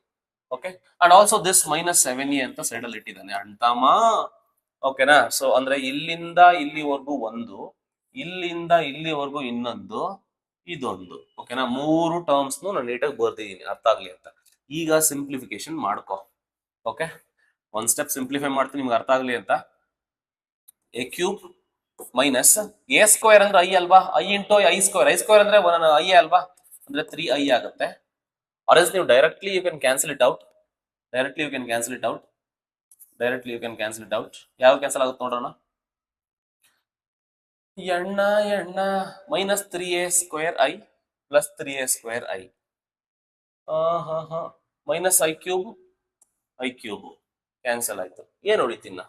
Okay, and also this minus 7a ಅಂತ ಸೈಡ್ ಅಲ್ಲಿ ಇಟ್ಟಿದ್ದಾನೆ ಅಂಟಮ್ಮ. ಓಕೆನಾ? ಸೊ ಅಂದ್ರೆ ಇಲ್ಲಿಂದ ಇಲ್ಲಿವರೆಗೂ ಒಂದು, ಇಲ್ಲಿಂದ ಇಲ್ಲಿವರೆಗೂ ಇನ್ನೊಂದು, ಇದೊಂದು. ಓಕೆನಾ? 3 ಟರ್ಮ್ಸ್ ನಾನು ನೀಟಾಗಿ ಬರ್ದಿದ್ದೀನಿ ಅರ್ಥ ಆಗ್ಲಿ ಅಂತ. ಈಗ ಸಿಂಪ್ಲಿಫಿಕೇಶನ್ ಮಾಡ್ಕೋ. ಓಕೆ, ಒಂದ್ ಸ್ಟೆಪ್ ಸಿಂಪ್ಲಿಫೈ ಮಾಡ್ತೀನಿ ನಿಮ್ಗೆ ಅರ್ಥ ಆಗ್ಲಿ ಅಂತ. A cube minus A square ಅಂದ್ರೆ ಐ ಅಲ್ವಾ, ಐ ಇಂಟು ಐ ಸ್ಕ್ವೇರ್ ಅಂದ್ರೆ ಐ ಅಲ್ವಾ, ಅಂದ್ರೆ 3i ಆಗುತ್ತೆ. ಆರ್ ಎಲ್ಸ್ ನೀವು directly you can cancel it out. ಯಾವ ಕ್ಯಾನ್ಸಲ್ ಆಗುತ್ತೆ ನೋಡೋಣ. ಎಣ್ಣ minus 3a square i plus 3a square i, minus i cube cancel ಆಯ್ತು. ಏನ್ ಉಳಿತಿನ್ನ?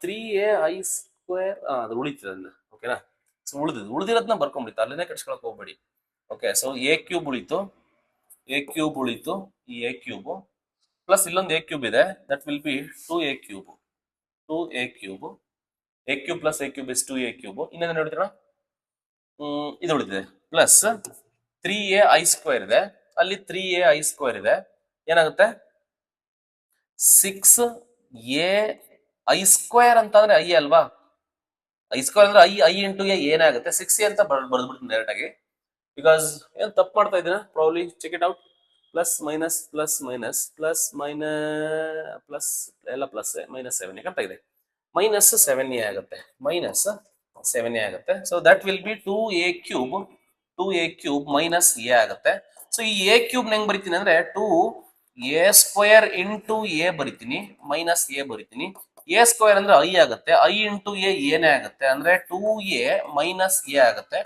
3a ಐ ಸ್ಕ್ವೇರ್ ಅದು ಉಳಿತದ. ಓಕೆನಾ? ಸೊ ಉಳಿದಿರೋದನ್ನ ಬರ್ಕೊಂಡ್ಬಿಡ್ತು, ಅಲ್ಲೇನೆ ಕಟ್ಸ್ಕೊಳಕ್ ಹೋಗ್ಬೇಡಿ. ಓಕೆ, ಸೊ ಎ ಕ್ಯೂಬ್ ಉಳಿತು, ಈ ಎ ಕ್ಯೂಬ್ ಪ್ಲಸ್ ಇಲ್ಲೊಂದು ಎ ಕ್ಯೂಬ್ ಇದೆ, that will be 2a cube plus A cube is 2a cube. ಇನ್ನೇನು ನೋಡಿದ್ರ? ಇದು ಉಳಿದಿದೆ ಪ್ಲಸ್ 3a ಐ ಸ್ಕ್ವೇರ್ ಇದೆ, ಅಲ್ಲಿ 3a ಐ ಸ್ಕ್ವೇರ್ ಇದೆ, ಏನಾಗುತ್ತೆ? 6a ಐ ಸ್ಕ್ವೇರ್ ಅಂತಂದ್ರೆ ಐ ಅಲ್ವಾ, ಐ ಸ್ಕ್ವೇರ್ ಅಂದ್ರೆ ಐ ಇಂಟು ಎ ಏನಾಗುತ್ತೆ? 6a ಅಂತ ಬರ್ದ್ಬಿಡ್ತೀನಿ ಡೈರೆಕ್ಟ್ ಆಗಿ. ಬಿಕಾಸ್ ಏನ್ ತಪ್ಪು ಮಾಡ್ತಾ ಇದ್ದೀನ? Probably check it out. Plus ಎಲ್ಲ ಪ್ಲಸ್ -7 ಕರೆಕ್ಟ್ ಆಗಿದೆ. ಮೈನಸ್ 7a ಆಗುತ್ತೆ, ಮೈನಸ್ 7a ಆಗುತ್ತೆ. So that will be 2a cube minus A ಆಗುತ್ತೆ. ಸೊ ಈ ಎ ಕ್ಯೂಬ್ ಹೆಂಗ್ ಬರಿತೀನಿ ಅಂದ್ರೆ 2a² ಇಂಟು ಎ ಬರಿತೀನಿ, ಮೈನಸ್ ಎ ಬರಿತೀನಿ. a² ಅಂದ್ರೆ ಐ ಆಗುತ್ತೆ, ಐ ಇಂಟು ಎ ಏನೇ ಆಗುತ್ತೆ ಅಂದ್ರೆ 2a ಮೈನಸ್ ಎ ಆಗುತ್ತೆ.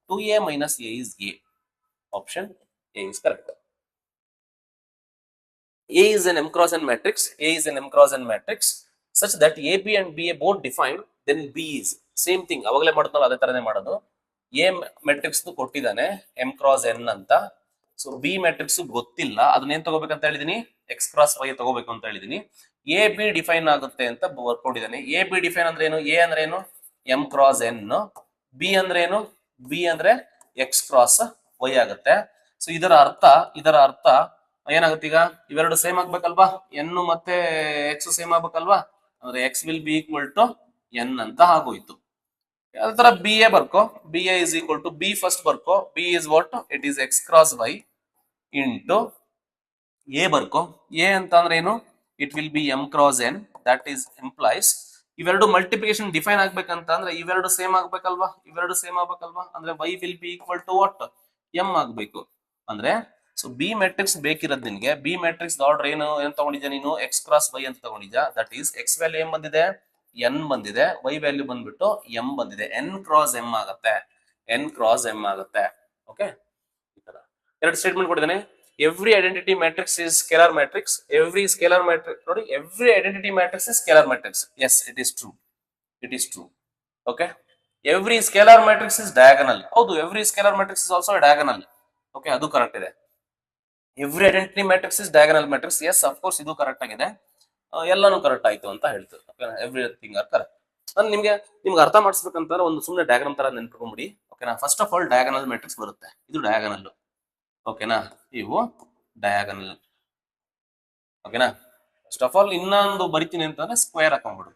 2a minus A is A. Option A is correct. A is an M cross n matrix. A is an M cross n matrix such that AB and BA both defined. Then B is same thing. ಅವಾಗಲೇ ಮಾಡೋದು ಅದೇ ತರನೇ ಮಾಡೋದು. A ಮ್ಯಾಟ್ರಿಕ್ಸ್ ಕೊಟ್ಟಿದ್ದಾನೆ M cross n ಅಂತ. ಸೊ B ಮ್ಯಾಟ್ರಿಕ್ಸ್ ಗೊತ್ತಿಲ್ಲ, ಅದನ್ನೇನ್ ತಗೋಬೇಕಂತ ಹೇಳಿದೀನಿ, X cross Y ತಗೋಬೇಕು ಅಂತ ಹೇಳಿದೀನಿ. A B ಡಿಫೈನ್ ಆಗುತ್ತೆ ಅಂತ ಬರ್ಕೊಂಡಿದ್ದಾನೆ. A B ಡಿಫೈನ್ ಅಂದ್ರೆ ಏನು? A ಅಂದ್ರೆ ಏನು? M cross n. B ಅಂದ್ರೆ ಏನು? B ಅಂದ್ರೆ X cross Y ಆಗುತ್ತೆ. ಸೊ ಇದರ ಅರ್ಥ ಏನಾಗುತ್ತೆ, ಈಗ ಇವೆರಡು ಸೇಮ್ ಆಗ್ಬೇಕಲ್ವಾ, ಎನ್ ಮತ್ತೆ ಎಕ್ಸ್ ಸೇಮ್ ಆಗ್ಬೇಕಲ್ವಾ, ಅಂದ್ರೆ X will be equal to N ಅಂತ ಆಗೋಯ್ತು. ಅದೇ ತರ ಬಿ ಎ ಬರ್ಕೋ, B A is equal to B first ಬರ್ಕೋ, B is what, it is X cross Y into A ಬರ್ಕೋ. ಎ ಅಂತ ಅಂದ್ರೆ ಏನು? It will be M cross N. That is implies ಇವೆರಡು ಮಲ್ಟಿಪ್ಲಿಕೇಶನ್ ಡಿಫೈನ್ ಆಗ್ಬೇಕಂತ ಅಂದ್ರೆ ಇವೆರಡು ಸೇಮ್ ಆಗ್ಬೇಕಲ್ವಾ, ಅಂದ್ರೆ y will be equal to what, M ಆಗ್ಬೇಕು. ಅಂದ್ರೆ ಸೊ ಬಿ ಮ್ಯಾಟ್ರಿಕ್ಸ್ ಬೇಕಿರೋದು ನಿನ್ಗೆ. ಬಿ ಮ್ಯಾಟ್ರಿಕ್ಸ್ ಆರ್ಡರ್ ಏನ್ ತಗೊಂಡಿದ್ಯಾ ನೀನು? ಎಕ್ಸ್ ಕ್ರಾಸ್ ವೈ ಅಂತ ತಗೊಂಡಿದ್ಯಾ. ದಟ್ ಈಸ್ ಎಕ್ಸ್ ವ್ಯಾಲ್ಯೂ ಏನ್ ಬಂದಿದೆ? ಎನ್ ಬಂದಿದೆ. ವೈ ವ್ಯಾಲ್ಯೂ ಬಂದ್ಬಿಟ್ಟು ಎಂ ಬಂದಿದೆ. ಎನ್ ಕ್ರಾಸ್ ಎಂ ಆಗುತ್ತೆ, ಓಕೆ. ಈ ತರ ಎರಡು ಸ್ಟೇಟ್ಮೆಂಟ್ ಕೊಟ್ಟಿದ್ದಾನೆ. Every identity matrix is scalar matrix. Every scalar matrix ನೋಡಿ, every identity matrix is scalar matrix. Yes, it is true. Okay. Every scalar matrix is diagonal. ಹೌದು, every scalar matrix is also diagonal. Okay, ಅದು ಕರೆಕ್ಟ್ ಇದೆ. Every identity matrix is diagonal matrix. S, of course ಇದು ಕರೆಕ್ಟ್ ಆಗಿದೆ. ಎಲ್ಲಾನು ಕರೆಕ್ಟ್ ಆಯ್ತು ಅಂತ ಹೇಳ್ತು. Everything are correct. ನಾನು ನಿಮ್ಗೆ ಅರ್ಥ ಮಾಡಿಸ್ಬೇಕಂತಾರೆ ಒಂದು ಸುಮ್ಮನೆ ಡಯಾಗ್ರಾಮ್ ತರ ನೆನ್ಪಿಟ್ಕೊಂಡ್ಬಿಡಿ. ಓಕೆನಾ. First of all diagonal matrix ಬರುತ್ತೆ, ಇದು ಡಯಾಗನಲ್. ಓಕೆನಾ, ಇವು ಡಯಾಗನಲ್. ಓಕೆನಾ. ಫಸ್ಟ್ ಆಫ್ ಆಲ್ ಇನ್ನೊಂದು ಬರಿತೀನಿ ಅಂತಂದ್ರೆ ಸ್ಕ್ವೇರ್ ಹಾಕೊಂಡ್ಬಿಡು.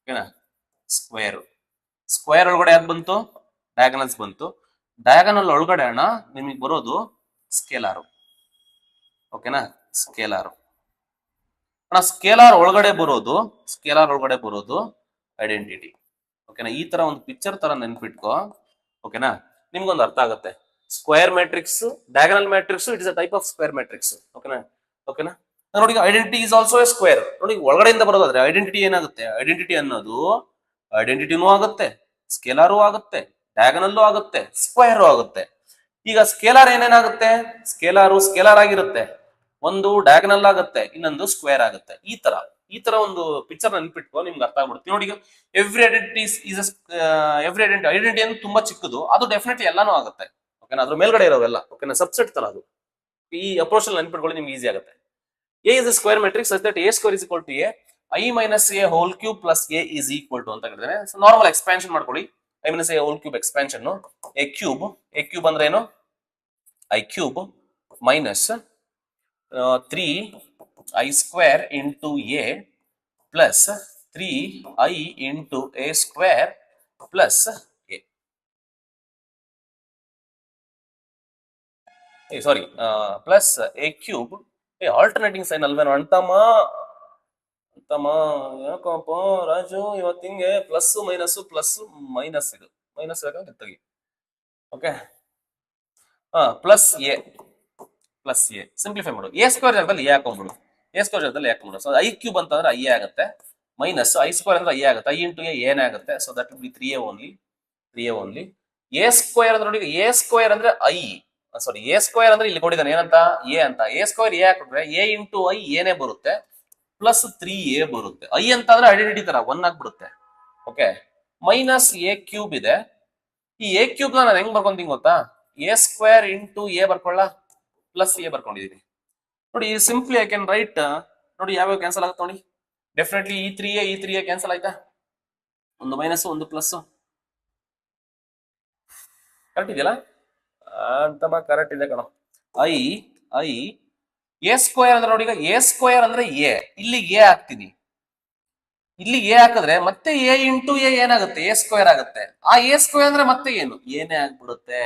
ಓಕೆನಾ, ಸ್ಕ್ವೇರ್ ಒಳಗಡೆ ಯಾವ್ದು ಬಂತು? ಡಯಾಗನಲ್ಸ್ ಬಂತು. ಡಯಾಗನಲ್ ಒಳಗಡೆ ಅಣ್ಣ ನಿಮಗೆ ಬರೋದು ಸ್ಕೇಲಾರು. ಓಕೆನಾ, ಸ್ಕೇಲಾರ್ ಒಳಗಡೆ ಬರೋದು ಐಡೆಂಟಿಟಿ. ಓಕೆನಾ, ಈ ತರ ಒಂದು ಪಿಕ್ಚರ್ ತರ ನೆನ್ಪಿಟ್ಕೋ. ಓಕೆನಾ, ನಿಮ್ಗೊಂದು ಅರ್ಥ ಆಗುತ್ತೆ. Square matrix, diagonal matrix, it is a type of square matrix. ಓಕೆನಾ. ನೋಡಿ, identity is also A square. ನೋಡಿ, ಒಳಗಡೆಯಿಂದ ಬರೋದಾದ್ರೆ ಐಡೆಂಟಿಟಿ ಏನಾಗುತ್ತೆ? ಐಡೆಂಟಿಟಿ ಅನ್ನೋದು ಐಡೆಂಟಿಟಿನೂ ಆಗುತ್ತೆ, ಸ್ಕೇಲಾರು ಆಗುತ್ತೆ, ಡಯಾಗನಲ್ಲೂ ಆಗುತ್ತೆ, ಸ್ಕ್ವೇರು ಆಗುತ್ತೆ. ಈಗ ಸ್ಕೇಲಾರ್ ಏನೇನಾಗುತ್ತೆ? ಸ್ಕೇಲಾರ್ ಆಗಿರುತ್ತೆ, ಒಂದು ಡಯಾಗನಲ್ ಆಗುತ್ತೆ, ಇನ್ನೊಂದು ಸ್ಕ್ವೇರ್ ಆಗುತ್ತೆ. ಈ ತರ ಒಂದು ಪಿಕ್ಚರ್ ನೆನ್ಪಿಟ್ಕೋ, ನಿಮ್ಗೆ ಅರ್ಥ ಆಗ್ಬಿಡುತ್ತೆ. ನೋಡಿ, ಎವ್ರಿ ಐಡೆಂಟಿಟಿ ಅಂದ್ರೆ ತುಂಬಾ ಚಿಕ್ಕದು, ಅದು ಡೆಫಿನೆಟ್ಲಿ ಎಲ್ಲಾನು ಆಗುತ್ತೆ. ಓಕೆನಾ, ಅದ್ರ ಮೇಲ್ಗಡೆ ಇರೋವೆಲ್ಲ ಓಕೆನಾ ಸಬ್ಸೆಟ್ ತರ. ಅದು ಈ ಅಪ್ರೋಚ್ ಅಲ್ಲಿ ನೆನ್ಪಿಟ್ಕೊಳ್ಳಿ, ನಿಮ್ಗೆ ಈಸಿ ಆಗುತ್ತೆ. A is a square matrix such that a square is equal to a, i minus a whole cube plus a is equal to ಅಂತ ಹೇಳಿದ್ರೆ ನಾರ್ಮಲ್ ಎಕ್ಸ್ಪಾನ್ಷನ್ ಮಾಡ್ಕೊಳ್ಳಿ. i minus a whole cube expansion. a cube ಅಂದ್ರೆ ಏನು? i cube minus 3i square into a plus 3i into a square plus a. Sorry, plus a cube. Alternating sign ಅಲ್ವೇನೋ ಅಂತಮ್ಮ ಯಾಕಪ್ಪ ರಾಜು ಇವತ್ತು ಹಿಂಗೆ ಪ್ಲಸ್ ಮೈನಸ್ ಇದು ಮೈನಸ್ ತೆಗಿ. ಓಕೆ, ಪ್ಲಸ್ ಎ ಸಿಂಪ್ಲಿಫೈ ಮಾಡು. ಎ ಸ್ಕ್ವೇರ್ ಜಾಗದಲ್ಲಿ ಎ ಹಾಕೊಂಡ್ಬಿಡು. ಸೊ ಐ ಕ್ಯೂಬ್ ಅಂತಂದ್ರೆ ಐ ಆಗುತ್ತೆ, ಮೈನಸ್ ಐ ಸ್ಕ್ವೇರ್ ಅಂದ್ರೆ ಐ ಆಗುತ್ತೆ, ಐ ಇಂಟು ಎ ಏನೇ ಆಗುತ್ತೆ. So that will be 3a only. A square ಅಂದ್ರೆ ನೋಡಿ, ಎ ಸ್ಕ್ವೇರ್ ಅಂದ್ರೆ ಎ ಸ್ಕ್ವೇರ್ ಅಂದ್ರೆ ಇಲ್ಲಿ ಕೊಟ್ಟಿದ್ದಾನೆ ಏನಂತ? ಎ ಅಂತ. ಎ ಸ್ಕ್ವೇರ್ ಎ ಹಾಕಿದ್ರೆ ಎ ಇಂಟು ಐ ಏನೇ ಬರುತ್ತೆ, ಪ್ಲಸ್ 3a ಬರುತ್ತೆ. ಐ ಅಂತ ಅಂದ್ರೆ ಐಡೆಂಟಿಟಿ ತರ 1 ಆಗ್ಬಿಡುತ್ತೆ. ಓಕೆ, ಮೈನಸ್ ಎ ಕ್ಯೂಬ್ ಇದೆ. ಈ ಎ ಕ್ಯೂಬ್ ನಾನು ಹೆಂಗ್ ಬರ್ಕೊಂತೀನಿ ಗೊತ್ತಾ? ಎ ಸ್ಕ್ವೇರ್ ಇಂಟು ಎ ಬರ್ಕೊಳ್ಳ, ಪ್ಲಸ್ ಎ ಬರ್ಕೊಂಡಿದೀನಿ. ನೋಡಿ, ಸಿಂಪ್ಲಿ ಐ ಕ್ಯಾನ್ ರೈಟ್. ನೋಡಿ, ಯಾವ್ಯಾವ ಕ್ಯಾನ್ಸಲ್ ಆಗುತ್ತೆ ನೋಡಿ. ಡೆಫಿನೆಟ್ಲಿ ಈ 3a ಕ್ಯಾನ್ಸಲ್ ಆಯ್ತಾ? ಒಂದು ಮೈನಸ್ ಒಂದು ಪ್ಲಸ್. ಕರೆಕ್ಟ್ ಇದೆಯಲ್ಲ? ಅಂತಮ್ಮ ಕರೆಕ್ಟ್ ಇದೆ ಕಣ. ಐ ಎ ಸ್ಕ್ವೇರ್ ಅಂದ್ರೆ ನೋಡಿ, ಈಗ ಎ ಸ್ಕ್ವೇರ್ ಅಂದ್ರೆ ಎ, ಇಲ್ಲಿ ಎ ಹಾಕ್ತೀನಿ. ಇಲ್ಲಿ ಎ ಹಾಕಿದ್ರೆ ಮತ್ತೆ ಎ ಇಂಟು ಎ ಏನಾಗುತ್ತೆ? ಎ ಸ್ಕ್ವೇರ್ ಆಗುತ್ತೆ. ಆ ಎ ಸ್ಕ್ವೇರ್ ಅಂದ್ರೆ ಮತ್ತೆ ಏನು? ಏನೇ ಆಗ್ಬಿಡುತ್ತೆ.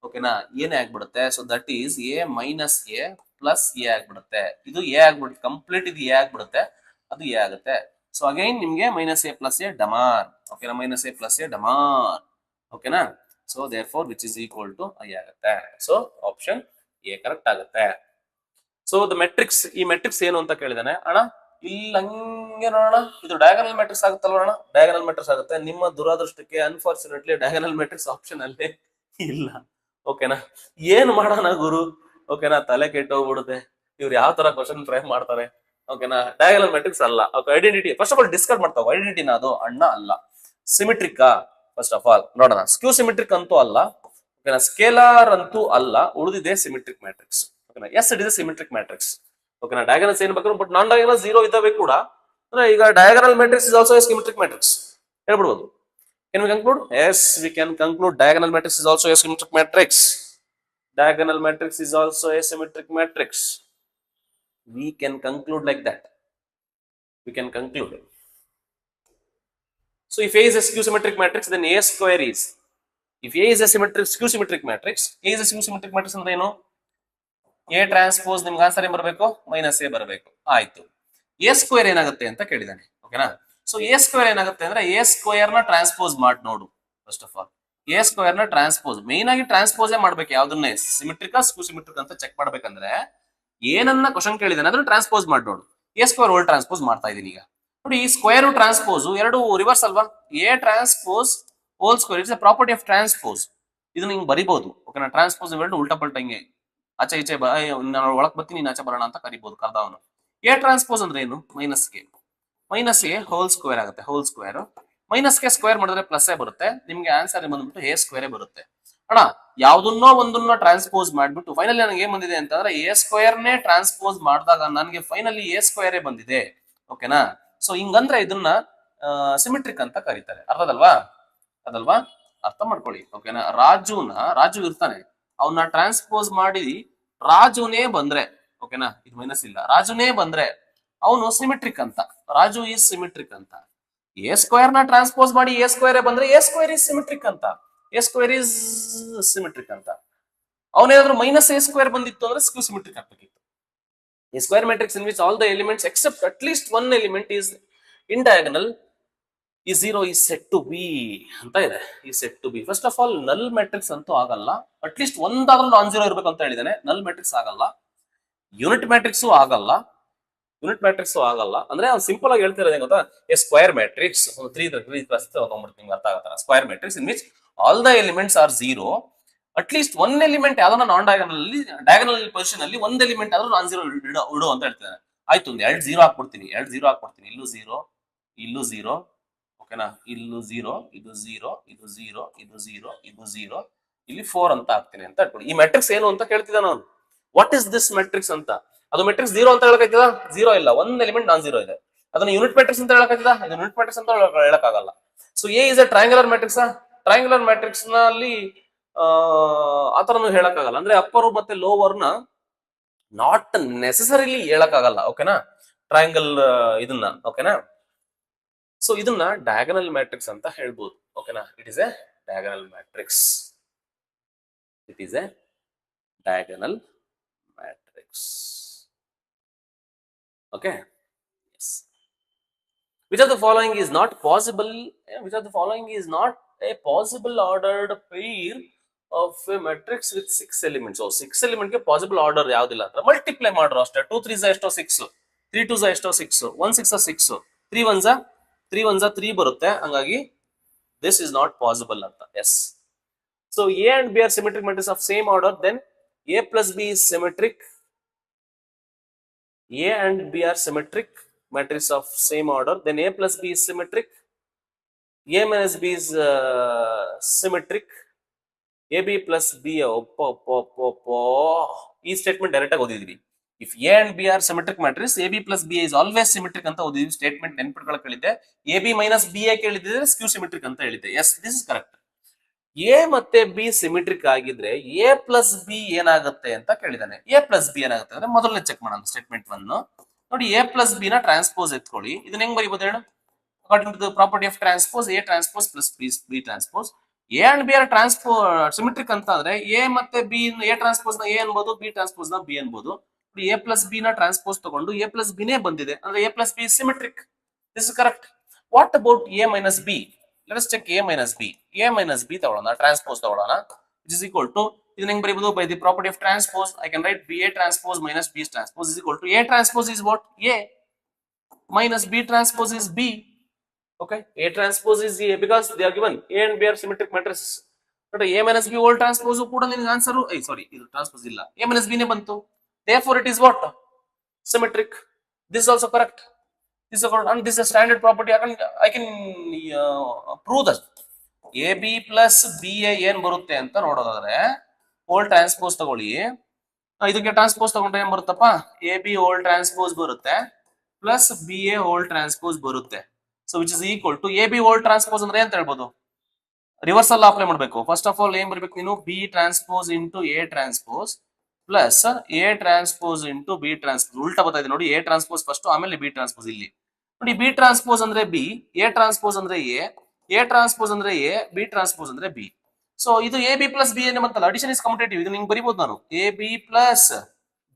ಓಕೆನಾ, ಏನೇ ಆಗ್ಬಿಡುತ್ತೆ. So that is A minus A plus a ಆಗ್ಬಿಡುತ್ತೆ. ಇದು ಎ ಆಗ್ಬಿಡುತ್ತೆ ಕಂಪ್ಲೀಟ್. ಇದು ಎ ಆಗ್ಬಿಡುತ್ತೆ, ಅದು ಎ ಆಗುತ್ತೆ. ಸೊ ಅಗೈನ್ ನಿಮ್ಗೆ ಮೈನಸ್ ಎ ಪ್ಲಸ್ ಎ ಡಮಾರ್. ಓಕೆನಾ, ಮೈನಸ್ ಎ ಪ್ಲಸ್ ಎ ಡಮಾರ್. ಓಕೆನಾ, so therefore which is equal to I ಆಗುತ್ತೆ. ಸೊ ಆಪ್ಷನ್ ಎ ಕರೆಕ್ಟ್ ಆಗುತ್ತೆ. ಸೊ ದ ಮೆಟ್ರಿಕ್ಸ್, ಈ ಮೆಟ್ರಿಕ್ಸ್ ಏನು ಅಂತ ಕೇಳಿದಾನೆ ಅಣ್ಣ. ಇಲ್ಲಿ ಹಂಗೆ ನೋಡೋಣ, ಇದು ಡಯಾಗನಲ್ ಮೆಟ್ರಿಕ್ಸ್ ಆಗುತ್ತಲ್ವ ಅಣ್ಣ? ಡಯಾಗನಲ್ ಮೆಟ್ರಿಕ್ಸ್ ಆಗುತ್ತೆ. ನಿಮ್ಮ ದುರಾದೃಷ್ಟಕ್ಕೆ ಅನ್ಫಾರ್ಚುನೇಟ್ಲಿ ಡಯಾಗನಲ್ ಮೆಟ್ರಿಕ್ಸ್ ಆಪ್ಷನ್ ಅಲ್ಲಿ ಇಲ್ಲ. ಓಕೆನಾ, ಏನ್ ಮಾಡೋಣ ಗುರು? ಓಕೆನಾ, ತಲೆ ಕೆಟ್ಟೋಗ್ಬಿಡುತ್ತೆ. ಇವ್ರು ಯಾವ ತರ ಕ್ವಶನ್ ಫ್ರೇಮ್ ಮಾಡ್ತಾರೆ. ಓಕೆನಾ, ಡಯಾಗನಲ್ ಮೆಟ್ರಿಕ್ಸ್ ಅಲ್ಲ. Identity first of all discuss ಮಾಡ್ತಾವ. ಐಡೆಂಟಿಟಿನ ಅದು ಅಣ್ಣ ಅಲ್ಲ. ಸಿಮಿಟ್ರಿಕಾ ಫಸ್ಟ್ ಆಫ್ ಆಲ್ ನೋಡೋಣ. ಸ್ಕ್ಯೂ ಸಿಮಿಟ್ರಿಕ್ ಅಂತೂ ಅಲ್ಲ. ಓಕೆನಾ, ಸ್ಕೇಲಾರ್ ಅಂತೂ ಅಲ್ಲ. ಉಳಿದಿದೆ ಸಿಮಿಟ್ರಿಕ್ ಮ್ಯಾಟ್ರಿಕ್ಸ್. ಓಕೆನಾ, yes it is symmetric matrix. ಓಕೆನಾ, ಡಯಾಗನಲ್ಸ್ ಏನ್ ಬೇಕು, ಬಟ್ ನಾನ್ ಡಯಾಗನಲ್ 0 ಇದ್ದಾವೆ ಕೂಡ. ಅಂದ್ರೆ ಈಗ diagonal matrix is also a symmetric matrix ಹೇಳ್ಬಿಡ್ಬೋದು. Can we conclude? Yes, we can conclude diagonal matrix is also a symmetric matrix. Diagonal matrix is also a symmetric matrix. We can conclude like that. We can conclude. So if A is a skew symmetric matrix, then A square is. If A is a skew symmetric matrix, A is a skew symmetric matrix ಅಂದ್ರೆ ಏನು? A ಟ್ರಾನ್ಸ್ಪೋಸ್ ನಿಮ್ಗೆ ಆನ್ಸರ್ ಏನ್ ಬರಬೇಕು? ಮೈನಸ್ ಎ ಬರಬೇಕು. ಆಯ್ತು. A ಸ್ಕ್ವೇರ್ ಏನಾಗುತ್ತೆ ಅಂತ ಕೇಳಿದಾನೆ. ಓಕೆನಾ, ಸೊ ಎ ಸ್ಕ್ವೇರ್ ಏನಾಗುತ್ತೆ ಅಂದ್ರೆ ಎ ಸ್ಕ್ವೇರ್ ನ ಟ್ರಾನ್ಸ್ಪೋಸ್ ಮಾಡಿ ನೋಡು. First of all A square ನ ಟ್ರಾನ್ಸ್ಪೋಸ್, ಮೇನ್ ಆಗಿ ಟ್ರಾನ್ಸ್ಪೋಸೇ ಮಾಡ್ಬೇಕು. ಯಾವ್ದನ್ನೇ ಸಿಮಿಟ್ರಿಕಾ ಸ್ಕ್ಯೂ ಸಿಮಿಟ್ರಿಕ್ ಅಂತ ಚೆಕ್ ಮಾಡ್ಬೇಕಂದ್ರೆ ಏನನ್ನ ಕ್ವಶನ್ ಕೇಳಿದಾನೆ ಅದನ್ನ ಟ್ರಾನ್ಸ್ಪೋಸ್ ಮಾಡಿ ನೋಡು. ಎ ಸ್ಕ್ವೇರ್ ಹೋಲ್ ಟ್ರಾನ್ಸ್ಪೋಸ್ ಮಾಡ್ತಾ ಇದೀನಿ ಈಗ. ನೋಡಿ, ಈ ಸ್ಕ್ವೇರ್ ಟ್ರಾನ್ಸ್ಪೋಸ್ ಎರಡು ರಿವರ್ಸ್ ಅಲ್ವಾ? A transpose whole square it's A property of transpose. ಇದನ್ನ ಹಿಂಗ್ ಬರಿಬಹುದು. ಓಕೆನಾ, ಟ್ರಾನ್ಸ್ಪೋಸ್ ಎರಡು ಉಲ್ಟಾ ಪಲ್ಟಾ ಹಿಂಗೆ ಆಚೆ ಈಚೆ ನಾನು ಒಳಕ್ ಬರ್ತೀನಿ ನೀನ್ ಆಚೆ ಬರೋಣ ಅಂತ ಕರಿಬಹುದು ಕರ್ದವನು. ಎ ಟ್ರಾನ್ಸ್ಪೋಸ್ ಅಂದ್ರೆ ಏನು? ಮೈನಸ್ ಎ ಹೋಲ್ ಸ್ಕ್ವೇರ್ ಆಗುತ್ತೆ. ಹೋಲ್ ಸ್ಕ್ವೇರ್ ಮೈನಸ್ ಗೆ ಸ್ಕ್ವೇರ್ ಮಾಡಿದ್ರೆ ಪ್ಲಸ್ ಎ ಬರುತ್ತೆ. ನಿಮ್ಗೆ ಆನ್ಸರ್ ಬಂದ್ಬಿಟ್ಟು ಎ ಸ್ಕ್ವೇರ್ ಬರುತ್ತೆ. ಅಣ್ಣ, ಯಾವ್ದನ್ನೋ ಒಂದನ್ನ ಟ್ರಾನ್ಸ್ಪೋಸ್ ಮಾಡ್ಬಿಟ್ಟು ಫೈನಲಿ ನನಗೆ ಏನ್ ಬಂದಿದೆ ಅಂತಂದ್ರೆ ಎ ಸ್ಕ್ವೇರ್ ನೇ ಟ್ರಾನ್ಸ್ಪೋಸ್ ಮಾಡಿದಾಗ ನನಗೆ ಫೈನಲಿ ಎ ಸ್ಕ್ವೇರ್ ಬಂದಿದೆ. ಓಕೆನಾ, ಸೊ ಹಿಂಗಂದ್ರೆ ಇದನ್ನ ಸಿಮಿಟ್ರಿಕ್ ಅಂತ ಕರೀತಾರೆ. ಅದಲ್ವಾ? ಅರ್ಥ ಮಾಡ್ಕೊಳ್ಳಿ. ಓಕೆನಾ, ರಾಜು ಇರ್ತಾನೆ, ಅವನ್ನ ಟ್ರಾನ್ಸ್ಪೋಸ್ ಮಾಡಿ ರಾಜುನೇ ಬಂದ್ರೆ, ಓಕೆನಾ, ಇದು ಮೈನಸ್ ಇಲ್ಲ, ರಾಜುನೇ ಬಂದ್ರೆ ಅವನು ಸಿಮಿಟ್ರಿಕ್ ಅಂತ. ರಾಜು ಈಸ್ ಸಿಮಿಟ್ರಿಕ್ ಅಂತ. ಎ ಸ್ಕ್ವೇರ್ ನ ಟ್ರಾನ್ಸ್ಪೋಸ್ ಮಾಡಿ ಎ ಸ್ಕ್ವೇರ್ ಬಂದ್ರೆ ಎ ಸ್ಕ್ವೇರ್ ಈಸ್ ಸಿಮಿಟ್ರಿಕ್ ಅಂತ. ಎ ಸ್ಕ್ವೇರ್ ಈಸ್ ಸಿಮಿಟ್ರಿಕ್ ಅಂತ. ಅವನೇನಾದ್ರೂ ಮೈನಸ್ ಎ ಸ್ಕ್ವೇರ್ ಬಂದಿತ್ತು ಅಂದ್ರೆ ಸ್ಕ್ಯೂ ಸಿಮಿಟ್ರಿಕ್ ಆಗ್ಬೇಕಿತ್ತು. A square matrix in which all the elements except at least one element is in diagonal ಈ 0 is set to be ಅಂತ ಇದೆ. ಈ set to B first of all null matrix ಅಂತೂ ಆಗಲ್ಲ. ಅಟ್ ಲೀಸ್ಟ್ ಒಂದಾದ್ರೂ ನಾನ್ ಜೀರೋ ಇರ್ಬೇಕು ಅಂತ ಹೇಳಿದಾನೆ. ನಲ್ ಮ್ಯಾಟ್ರಿಕ್ಸ್ ಆಗಲ್ಲ, ಯೂನಿಟ್ ಮ್ಯಾಟ್ರಿಕ್ಸ್ ಆಗಲ್ಲ. ಅಂದ್ರೆ ಅವ್ನು ಸಿಂಪಲ್ ಆಗಿ ಹೇಳ್ತಿರೋದು ಗೊತ್ತಾ? ಎ ಸ್ಕ್ವೇರ್ ಮ್ಯಾಟ್ರಿಕ್ಸ್ ಒಂದು 3 ತಗೊಂಡ್ಬಿಡ್ತೀನಿ, ಅರ್ಥ ಆಗತ್ತ. Square matrix in which all the elements are 0, at least one element ಯಾವ್ದನ್ನ ನಾನ್ ಡಯಾಗನಲ್ ಪೊಸಿಷನ್ ಅಲ್ಲಿ ಒಂದ್ ಎಲಿಮೆಂಟ್ ಆದ್ರೂ ನಾನ್ ಜೀರೋ ಇಡು ಅಂತ ಹೇಳ್ತಿದ್ದಾನೆ. ಆಯ್ತು, ಒಂದು 2 0 ಹಾಕ್ಬಿಡ್ತೀನಿ. ಇಲ್ಲೂ 0, ಇಲ್ಲೂ 0. ಓಕೆನಾ, ಇಲ್ಲೂ 0, ಇದು 0, ಇದು 0, ಇದು 0, ಇದು 0, ಇಲ್ಲಿ 4 ಅಂತ ಹಾಕ್ತೀನಿ ಅಂತ ಹೇಳ್ಕೊಳ್ಳಿ. ಈ ಮ್ಯಾಟ್ರಿಕ್ಸ್ ಏನು ಅಂತ ಕೇಳ್ತಿದ್ದಾನೆ ಅವನು. ವಾಟ್ ಇಸ್ ದಿಸ್ ಮ್ಯಾಟ್ರಿಕ್ಸ್ ಅಂತ. ಅದು ಮ್ಯಾಟ್ರಿಕ್ಸ್ 0 ಅಂತ ಹೇಳಕ್ಕಾಗ್ತದ? 0 ಇಲ್ಲ, ಒಂದ್ ಎಲಿಮೆಂಟ್ ನಾನ್ 0 ಇದೆ. ಅದನ್ನ ಯೂನಿಟ್ ಮ್ಯಾಟ್ರಿಕ್ಸ್ ಅಂತ ಹೇಳಕ್ಕಾಗ್ತದ? ಇದು ಯೂನಿಟ್ ಮ್ಯಾಟ್ರಿಕ್ಸ್ ಅಂತ ಹೇಳಕ್ಕಾಗಲ್ಲ. So A is A triangular matrix. Triangular matrix ನಲ್ಲಿ ಆತರನು ಹೇಳಕ್ಕಾಗಲ್ಲ. ಅಂದ್ರೆ ಅಪ್ಪರ್ ಮತ್ತೆ ಲೋವರ್ ನ ನಾಟ್ ನೆಸೆಸರಿಲಿ ಹೇಳಕ್ಕಾಗಲ್ಲ. ಓಕೆನಾ, ಟ್ರಯಾಂಗಲ್ ಇದನ್ನ. ಓಕೆನಾ, ಸೊ ಇದನ್ನ ಡಯಾಗನಲ್ ಮ್ಯಾಟ್ರಿಕ್ಸ್ ಅಂತ ಹೇಳ್ಬೋದು. ಓಕೆನಾ, it is A diagonal matrix. Okay, yes. Which of the following is not possible? Which of the following is not a possible ordered pair of a matrix with 6 elements? So 6 element ಗೆ possible order ಯಾವ್ದಿಲ್ಲ ಅಂದ್ರೆ ಮಲ್ಟಿಪ್ಲೈ ಮಾಡ್ರು ಅಷ್ಟೇ. 2 3 ಎಷ್ಟೋ 6, 3 2 ಎಷ್ಟೋ 6, 1 6 6, 3 1 3 ಬರುತ್ತೆ. ಹಂಗಾಗಿ this is not possible ಅಂತ. Yes. So A and B are symmetric matrices of same order, then A plus B is symmetric. A and B are symmetric matrices of same order, then A plus B is symmetric. A minus B is symmetric. AB plus B ಈ ಸ್ಟೇಟ್ಮೆಂಟ್ ಡೈರೆಕ್ಟ್ ಆಗಿ ಓದಿದ್ವಿ. If A and B are symmetric matrix, A B plus B is always symmetric ಅಂತ ಓದಿದ್ವಿ. ಸ್ಟೇಟ್ಮೆಂಟ್ ನೆನ್ಪಿಟ್ಕೊಳಕ್ ಹೇಳಿದ್ದೆ. A B minus B A ಕೇಳಿದ್ರೆ ಸ್ಕ್ಯೂ ಸಿಮೆಟ್ರಿಕ್ ಅಂತ ಹೇಳಿದ್ದೆ. Yes, this is correct. A ಮತ್ತೆ ಬಿ ಸಿಮೆಟ್ರಿಕ್ ಆಗಿದ್ರೆ ಎ ಪ್ಲಸ್ ಬಿ ಏನಾಗುತ್ತೆ ಅಂತ ಕೇಳಿದಾನೆ. ಎ ಪ್ಲಸ್ ಬಿ ಏನಾಗುತ್ತೆ ಅಂದ್ರೆ ಮೊದಲನೇ ಚೆಕ್ ಮಾಡೋಣ ಸ್ಟೇಟ್ಮೆಂಟ್ 1 ನೋಡಿ. ಎ ಪ್ಲಸ್ ಬಿ ನ ಟ್ರಾನ್ಸ್ಪೋಸ್ ಎತ್ಕೊಳ್ಳಿ. ಇದನ್ನ ಹೆಂಗ್ ಬರೀಬಹುದು ಹೇಳು? According to the property of transpose, A transpose plus B transpose. A and B are symmetric ಅಂತ ಅಂದ್ರೆ ಎ ಮತ್ತೆ ಬಿ ಎ ಟ್ರಾನ್ಸ್ಪೋಸ್ ನ ಎ ಅನ್ಬೋದು, ಬಿ ಟ್ರಾನ್ಸ್ಪೋಸ್ ನ ಬಿ ಅನ್ಬೋದು. ಎ ಪ್ಲಸ್ ಬಿ ನ ಟ್ರಾನ್ಸ್ಪೋಸ್ ತಗೊಂಡು ಎ ಪ್ಲಸ್ ಬಿನೇ ಬಂದಿದೆ ಅಂದ್ರೆ A plus B symmetric. This is correct. What about A minus B? Let us check A minus B. A minus B ತಗೊಳ್ಳೋಣ, ಟ್ರಾನ್ಸ್ಪೋಸ್ ತಗೊಳ್ಳೋಣ, which is equal to, ಇದನ್ನ ಹೆಂಗ್ ಬರೀಬಹುದು? By the property of transpose, I can write BA transpose minus B transpose is equal to A transpose is what? A minus B transpose is B. Okay, A transpose is A because they are given A and B are symmetric matrices. But A minus B whole transpose ಕೂಡ ನಿಮಗೆ ಆನ್ಸರ್, ಸಾರಿ ಇದು ಟ್ರಾನ್ಸ್ಪೋಸ್ ಇಲ್ಲ, A minus B ನೇ ಬಂತು. Therefore it is what? Symmetric. This is also correct. This is correct. And this is a standard property. I can prove that. AB plus BA ಏನ್ ಬರುತ್ತೆ ಅಂತ ನೋಡೋದಾದ್ರೆ, ಹೋಲ್ ಟ್ರಾನ್ಸ್ಪೋಸ್ ತಗೊಳ್ಳಿ, ಇದಕ್ಕೆ ಟ್ರಾನ್ಸ್ಪೋಸ್ ತಗೊಂಡ್ರೆ ಏನ್ ಬರುತ್ತಪ್ಪ? AB ಹೋಲ್ ಟ್ರಾನ್ಸ್ಪೋಸ್ ಬರುತ್ತೆ ಪ್ಲಸ್ BA ಹೋಲ್ ಟ್ರಾನ್ಸ್ಪೋಸ್ ಬರುತ್ತೆ. So which is equal to AB whole transpose ಅಂದ್ರೆ ಅಂತ ಹೇಳ್ಬೋದು, ರಿವರ್ಸಲ್ ಅಪ್ಲೈ ಮಾಡಬೇಕು. ಫಸ್ಟ್ ಆಫ್ ಆಲ್ ಏನ್ ಬರಬೇಕು ನೀನು? B transpose into A transpose plus A transpose into B transpose. ಉಲ್ಟಾ ಬರ್ತಾ ಇದೆ ನೋಡಿ, A ಟ್ರಾನ್ಸ್ಪೋಸ್ ಫಸ್ಟ್ ಆಮೇಲೆ B ಟ್ರಾನ್ಸ್ಪೋಸ್. ಇಲ್ಲಿ ನೋಡಿ, B ಟ್ರಾನ್ಸ್ಪೋಸ್ ಅಂದ್ರೆ B, A ಟ್ರಾನ್ಸ್ಪೋಸ್ ಅಂದ್ರೆ A ಟ್ರಾನ್ಸ್ಪೋಸ್ ಅಂದ್ರೆ A, B ಟ್ರಾನ್ಸ್ಪೋಸ್ ಅಂದ್ರೆ B. ಸೊ ಇದು AB ಪ್ಲಸ್ B ಏನೇ ಬಂತಲ್ಲ, ಅಡಿಷನ್ ಇಸ್ ಕಮ್ಯುಟೇಟಿವ್. ಇದು ನಿಂಗೆ ಬರಿಬಹುದು ನಾನು AB ಪ್ಲಸ್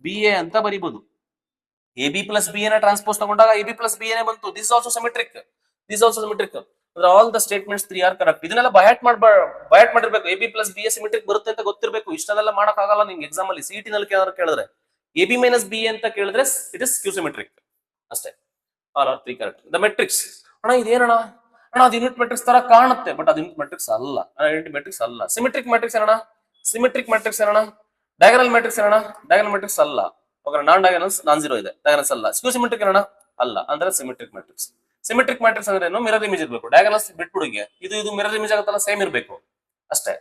BA ಅಂತ ಬರಿಬಹುದು. AB ಪ್ಲಸ್ BA ನ ಟ್ರಾನ್ಸ್ಪೋಸ್ ತಗೊಂಡಾಗ AB ಪ್ಲಸ್ BA ನೇ ಬಂತು. This also symmetric, this also symmetric. ಅಂದ್ರೆ all the statements 3 are correct. ಇದನ್ನೆಲ್ಲ ಬಯಾಟ್ ಮಾಡಿರ್ಬೇಕು. AB ಪ್ಲಸ್ BA ಸಿಮೆಟ್ರಿಕ್ ಬರುತ್ತೆ ಅಂತ ಗೊತ್ತಿರಬೇಕು. ಇಷ್ಟೆಲ್ಲ ಮಾಡಕ್ ಆಗಲ್ಲ ನಿಂಗೆ ಎಕ್ಸಾಮ್ ಅಲ್ಲಿ. CET ನಲ್ಲಿ ಕೇಳಿದ್ರೆ AB ಮೈನಸ್ BA ಅಂತ ಕೇಳಿದ್ರೆ ಇಟ್ ಇಸ್ ಕ್ಯೂ ಸಿಮೆಟ್ರಿಕ್ ಅಷ್ಟೇ. All are 3 correct. The matrix ಅಣ್ಣ ಇದೇನಣ್ಣ? ಅಣ್ಣ ಅದು ಯೂನಿಟ್ ಮೆಟ್ರಿಕ್ಸ್ ತರ ಕಾಣುತ್ತೆ, ಬಟ್ ಅದು ಯೂನಿಟ್ ಮೆಟ್ರಿಕ್ಸ್ ಅಲ್ಲ, ಐಡೆಂಟಿ ಮೆಟ್ರಿಕ್ಸ್ ಅಲ್ಲ. ಸಿಮೆಟ್ರಿಕ್ ಮೆಟ್ರಿಕ್ಸ್ ಏನಣ್ಣ? ಸಿಮೆಟ್ರಿಕ್ ಮೆಟ್ರಿಕ್ಸ್ ಏನಣ್ಣ? ಡಯಾಗನಲ್ ಮೆಟ್ರಿಕ್ಸ್ ಏನಣ್ಣ? ಡಯಾಗನಲ್ ಮೆಟ್ರಿಕ್ಸ್ ಅಲ್ಲ. ಓಕೆ, ನಾನ್ ಡಯಾಗನಲ್ಸ್ ನಾನ್ ಜೀರೋ ಇದೆ, ಡಯಾಗನಲ್ಸ್ ಅಲ್ಲ. ಸ್ಕ್ಯೂ ಸಿಮೆಟ್ರಿಕ್ ಏನಣ್ಣ? ಅಲ್ಲ. ಅಂದ್ರೆ ಸಿಮೆಟ್ರಿಕ್ ಮೆಟ್ರಿಕ್ಸ್. ಸಿಮೆಟ್ರಿಕ್ ಮ್ಯಾಟ್ರಿಕ್ಸ್ ಅಂದ್ರೆ ಏನು? ಮಿರರ್ ಇಮೇಜ್ ಇರಬೇಕು. ಡಯಾಗನಲ್ಸ್ ಬಿಟ್ಬಿಡುಗೆ, ಇದು ಮಿರರ್ ಇಮೇಜ್ ಆಗುತ್ತಲ್ಲ, ಸೇಮ್ ಇರಬೇಕು ಅಷ್ಟೇ.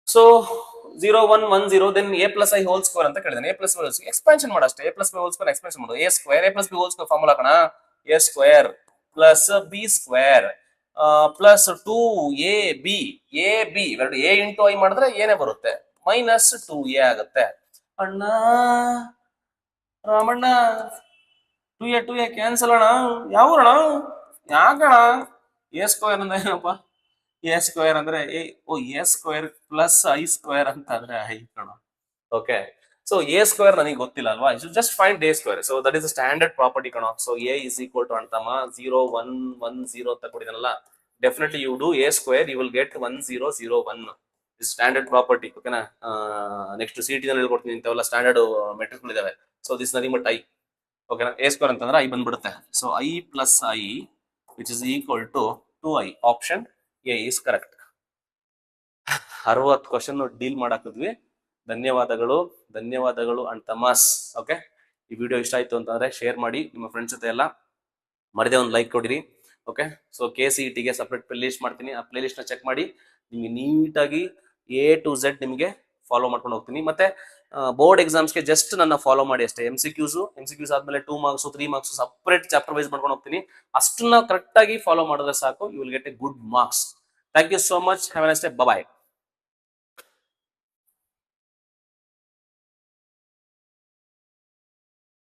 So 0 1 1 0 then A plus I whole square ಅಂತ ಕೇಳಿದಾನೆ. A ಪ್ಲಸ್ ಎಕ್ಸ್ಪಾನ್ಷನ್ ಮಾಡು ಅಷ್ಟೇ. A plus B whole square expansion ಮಾಡು. A square A plus B whole square formula ಹಾಕೋಣ. A square plus B square plus 2AB AB ಎರಡು A ಇಂಟು I ಮಾಡಿದ್ರೆ ಏನೇ ಬರುತ್ತೆ? ಮೈನಸ್ 2A ಆಗುತ್ತೆ. ಅಣ್ಣ ರಾಮಣ್ಣ 2A ಕ್ಯಾನ್ಸಲ್ ಅಣ್ಣ. ಯಾವ ಅಣ್ಣ? ಯಾಕಣ್ಣ? A ಸ್ಕ್ವೇರ್ ಅಂದ್ರೆ ಏನಪ್ಪ? A ಸ್ಕ್ವೇರ್ ಅಂದ್ರೆ A square plus I square ಅಂತ ಅಂದ್ರೆ I ಕಣ. ಓಕೆ, ಸೊ A ಸ್ಕ್ವೇರ್ ನನಗೆ ಗೊತ್ತಿಲ್ಲ ಅಲ್ವಾ? You just find A square. So that is standard property ಕಣ. ಸೊ A ಇಸ್ ಈಕ್ವಲ್ ಟು ಅಂತಮ್ಮ 0 1 1 0 ಅಂತ ಕೊಡಿದಾನಲ್ಲ, definitely you do A square, you will get 1 0 0 1. Is standard property. ಓಕೆನಾ? ನೆಕ್ಸ್ಟ್ CET ನಲ್ಲಿ ಹೇಳ್ಕೊಡ್ತೀನಿ, ಇಂಥವೆಲ್ಲ ಸ್ಟ್ಯಾಂಡರ್ಡ್ ಮೆಟ್ರಿಕ್ಸ್ ಇದಾವೆ. So this nothing but I. ಓಕೆನಾ? A ಸ್ಕ್ವೇರ್ ಅಂತಂದ್ರೆ I ಬಂದ್ಬಿಡುತ್ತೆ. So I plus I which is equal to 2I. ಆಪ್ಷನ್ A is correct. 60 question deal ಮಾಡಾಕಿದ್ವಿ. ಧನ್ಯವಾದಗಳು ಅಂಡ್ ತಮಾಸ್. ಓಕೆ, ಈ ವಿಡಿಯೋ ಇಷ್ಟ ಆಯ್ತು ಅಂತಂದ್ರೆ ಶೇರ್ ಮಾಡಿ ನಿಮ್ಮ ಫ್ರೆಂಡ್ಸ್ ಜೊತೆ ಎಲ್ಲ. ಮರದೇ ಒಂದು ಲೈಕ್ ಕೊಡಿರಿ. ಓಕೆ, ಸೊ KCET ಗೆ ಸಪ್ರೇಟ್ ಪ್ಲೇ ಲಿಸ್ಟ್ ಮಾಡ್ತೀನಿ. ಆ ಪ್ಲೇ ಲಿಸ್ಟ್ ನ ಚೆಕ್ ಮಾಡಿ ನಿಮಗೆ ನೀಟಾಗಿ A to Z ನಿಮಗೆ ಫಾಲೋ ಮಾಡ್ಕೊಂಡು ಹೋಗ್ತೀನಿ. ಮತ್ತೆ ಬೋರ್ಡ್ ಎಕ್ಸಾಮ್ಸ್ಗೆ ಜಸ್ಟ್ ನನ್ನ ಫಾಲೋ ಮಾಡಿ ಅಷ್ಟೇ. MCQs ಆದ್ಮೇಲೆ 2 marks 3 marks separate chapter wise ಮಾಡ್ಕೊಂಡು ಹೋಗ್ತೀನಿ. ಅಷ್ಟನ್ನ ಕರೆಕ್ಟ್ ಆಗಿ ಫಾಲೋ ಮಾಡಿದ್ರೆ ಸಾಕು, you will get a good marks. Thank you so much. Have a nice day. By.